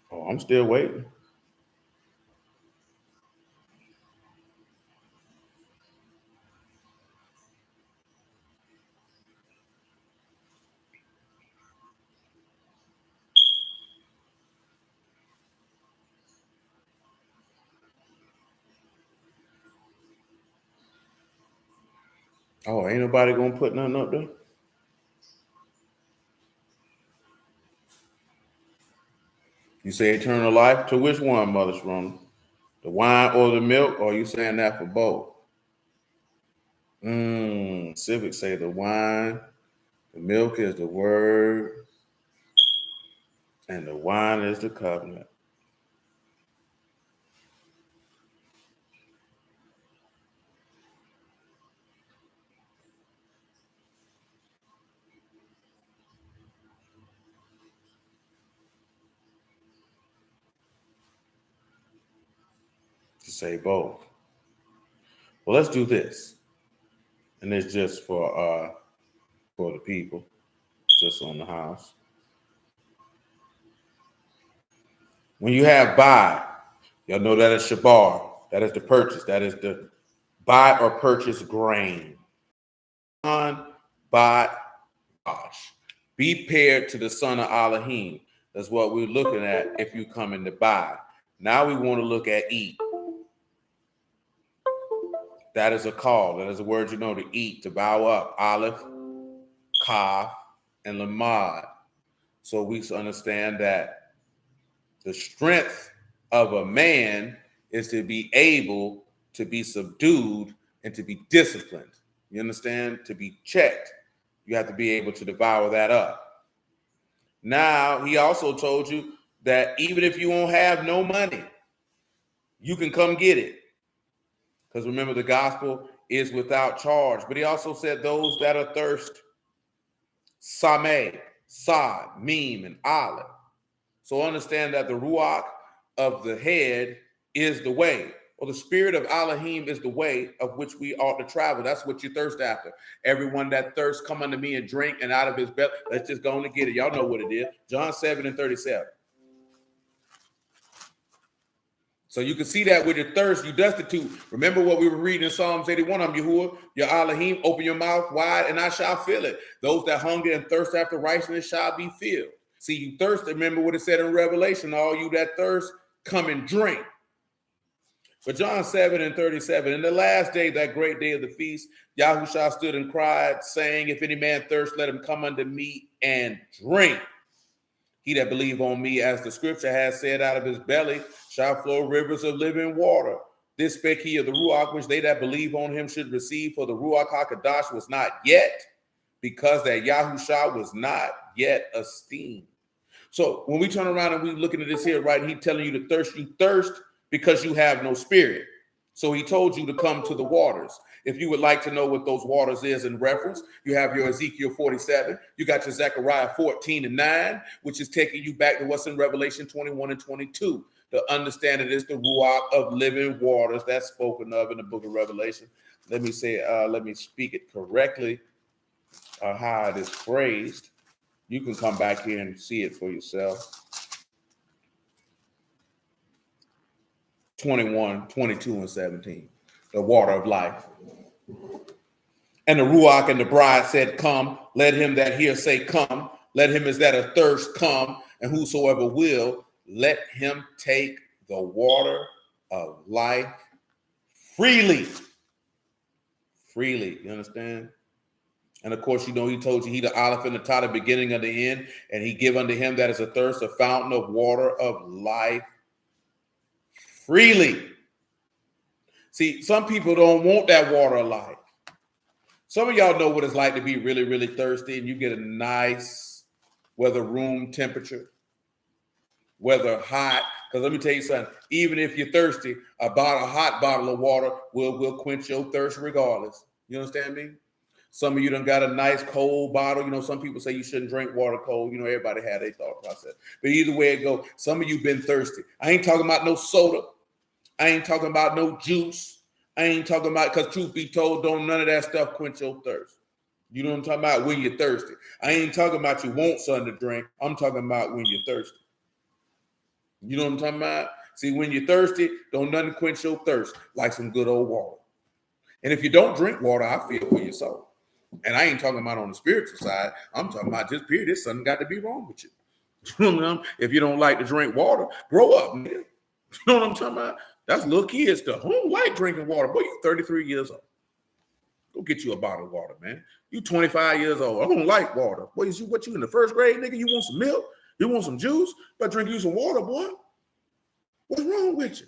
Oh, I'm still waiting. Oh, ain't nobody gonna put nothing up there? You say eternal life to which one, Mother Shrona? The wine or the milk, or are you saying that for both? Civic say the wine, the milk is the word, and the wine is the covenant. Say both. Well, let's do this. And it's just for the people, just on the house. When you have buy, y'all know that is shabar. That is the purchase. That is the buy or purchase grain. On, buy, wash. Be paired to the son of Elohim. That's what we're looking at if you come in to buy. Now we want to look at eat. That is a call. That is a word you know, to eat, to bow up. Aleph, Kaf, and Lamad. So we understand that the strength of a man is to be able to be subdued and to be disciplined. You understand? To be checked. You have to be able to devour that up. Now, he also told you that even if you won't have no money, you can come get it. Because remember, the gospel is without charge. But he also said those that are thirst, Sameh, Sad, Meme, and Aleph. So understand that the Ruach of the head is the way, or the spirit of Elohim is the way of which we ought to travel. That's what you thirst after. Everyone that thirsts, come unto me and drink, and out of his belly. Let's just go on and get it. Y'all know what it is. John 7:37. So you can see that with your thirst, you destitute. Remember what we were reading in Psalms 81. I'm Yahuwah, your Elohim, open your mouth wide, and I shall fill it. Those that hunger and thirst after righteousness shall be filled. See, you thirst, remember what it said in Revelation, all you that thirst, come and drink. But John 7:37, in the last day, that great day of the feast, Yahushua stood and cried, saying, if any man thirst, let him come unto me and drink. He that believe on me, as the scripture has said, out of his belly shall flow rivers of living water. This spake he of the Ruach, which they that believe on him should receive, for the Ruach HaKadosh was not yet, because that Yahushua was not yet esteemed. So when we turn around and we looking at this here, right, he telling you to thirst, you thirst because you have no spirit. So he told you to come to the waters. If you would like to know what those waters is in reference, you have your Ezekiel 47, you got your Zechariah 14:9, which is taking you back to what's in Revelation 21 and 22. To understand it is the Ruach of living waters that's spoken of in the book of Revelation. Let me speak it correctly, how it is phrased. You can come back here and see it for yourself. 21, 22, and 17. The water of life. And the Ruach and the bride said, come. Let him that hear say, come. Let him as that are thirst come. And whosoever will, let him take the water of life freely. Freely. You understand? And of course, you know, he told you he the Aleph and the Tau, the beginning of the end. And he give unto him that is a thirst, a fountain of water of life freely. See, some people don't want that water of life. Some of y'all know what it's like to be really, really thirsty, and you get a nice, whether room temperature, whether hot. Because let me tell you something, even if you're thirsty, a hot bottle of water will quench your thirst regardless. You understand me? Some of you done got a nice cold bottle. You know, some people say you shouldn't drink water cold. You know, everybody had their thought process. But either way it go, some of you been thirsty. I ain't talking about no soda. I ain't talking about no juice. I ain't talking about, because truth be told, don't none of that stuff quench your thirst. You know what I'm talking about? When you're thirsty. I ain't talking about you want something to drink. I'm talking about when you're thirsty. You know what I'm talking about? See, when you're thirsty, don't nothing quench your thirst like some good old water. And if you don't drink water, I feel for your soul. And I ain't talking about on the spiritual side. I'm talking about just period. There's something got to be wrong with you. You know, if you don't like to drink water, grow up, man. You know what I'm talking about? That's little kid stuff. Who don't like drinking water? Boy, you're 33 years old. Go get you a bottle of water, man. You 25 years old. I don't like water. Boy, what you in the first grade, nigga? You want some milk? You want some juice? But drink you some water, boy. What's wrong with you?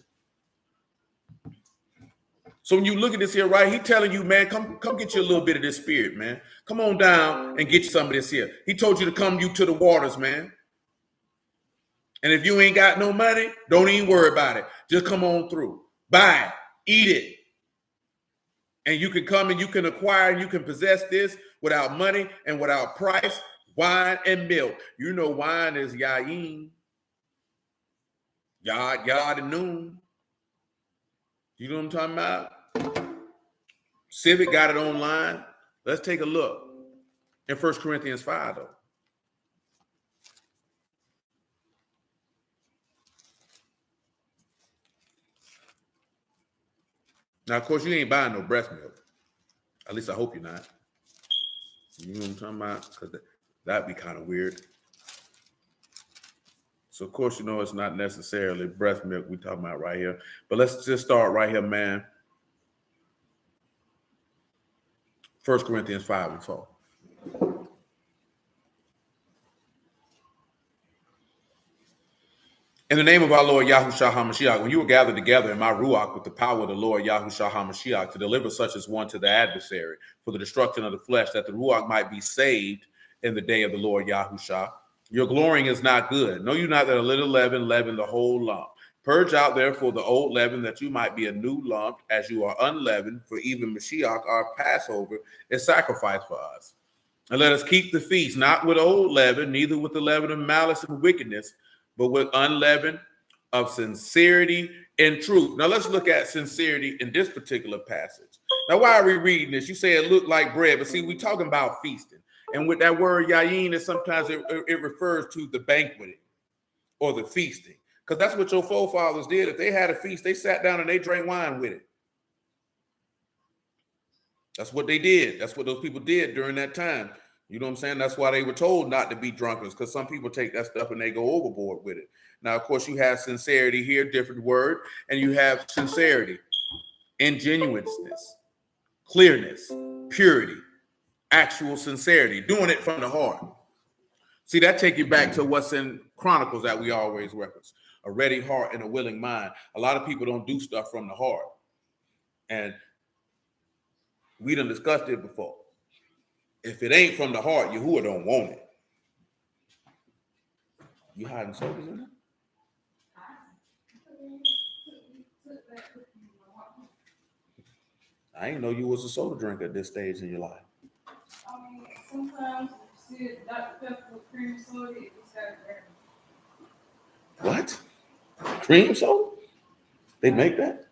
So when you look at this here, right, he telling you, man, come get you a little bit of this spirit, man. Come on down and get you some of this here. He told you to come you to the waters, man. And if you ain't got no money, don't even worry about it. Just come on through. Buy it. Eat it. And you can come and you can acquire and you can possess this without money and without price, wine and milk. You know wine is yayin, yad and noon. You know what I'm talking about? Civic got it online. Let's take a look in 1 Corinthians 5, though. Now, of course, you ain't buying no breast milk. At least I hope you're not. You know what I'm talking about? Because that'd be kind of weird. So, of course, you know it's not necessarily breast milk we're talking about right here. But let's just start right here, man. 1 Corinthians 5 and 4. In the name of our Lord Yahushua HaMashiach, when you were gathered together in my Ruach with the power of the Lord Yahushua HaMashiach to deliver such as one to the adversary for the destruction of the flesh, that the Ruach might be saved in the day of the Lord Yahushua, your glorying is not good. Know you not that a little leaven leaven the whole lump? Purge out therefore the old leaven, that you might be a new lump, as you are unleavened, for even Mashiach, our Passover, is sacrificed for us. And let us keep the feast, not with old leaven, neither with the leaven of malice and wickedness, but with unleavened of sincerity and truth. Now let's look at sincerity in this particular passage. Now, why are we reading this? You say it looked like bread, but see, we're talking about feasting. And with that word yayin, sometimes it refers to the banqueting or the feasting. Because that's what your forefathers did. If they had a feast, they sat down and they drank wine with it. That's what they did. That's what those people did during that time. You know what I'm saying? That's why they were told not to be drunkards, because some people take that stuff and they go overboard with it. Now, of course, you have sincerity here, different word, and you have sincerity, ingenuousness, clearness, purity, actual sincerity, doing it from the heart. See, that take you back to what's in Chronicles that we always reference: a ready heart and a willing mind. A lot of people don't do stuff from the heart, and we done discussed it before. If it ain't from the heart, Yahuwah don't want it. You hiding sodas in there? I didn't know you was a soda drinker at this stage in your life. I mean, sometimes you see Dr. Pepper with cream soda, it's got What? Cream soda? They make that?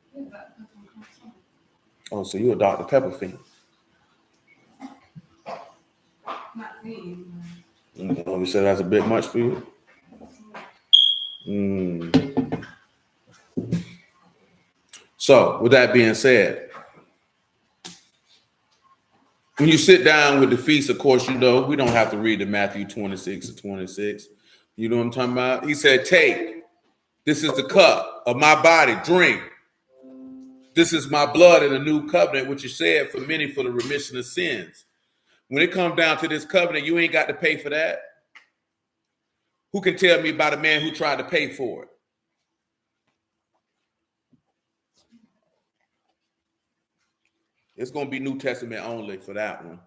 Oh, so you're a Dr. Pepper fiend. not me. You said that's a bit much for you? So, with that being said, when you sit down with the feast, of course, you know, we don't have to read the Matthew 26 to 26. You know what I'm talking about? He said, take, this is the cup of my body, drink. This is my blood in the new covenant, which is said for many for the remission of sins. When it comes down to this covenant, you ain't got to pay for that. Who can tell me about a man who tried to pay for it? It's going to be New Testament only for that one.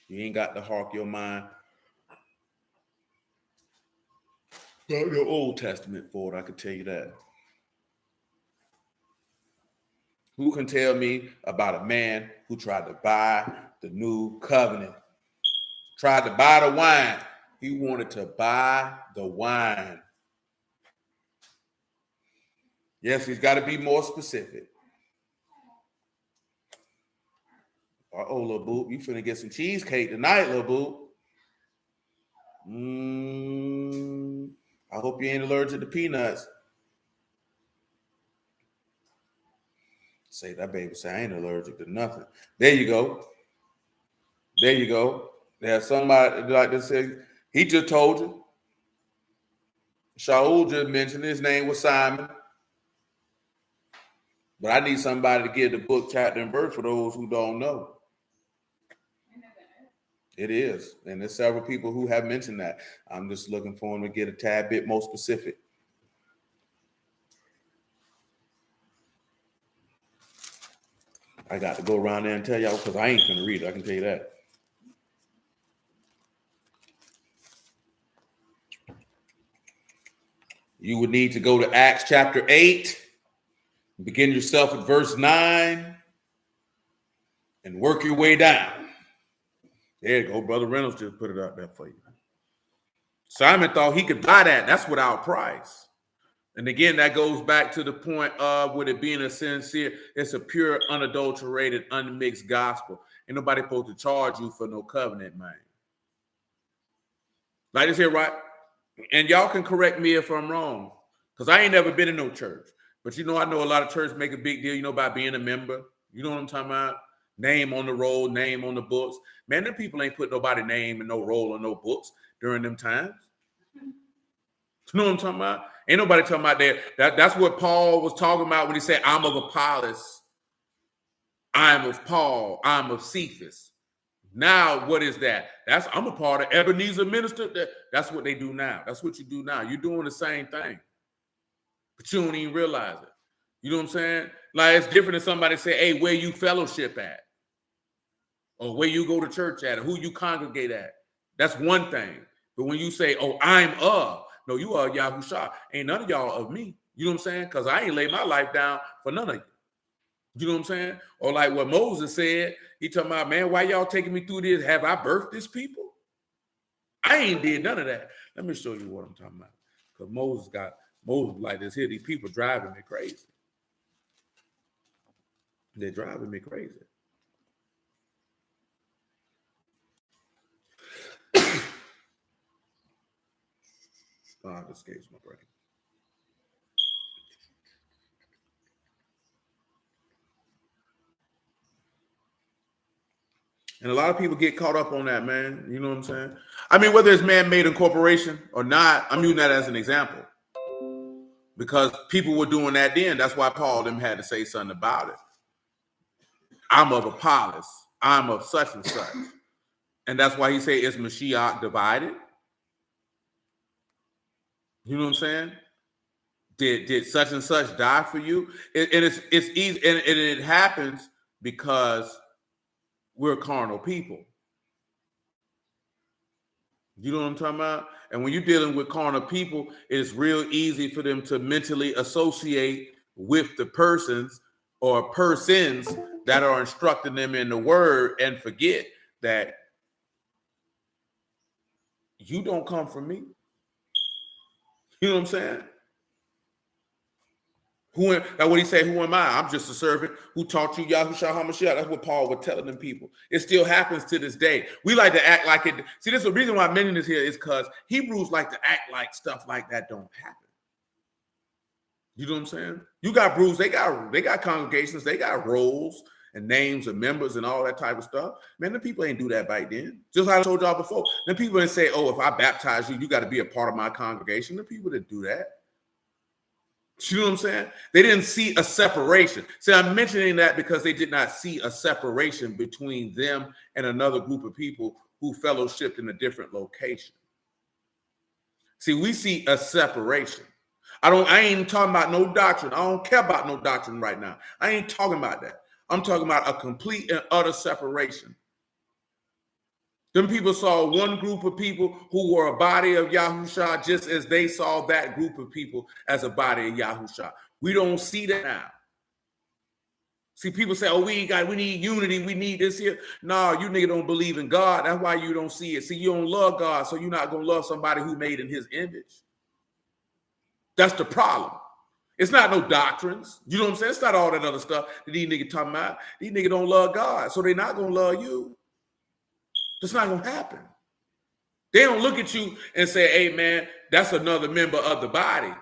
You ain't got to hark your mind to the Old Testament for it, I can tell you that. Who can tell me about a man who tried to buy the new covenant? Tried to buy the wine. He wanted to buy the wine. Yes, he's got to be more specific. Uh-oh, little boo, you finna get some cheesecake tonight, little boo. I hope you ain't allergic to peanuts. Say that baby say I ain't allergic to nothing. There you go. There you go. There's somebody like this said, he just told you. Shaul just mentioned his name was Simon. But I need somebody to give the book, chapter, and verse for those who don't know. It is. And there's several people who have mentioned that. I'm just looking for them to get a tad bit more specific. I got to go around there and tell y'all because I ain't going to read it. I can tell you that. You would need to go to Acts chapter 8, begin yourself at verse 9, and work your way down. There you go. Brother Reynolds just put it out there for you. Simon thought he could buy that. That's without price. And again, that goes back to the point of with it being a sincere, it's a pure, unadulterated, unmixed gospel. Ain't nobody supposed to charge you for no covenant, man. Like this here, right? And y'all can correct me if I'm wrong, because I ain't never been in no church. But I know a lot of churches make a big deal, about being a member. You know what I'm talking about? Name on the roll, name on the books. Man, them people ain't put nobody's name in no roll or no books during them times. You know what I'm talking about? Ain't nobody talking about that. That's what Paul was talking about when he said, I'm of Apollos, I'm of Paul, I'm of Cephas. Now, what is that? I'm a part of Ebenezer Minister. That's what they do now. That's what you do now. You're doing the same thing, but you don't even realize it. You know what I'm saying? Like, it's different than somebody say, hey, where you fellowship at? Or where you go to church at, or who you congregate at. That's one thing. But when you say, oh, I'm of, no, you are Yahushua. Ain't none of y'all of me. You know what I'm saying? Because I ain't laid my life down for none of you. You know what I'm saying? Or like what Moses said, he talking about, man, why y'all taking me through this? Have I birthed this people? I ain't did none of that. Let me show you what I'm talking about. Because Moses like this here. These people driving me crazy. They're driving me crazy. God escapes my brain. And a lot of people get caught up on that, man. You know what I'm saying? I mean, whether it's man-made incorporation or not, I'm using that as an example. Because people were doing that then. That's why Paul them had to say something about it. I'm of Apollos. I'm of such and such. And that's why he say, is Mashiach divided? You know what I'm saying? Did such and such die for you? And it's easy, and it happens because we're carnal people. You know what I'm talking about? And when you're dealing with carnal people, it's real easy for them to mentally associate with the persons or persons that are instructing them in the word and forget that you don't come from me. You know what I'm saying? That's what he said, who am I? I'm just a servant who taught you Yahushua HaMashiach. That's what Paul was telling them people. It still happens to this day. We like to act like it. See, this is the reason why I'm mentioning this here is because Hebrews like to act like stuff like that don't happen. You know what I'm saying? You got Bruce, they got congregations, they got roles and names of members and all that type of stuff. Man, the people ain't do that back then. Just like I told y'all before. The people didn't say, oh, if I baptize you, you got to be a part of my congregation. The people didn't do that. You know what I'm saying? They didn't see a separation. See, I'm mentioning that because they did not see a separation between them and another group of people who fellowshipped in a different location. See, we see a separation. I ain't talking about no doctrine. I don't care about no doctrine right now. I ain't talking about that. I'm talking about a complete and utter separation. Them people saw one group of people who were a body of Yahushua just as they saw that group of people as a body of Yahushua. We don't see that now. See, people say, oh, we need unity. We need this here. No, you nigga don't believe in God. That's why you don't see it. See, you don't love God, so you're not going to love somebody who made in his image. That's the problem. It's not no doctrines. You know what I'm saying? It's not all that other stuff that these niggas talking about. These niggas don't love God, so they're not going to love you. That's not going to happen. They don't look at you and say, hey, man, that's another member of the body.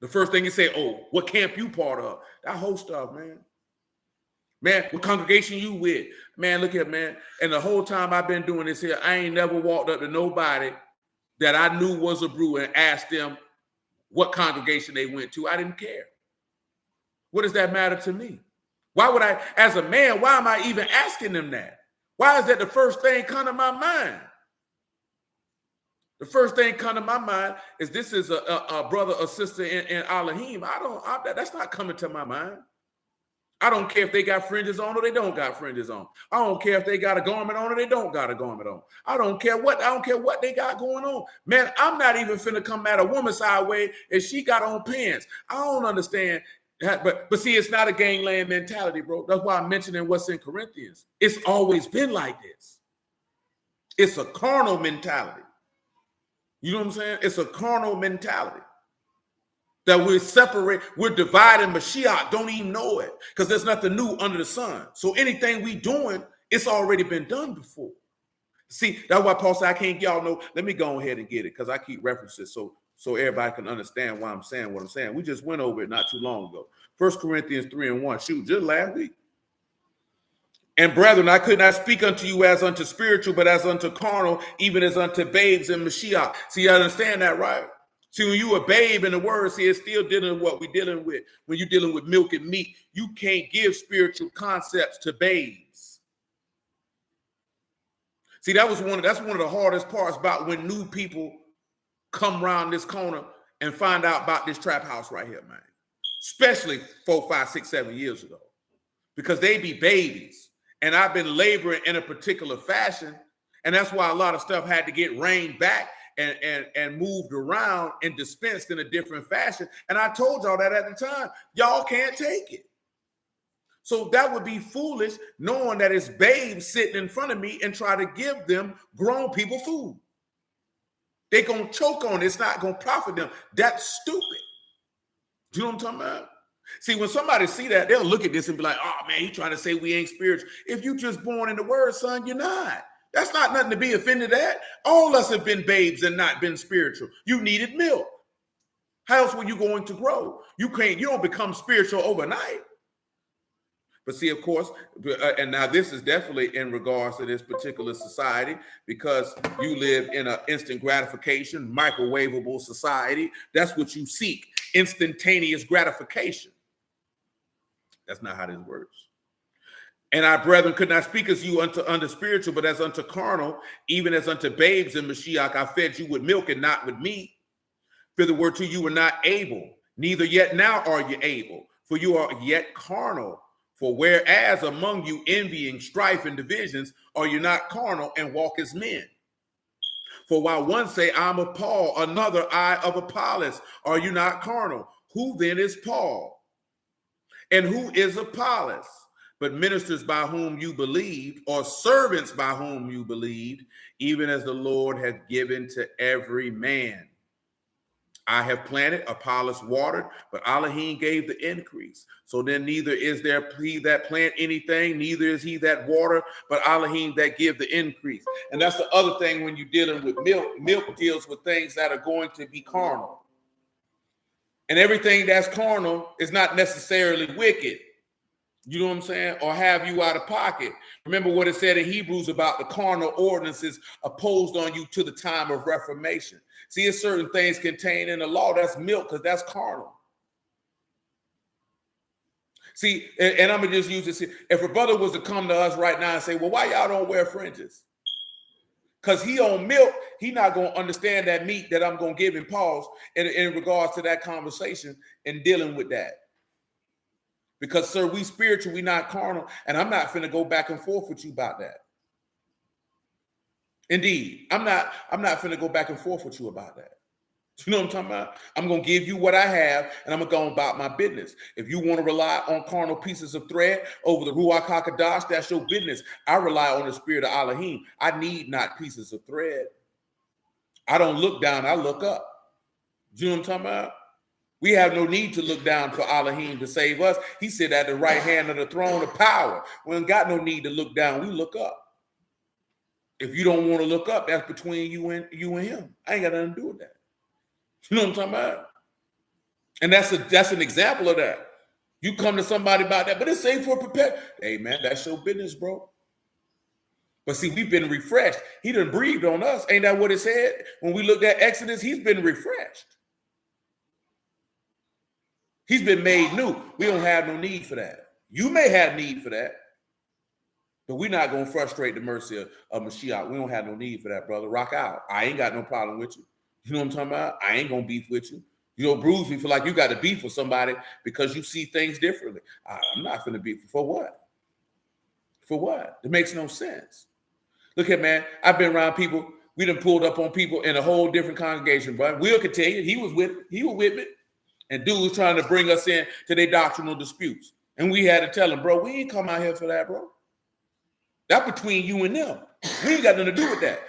The first thing you say, oh, what camp you part of? That whole stuff, man. Man, what congregation you with? Man, look here, man. And the whole time I've been doing this here, I ain't never walked up to nobody that I knew was a brew and asked them what congregation they went to. I didn't care. What does that matter to me? Why would I, as a man, why am I even asking them that? Why is that the first thing come to my mind? The first thing come to my mind is this is a brother or sister in Elohim. That's not coming to my mind. I don't care if they got fringes on or they don't got fringes on. I don't care if they got a garment on or they don't got a garment on. I don't care what they got going on. Man, I'm not even finna come at a woman sideways if she got on pants. I don't understand. But see, it's not a gangland mentality, bro. That's why I'm mentioning what's in Corinthians. It's always been like this. It's a carnal mentality. You know what I'm saying? It's a carnal mentality. That we're separate, we're dividing Mashiach, don't even know it, because there's nothing new under the sun. So anything we doing, it's already been done before. See, that's why Paul said, I can't, y'all know, let me go ahead and get it, because I keep references so everybody can understand why I'm saying what I'm saying. We just went over it not too long ago. 1 Corinthians 3:1, shoot, just last week. And brethren, I could not speak unto you as unto spiritual, but as unto carnal, even as unto babes in Mashiach. See, you understand that, right? See, when you a babe in the word, see, it's still dealing with what we're dealing with. When you're dealing with milk and meat, you can't give spiritual concepts to babes. See, that's one of the hardest parts about when new people come around this corner and find out about this trap house right here, man. Especially 4, 5, 6, 7 years ago. Because they be babies. And I've been laboring in a particular fashion. And that's why a lot of stuff had to get reined back and moved around and dispensed in a different fashion. And I told y'all that at the time. Y'all can't take it. So that would be foolish knowing that it's babes sitting in front of me and try to give them grown people food. They're going to choke on it. It's not going to profit them. That's stupid. Do you know what I'm talking about? See, when somebody see that, they'll look at this and be like, oh, man, he's trying to say we ain't spiritual. If you just born in the word, son, you're not. That's not nothing to be offended at. All of us have been babes and not been spiritual. You needed milk. How else were you going to grow? You don't become spiritual overnight. But see, of course, and now this is definitely in regards to this particular society, because you live in an instant gratification, microwavable society. That's what you seek, instantaneous gratification. That's not how this works. And our brethren could not speak as you unto spiritual, but as unto carnal, even as unto babes in Mashiach. I fed you with milk and not with meat. For the word to you were not able, neither yet now are you able, for you are yet carnal. For whereas among you envying, strife, and divisions, are you not carnal and walk as men? For while one say, I'm of Paul, another, I of Apollos, are you not carnal? Who then is Paul? And who is Apollos? But ministers by whom you believed, or servants by whom you believed, even as the Lord hath given to every man. I have planted, Apollos watered, but Elohim gave the increase. So then neither is there he that plant anything, neither is he that water, but Elohim that give the increase. And that's the other thing when you're dealing with milk. Milk deals with things that are going to be carnal. And everything that's carnal is not necessarily wicked. You know what I'm saying? Or have you out of pocket. Remember what it said in Hebrews about the carnal ordinances opposed on you to the time of reformation. See, there's certain things contained in the law that's milk, because that's carnal. See, and I'm going to just use this here. If a brother was to come to us right now and say, well, why y'all don't wear fringes? Because he on milk, he not going to understand that meat that I'm going to give him pause in regards to that conversation and dealing with that. Because, sir, we spiritual, we not carnal, and I'm not finna go back and forth with you about that. Indeed, I'm not finna go back and forth with you about that. You know what I'm talking about? I'm going to give you what I have, and I'm going to go about my business. If you want to rely on carnal pieces of thread over the Ruach HaKodesh, that's your business. I rely on the spirit of Elohim. I need not pieces of thread. I don't look down, I look up. You know what I'm talking about? We have no need to look down for Elohim to save us. He sit at the right hand of the throne of power. We ain't got no need to look down. We look up. If you don't want to look up, that's between you and him. I ain't got nothing to do with that. You know what I'm talking about? And that's an example of that. You come to somebody about that, but it's safe for prepare. Hey, man, that's your business, bro. But see, we've been refreshed. He done breathed on us. Ain't that what it said? When we looked at Exodus, he's been refreshed. He's been made new. We don't have no need for that. You may have need for that, but we're not going to frustrate the mercy of Mashiach. We don't have no need for that, brother. Rock out. I ain't got no problem with you. You know what I'm talking about? I ain't going to beef with you. You don't bruise me for like you got to beef with somebody because you see things differently. I'm not going to beef. For what? For what? It makes no sense. Look at, man, I've been around people. We done pulled up on people in a whole different congregation, bro. Will could tell you, he was with me. And dude was trying to bring us in to their doctrinal disputes. And we had to tell him, bro, we ain't come out here for that, bro. That's between you and them. We ain't got nothing to do with that.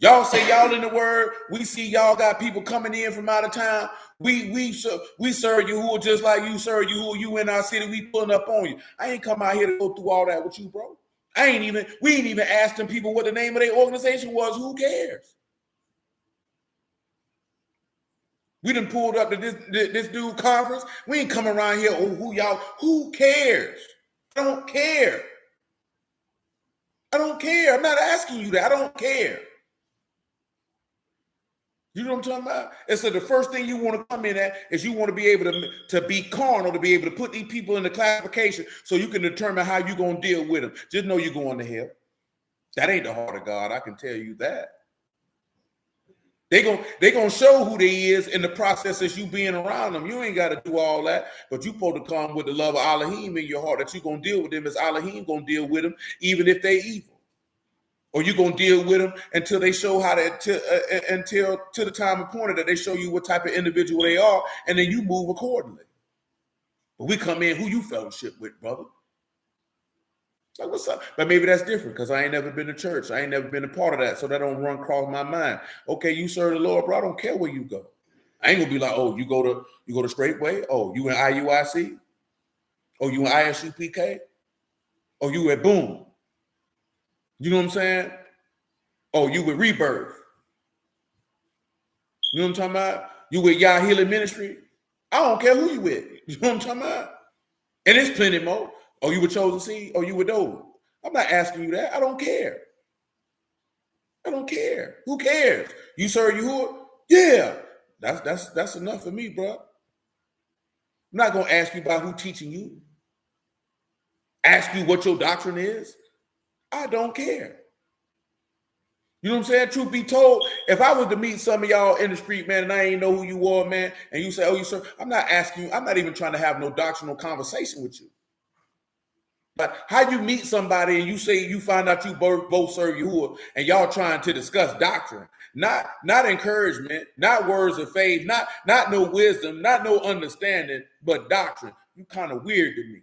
Y'all say y'all in the word. We see y'all got people coming in from out of town. We serve you who are just like you serve you who you in our city. We pulling up on you. I ain't come out here to go through all that with you, bro. We ain't even asked them people what the name of their organization was. Who cares? We done pulled up to this dude conference. We ain't coming around here. Oh, who cares? I don't care. I don't care. I'm not asking you that. I don't care. You know what I'm talking about? And so the first thing you want to come in at is you want to be able to be carnal, to be able to put these people in the classification so you can determine how you're going to deal with them. Just know you're going to hell. That ain't the heart of God. I can tell you that. They gonna show who they is in the process as you being around them. You ain't got to do all that, but you supposed to come with the love of Elohim in your heart that you're going to deal with them as Elohim going to deal with them, even if they evil. Or you're going to deal with them until they show how until the time appointed that they show you what type of individual they are, and then you move accordingly. But we come in, who you fellowship with, brother? Like, what's up? But maybe that's different because I ain't never been to church. I ain't never been a part of that, so that don't run across my mind. Okay, you serve the Lord, bro. I don't care where you go. I ain't gonna be like, oh, you go to Straightway? Oh, you in IUIC? Oh, you in ISUPK? Oh, you at Boom? You know what I'm saying? Oh, you with Rebirth? You know what I'm talking about? You with Yah Healing Ministry? I don't care who you with. You know what I'm talking about? And there's plenty more. Oh, you with Chosen Seed? Oh, you with those? I'm not asking you that. I don't care. I don't care. Who cares? You serve Yahuwah? Yeah. That's enough for me, bro. I'm not gonna ask you about who teaching you. Ask you what your doctrine is. I don't care. You know what I'm saying? Truth be told, if I was to meet some of y'all in the street, man, and I ain't know who you are, man, and you say, oh, you sir, I'm not asking you, I'm not even trying to have no doctrinal conversation with you. But how you meet somebody and you say you find out you both serve Yahuwah and y'all trying to discuss doctrine, not encouragement, not words of faith, not no wisdom, not no understanding, but doctrine. You kind of weird to me.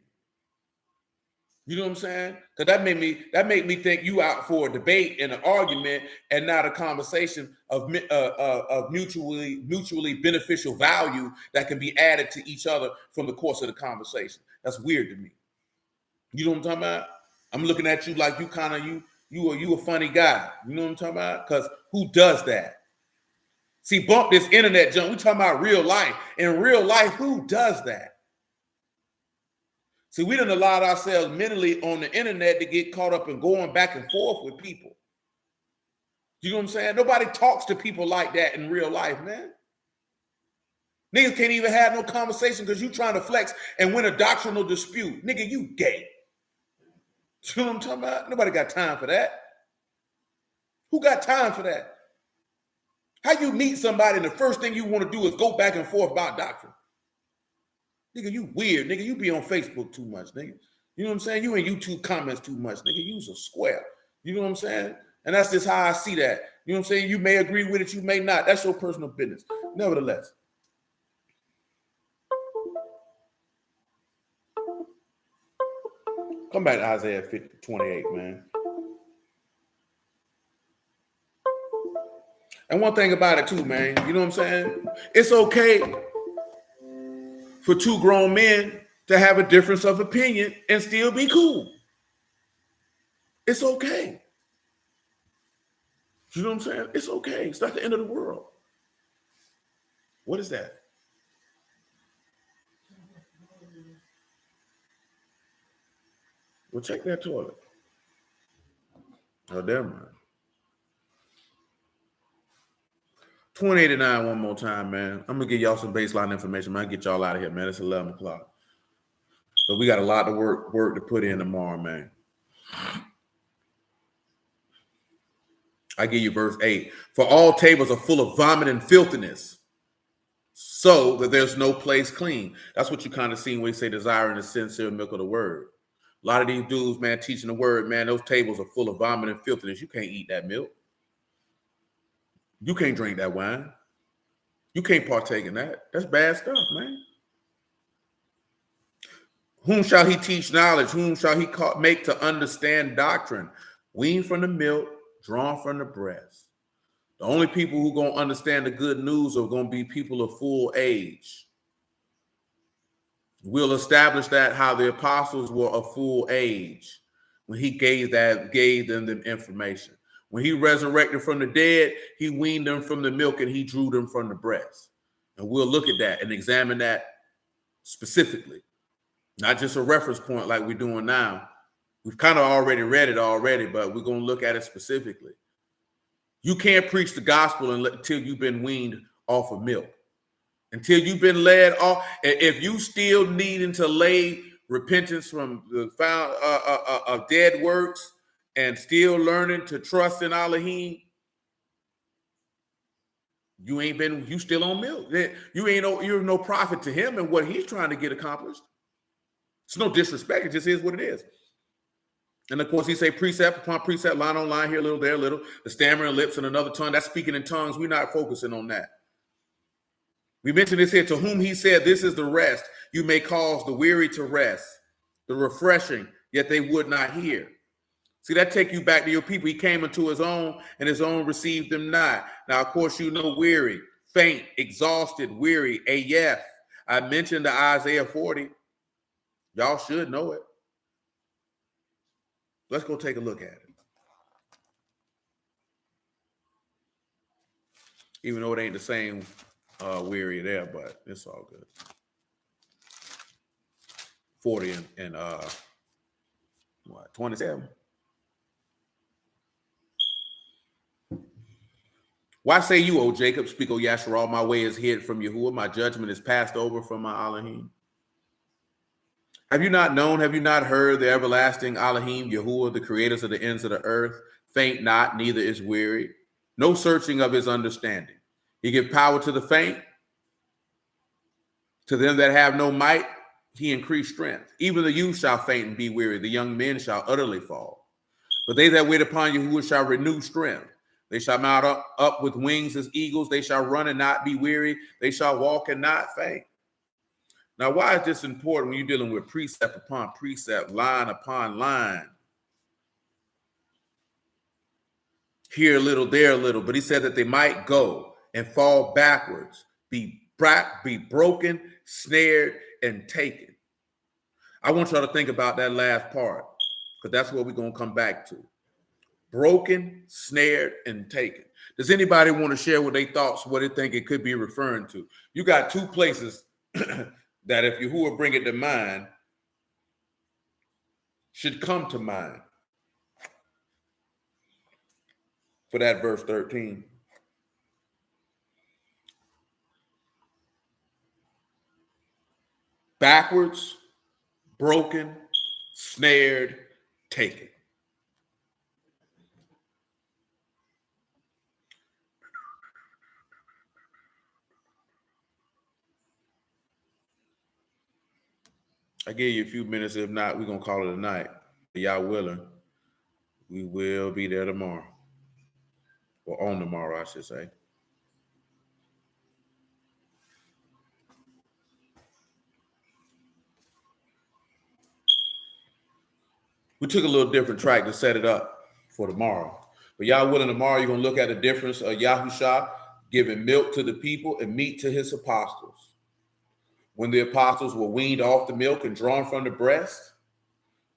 You know what I'm saying? Because that made me think you out for a debate and an argument and not a conversation of mutually beneficial value that can be added to each other from the course of the conversation. That's weird to me. You know what I'm talking about? I'm looking at you like you a funny guy. You know what I'm talking about? Because who does that? See, bump this internet junk. We talking about real life. In real life, who does that? See, we done allowed ourselves mentally on the internet to get caught up in going back and forth with people. You know what I'm saying? Nobody talks to people like that in real life, man. Niggas can't even have no conversation because you trying to flex and win a doctrinal dispute. Nigga, you gay. You know what I'm talking about? Nobody got time for that. Who got time for that? How you meet somebody and the first thing you want to do is go back and forth about doctrine? Nigga, you weird. Nigga, you be on Facebook too much, nigga. You know what I'm saying? You in YouTube comments too much, nigga. You's a square. You know what I'm saying? And that's just how I see that. You know what I'm saying? You may agree with it, you may not. That's your personal business. Nevertheless. Come back to Isaiah 28, man. And one thing about it too, man, you know what I'm saying? It's okay for two grown men to have a difference of opinion and still be cool. It's okay. You know what I'm saying? It's okay. It's not the end of the world. What is that? Well, check that toilet. Oh, never mind. 2089 one more time, man. I'm going to give y'all some baseline information, man. Get y'all out of here, man. It's 11 o'clock. But we got a lot of work to put in tomorrow, man. I give you verse 8. For all tables are full of vomit and filthiness, so that there's no place clean. That's what you kind of see when we say desiring the sincere milk of the word. A lot of these dudes, man, teaching the word, man, those tables are full of vomit and filthiness. You can't eat that milk. You can't drink that wine. You can't partake in that. That's bad stuff, man. Whom shall he teach knowledge? Whom shall he make to understand doctrine? Weaned from the milk, drawn from the breast. The only people who going to understand the good news are going to be people of full age. We'll establish that how the apostles were of full age when he gave them the information. When he resurrected from the dead, he weaned them from the milk and he drew them from the breast. And we'll look at that and examine that specifically, not just a reference point like we're doing now. We've kind of already read it already, but we're going to look at it specifically. You can't preach the gospel until you've been weaned off of milk. Until you've been led off. If you still needing to lay repentance from the of dead works and still learning to trust in Elohim, you still on milk. You're no prophet to him and what he's trying to get accomplished. It's no disrespect. It just is what it is. And of course, he say precept upon precept, line on line, here a little, there a little, the stammering lips and another tongue. That's speaking in tongues. We're not focusing on that. We mentioned this here, to whom he said, this is the rest. You may cause the weary to rest, the refreshing, yet they would not hear. See, that take you back to your people. He came into his own, and his own received them not. Now, of course, you know weary, faint, exhausted, weary, AF. I mentioned the Isaiah 40. Y'all should know it. Let's go take a look at it. Even though it ain't the same weary there, but it's all good. 40 and 27. Why say you, O Jacob, speak, O Yasharal, my way is hid from Yahuwah, my judgment is passed over from my Elohim? Have you not known, have you not heard the everlasting Elohim, Yahuwah, the creators of the ends of the earth, faint not, neither is weary, no searching of his understanding. He give power to the faint, to them that have no might, he increased strength. Even the youth shall faint and be weary, the young men shall utterly fall. But they that wait upon Yahuwah shall renew strength. They shall mount up with wings as eagles, they shall run and not be weary, they shall walk and not faint. Now, why is this important when you're dealing with precept upon precept, line upon line? Here a little, there a little, but he said that they might go and fall backwards, be broken, snared, and taken. I want y'all to think about that last part, because that's what we're going to come back to. Broken, snared, and taken. Does anybody want to share what they thoughts, what they think it could be referring to? You got two places that if Yahuwah bring it to mind, should come to mind for that verse 13. Backwards, broken, snared, taken. I give you a few minutes. If not, we're going to call it a night. Y'all willing, we will be there tomorrow. Or on tomorrow, I should say. We took a little different track to set it up for tomorrow. But y'all willing tomorrow, you're going to look at the difference of Yahusha giving milk to the people and meat to his apostles. When the apostles were weaned off the milk and drawn from the breast,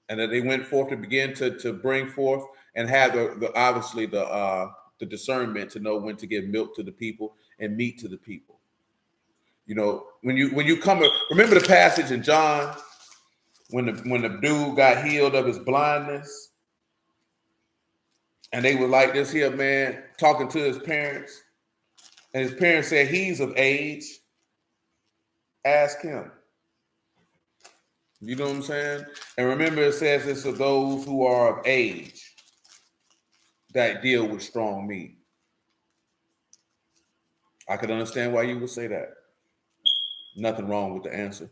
and that they went forth to begin to bring forth and have obviously the discernment to know when to give milk to the people and meat to the people. You know, when you come, remember the passage in John when the dude got healed of his blindness, and they were like this here man talking to his parents, and his parents said, he's of age. Ask him. You know what I'm saying? And remember, it says it's for those who are of age that deal with strong meat. I could understand why you would say that. Nothing wrong with the answer.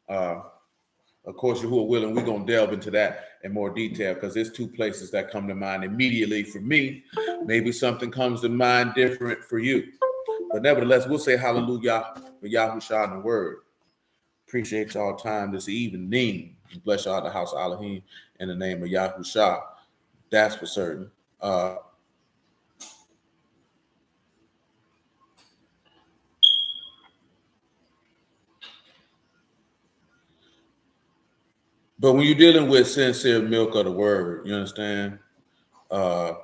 Of course, Yahuwah willing, we're going to delve into that in more detail because there's two places that come to mind immediately for me. Maybe something comes to mind different for you. But nevertheless, we'll say hallelujah for Yahushua in the word. Appreciate y'all time this evening. Bless y'all at the house of Elohim in the name of Yahushua. That's for certain. But when you're dealing with sincere milk of the word, you understand? You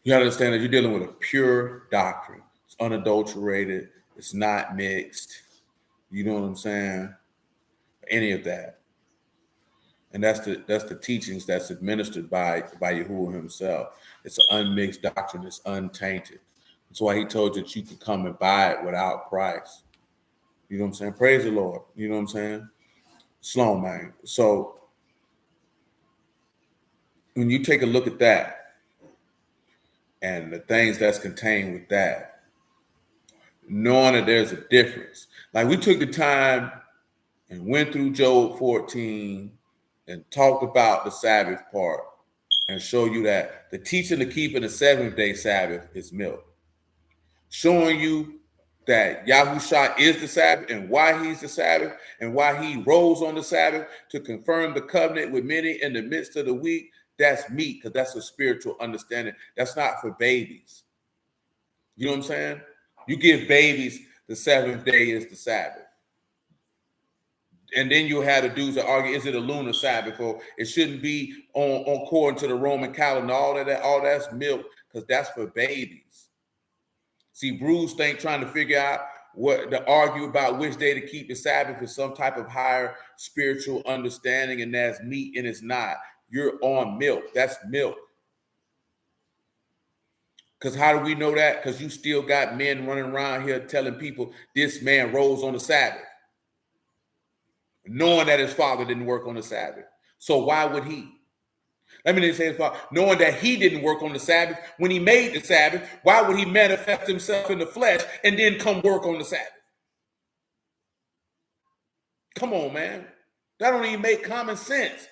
gotta understand that you're dealing with a pure doctrine. It's unadulterated. It's not mixed. You know what I'm saying? Any of that. And that's the teachings that's administered by Yahuwah himself. It's an unmixed doctrine. It's untainted. That's why he told you that you could come and buy it without price. You know what I'm saying? Praise the Lord. You know what I'm saying? Slow, man. So when you take a look at that and the things that's contained with that, knowing that there's a difference. Like we took the time and went through Job 14 and talked about the Sabbath part and show you that the teaching to keeping the seventh day Sabbath is milk. Showing you that Yahusha is the Sabbath and why he's the Sabbath and why he rose on the Sabbath to confirm the covenant with many in the midst of the week. That's meat, because that's a spiritual understanding. That's not for babies. You know what I'm saying? You give babies the seventh day is the Sabbath. And then you had the dudes that argue, is it a lunar Sabbath or it shouldn't be on according to the Roman calendar? All that's milk, because that's for babies. See, Bruce think trying to figure out what to argue about which day to keep the Sabbath is some type of higher spiritual understanding, and that's meat, and it's not. You're on milk. That's milk. Because how do we know that? Because you still got men running around here telling people this man rose on the Sabbath, knowing that his father didn't work on the Sabbath. So why would he? Let me just say his father, knowing that he didn't work on the Sabbath when he made the Sabbath, why would he manifest himself in the flesh and then come work on the Sabbath? Come on, man. That don't even make common sense.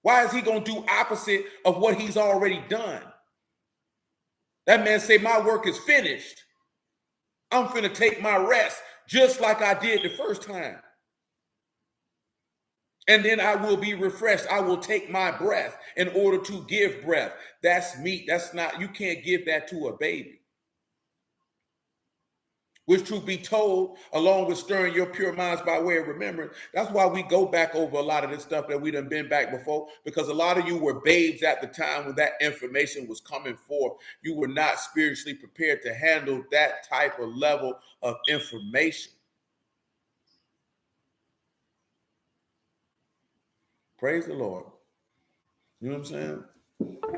Why is he going to do opposite of what he's already done? That man say, my work is finished. I'm finna take my rest just like I did the first time. And then I will be refreshed. I will take my breath in order to give breath. That's meat. That's not, you can't give that to a baby. Which, truth be told, along with stirring your pure minds by way of remembrance, that's why we go back over a lot of this stuff that we done been back before, because a lot of you were babes at the time when that information was coming forth. You were not spiritually prepared to handle that type of level of information. Praise the Lord. You know what I'm saying?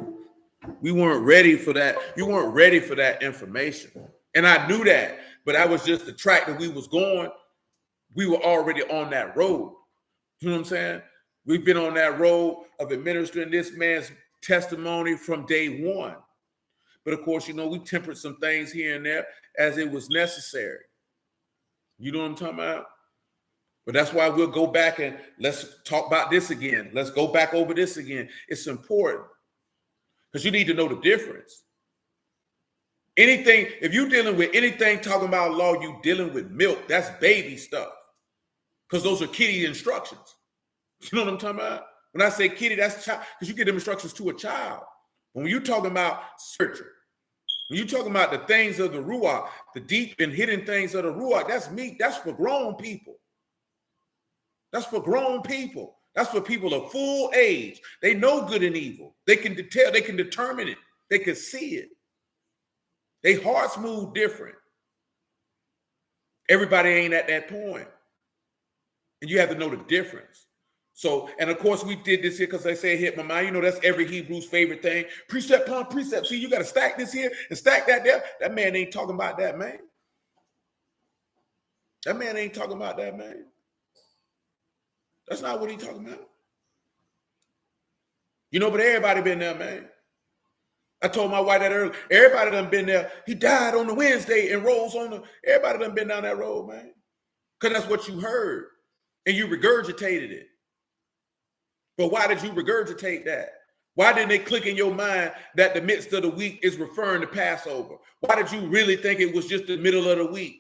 We weren't ready for that. You weren't ready for that information. And I knew that, but that was just the track that we was going. We were already on that road. You know what I'm saying? We've been on that road of administering this man's testimony from day one. But of course, you know, we tempered some things here and there as it was necessary. You know what I'm talking about? But that's why we'll go back and let's talk about this again. Let's go back over this again. It's important because you need to know the difference. Anything, if you're dealing with anything talking about law, you dealing with milk. That's baby stuff. Because those are kiddie instructions. You know what I'm talking about? When I say kiddie, that's child, because you give them instructions to a child. When you're talking about spiritual, when you're talking about the things of the Ruach, the deep and hidden things of the Ruach, that's meat. That's for grown people. That's for grown people. That's for people of full age. They know good and evil. They can tell, they can determine it. They can see it. Their hearts move different. Everybody ain't at that point. And you have to know the difference. So, and of course, we did this here because they say it hit my mind. You know, that's every Hebrew's favorite thing. Precept upon precept. See, you got to stack this here and stack that there. That man ain't talking about that, man. That man ain't talking about that, man. That's not what he's talking about. You know, but everybody been there, man. I told my wife that earlier. Everybody done been there. He died on the Wednesday and rose on the. Everybody done been down that road, man. Because that's what you heard. And you regurgitated it. But why did you regurgitate that? Why didn't it click in your mind that the midst of the week is referring to Passover? Why did you really think it was just the middle of the week?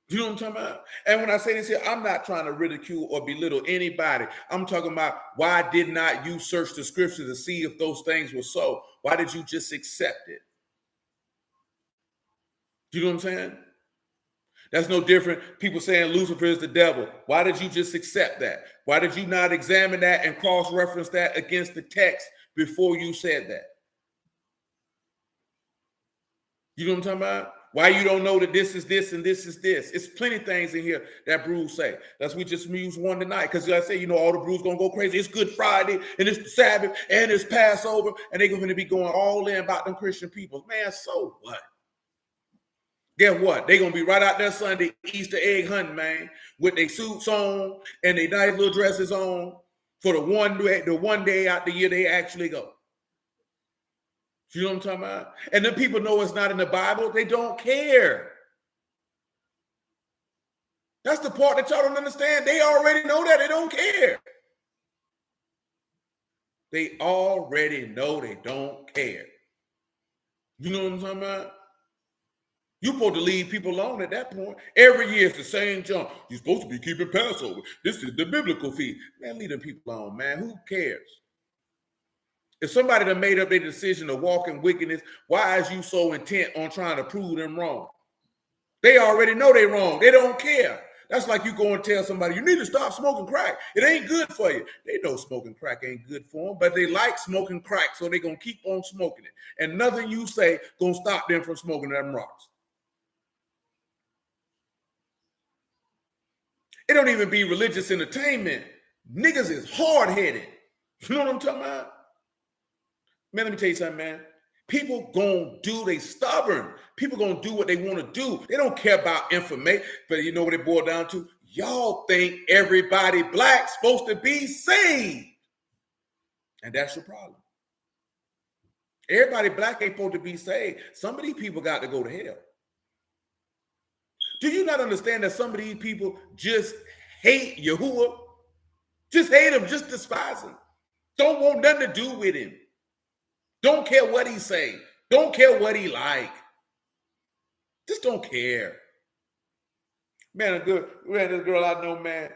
You know what I'm talking about? And when I say this here, I'm not trying to ridicule or belittle anybody. I'm talking about why did not you search the scriptures to see if those things were so? Why did you just accept it? You know what I'm saying? That's no different. People saying Lucifer is the devil. Why did you just accept that? Why did you not examine that and cross-reference that against the text before you said that? You know what I'm talking about? Why you don't know that this is this and this is this? It's plenty of things in here that brews say. That's we just use one tonight. Because I say, all the brews gonna go crazy. It's Good Friday and it's the Sabbath and it's Passover, and they're gonna be going all in about them Christian people. Man, so what? Guess what? They're gonna be right out there Sunday, Easter egg hunting, man, with their suits on and their nice little dresses on for the one day out the year they actually go. You know what I'm talking about? And then people know it's not in the Bible. They don't care. That's the part that y'all don't understand. They already know that. They don't care. They already know they don't care. You know what I'm talking about? You're supposed to leave people alone at that point. Every year it's the same junk. You're supposed to be keeping Passover. This is the biblical feast. Man, leave them people alone, man. Who cares? If somebody done made up their decision to walk in wickedness, why is you so intent on trying to prove them wrong? They already know they're wrong. They don't care. That's like you go and tell somebody, you need to stop smoking crack. It ain't good for you. They know smoking crack ain't good for them, but they like smoking crack, so they're going to keep on smoking it. And nothing you say going to stop them from smoking them rocks. It don't even be religious entertainment. Niggas is hard-headed. You know what I'm talking about? Man, let me tell you something, man. People gonna do, they stubborn. People gonna do what they want to do. They don't care about information. But you know what it boiled down to? Y'all think everybody black's supposed to be saved. And that's your problem. Everybody black ain't supposed to be saved. Some of these people got to go to hell. Do you not understand that some of these people just hate Yahuwah? Just hate him, just despise him. Don't want nothing to do with him. Don't care what he say. Don't care what he like. Just don't care. Man, this girl I know, man,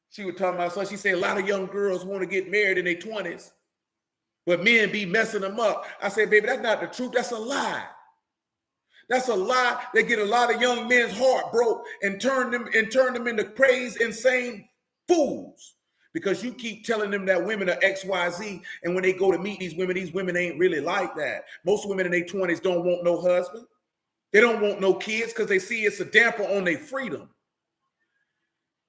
she was talking about, so she said a lot of young girls want to get married in their 20s, but men be messing them up. I said, baby, that's not the truth. That's a lie. That's a lie. They get a lot of young men's heart broke and turn them into crazy, insane fools. Because you keep telling them that women are XYZ, and when they go to meet these women ain't really like that. Most women in their 20s don't want no husband. They don't want no kids because they see it's a damper on their freedom.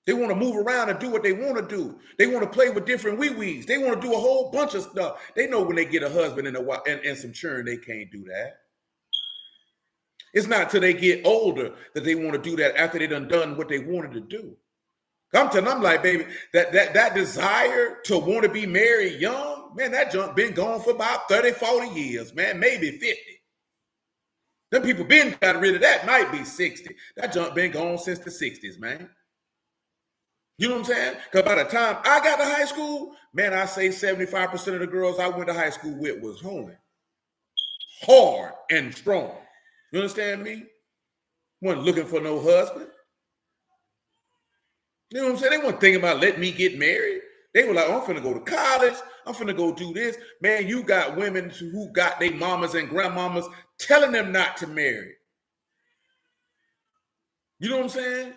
They want to move around and do what they want to do. They want to play with different wee-wees. They want to do a whole bunch of stuff. They know when they get a husband and some children, they can't do that. It's not till they get older that they want to do that after they done what they wanted to do. I'm like, baby, that desire to want to be married young, man, that junk been gone for about 30, 40 years, man, maybe 50. Them people been got rid of that, might be 60. That junk been gone since the 60s, man. You know what I'm saying? Because by the time I got to high school, man, I say 75% of the girls I went to high school with was hard and strong. You understand me? Wasn't looking for no husband. You know what I'm saying? They weren't thinking about letting me get married. They were like, oh, I'm finna go to college. I'm finna go do this. Man, you got women who got their mamas and grandmamas telling them not to marry. You know what I'm saying?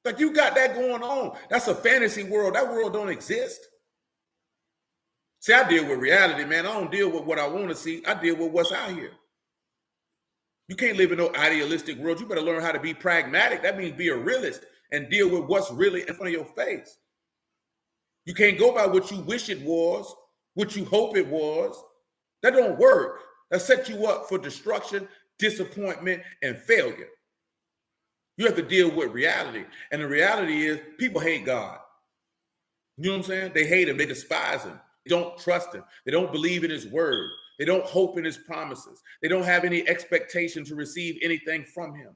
Like, you got that going on. That's a fantasy world. That world don't exist. See, I deal with reality, man. I don't deal with what I want to see. I deal with what's out here. You can't live in no idealistic world. You better learn how to be pragmatic. That means be a realist and deal with what's really in front of your face. You can't go by what you wish it was, what you hope it was. That don't work. That sets you up for destruction, disappointment, and failure. You have to deal with reality. And the reality is people hate God. You know what I'm saying? They hate him. They despise him. They don't trust him. They don't believe in his word. They don't hope in his promises. They don't have any expectation to receive anything from him.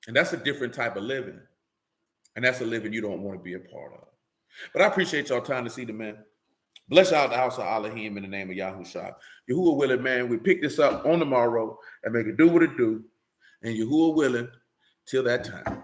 And that's a different type of living. And that's a living you don't want to be a part of. But I appreciate y'all time to see the man. Bless y'all the house of Elohim in the name of Yahushua. Yahuwah willing, man, we pick this up on tomorrow and make it do what it do. And Yahuwah willing, till that time.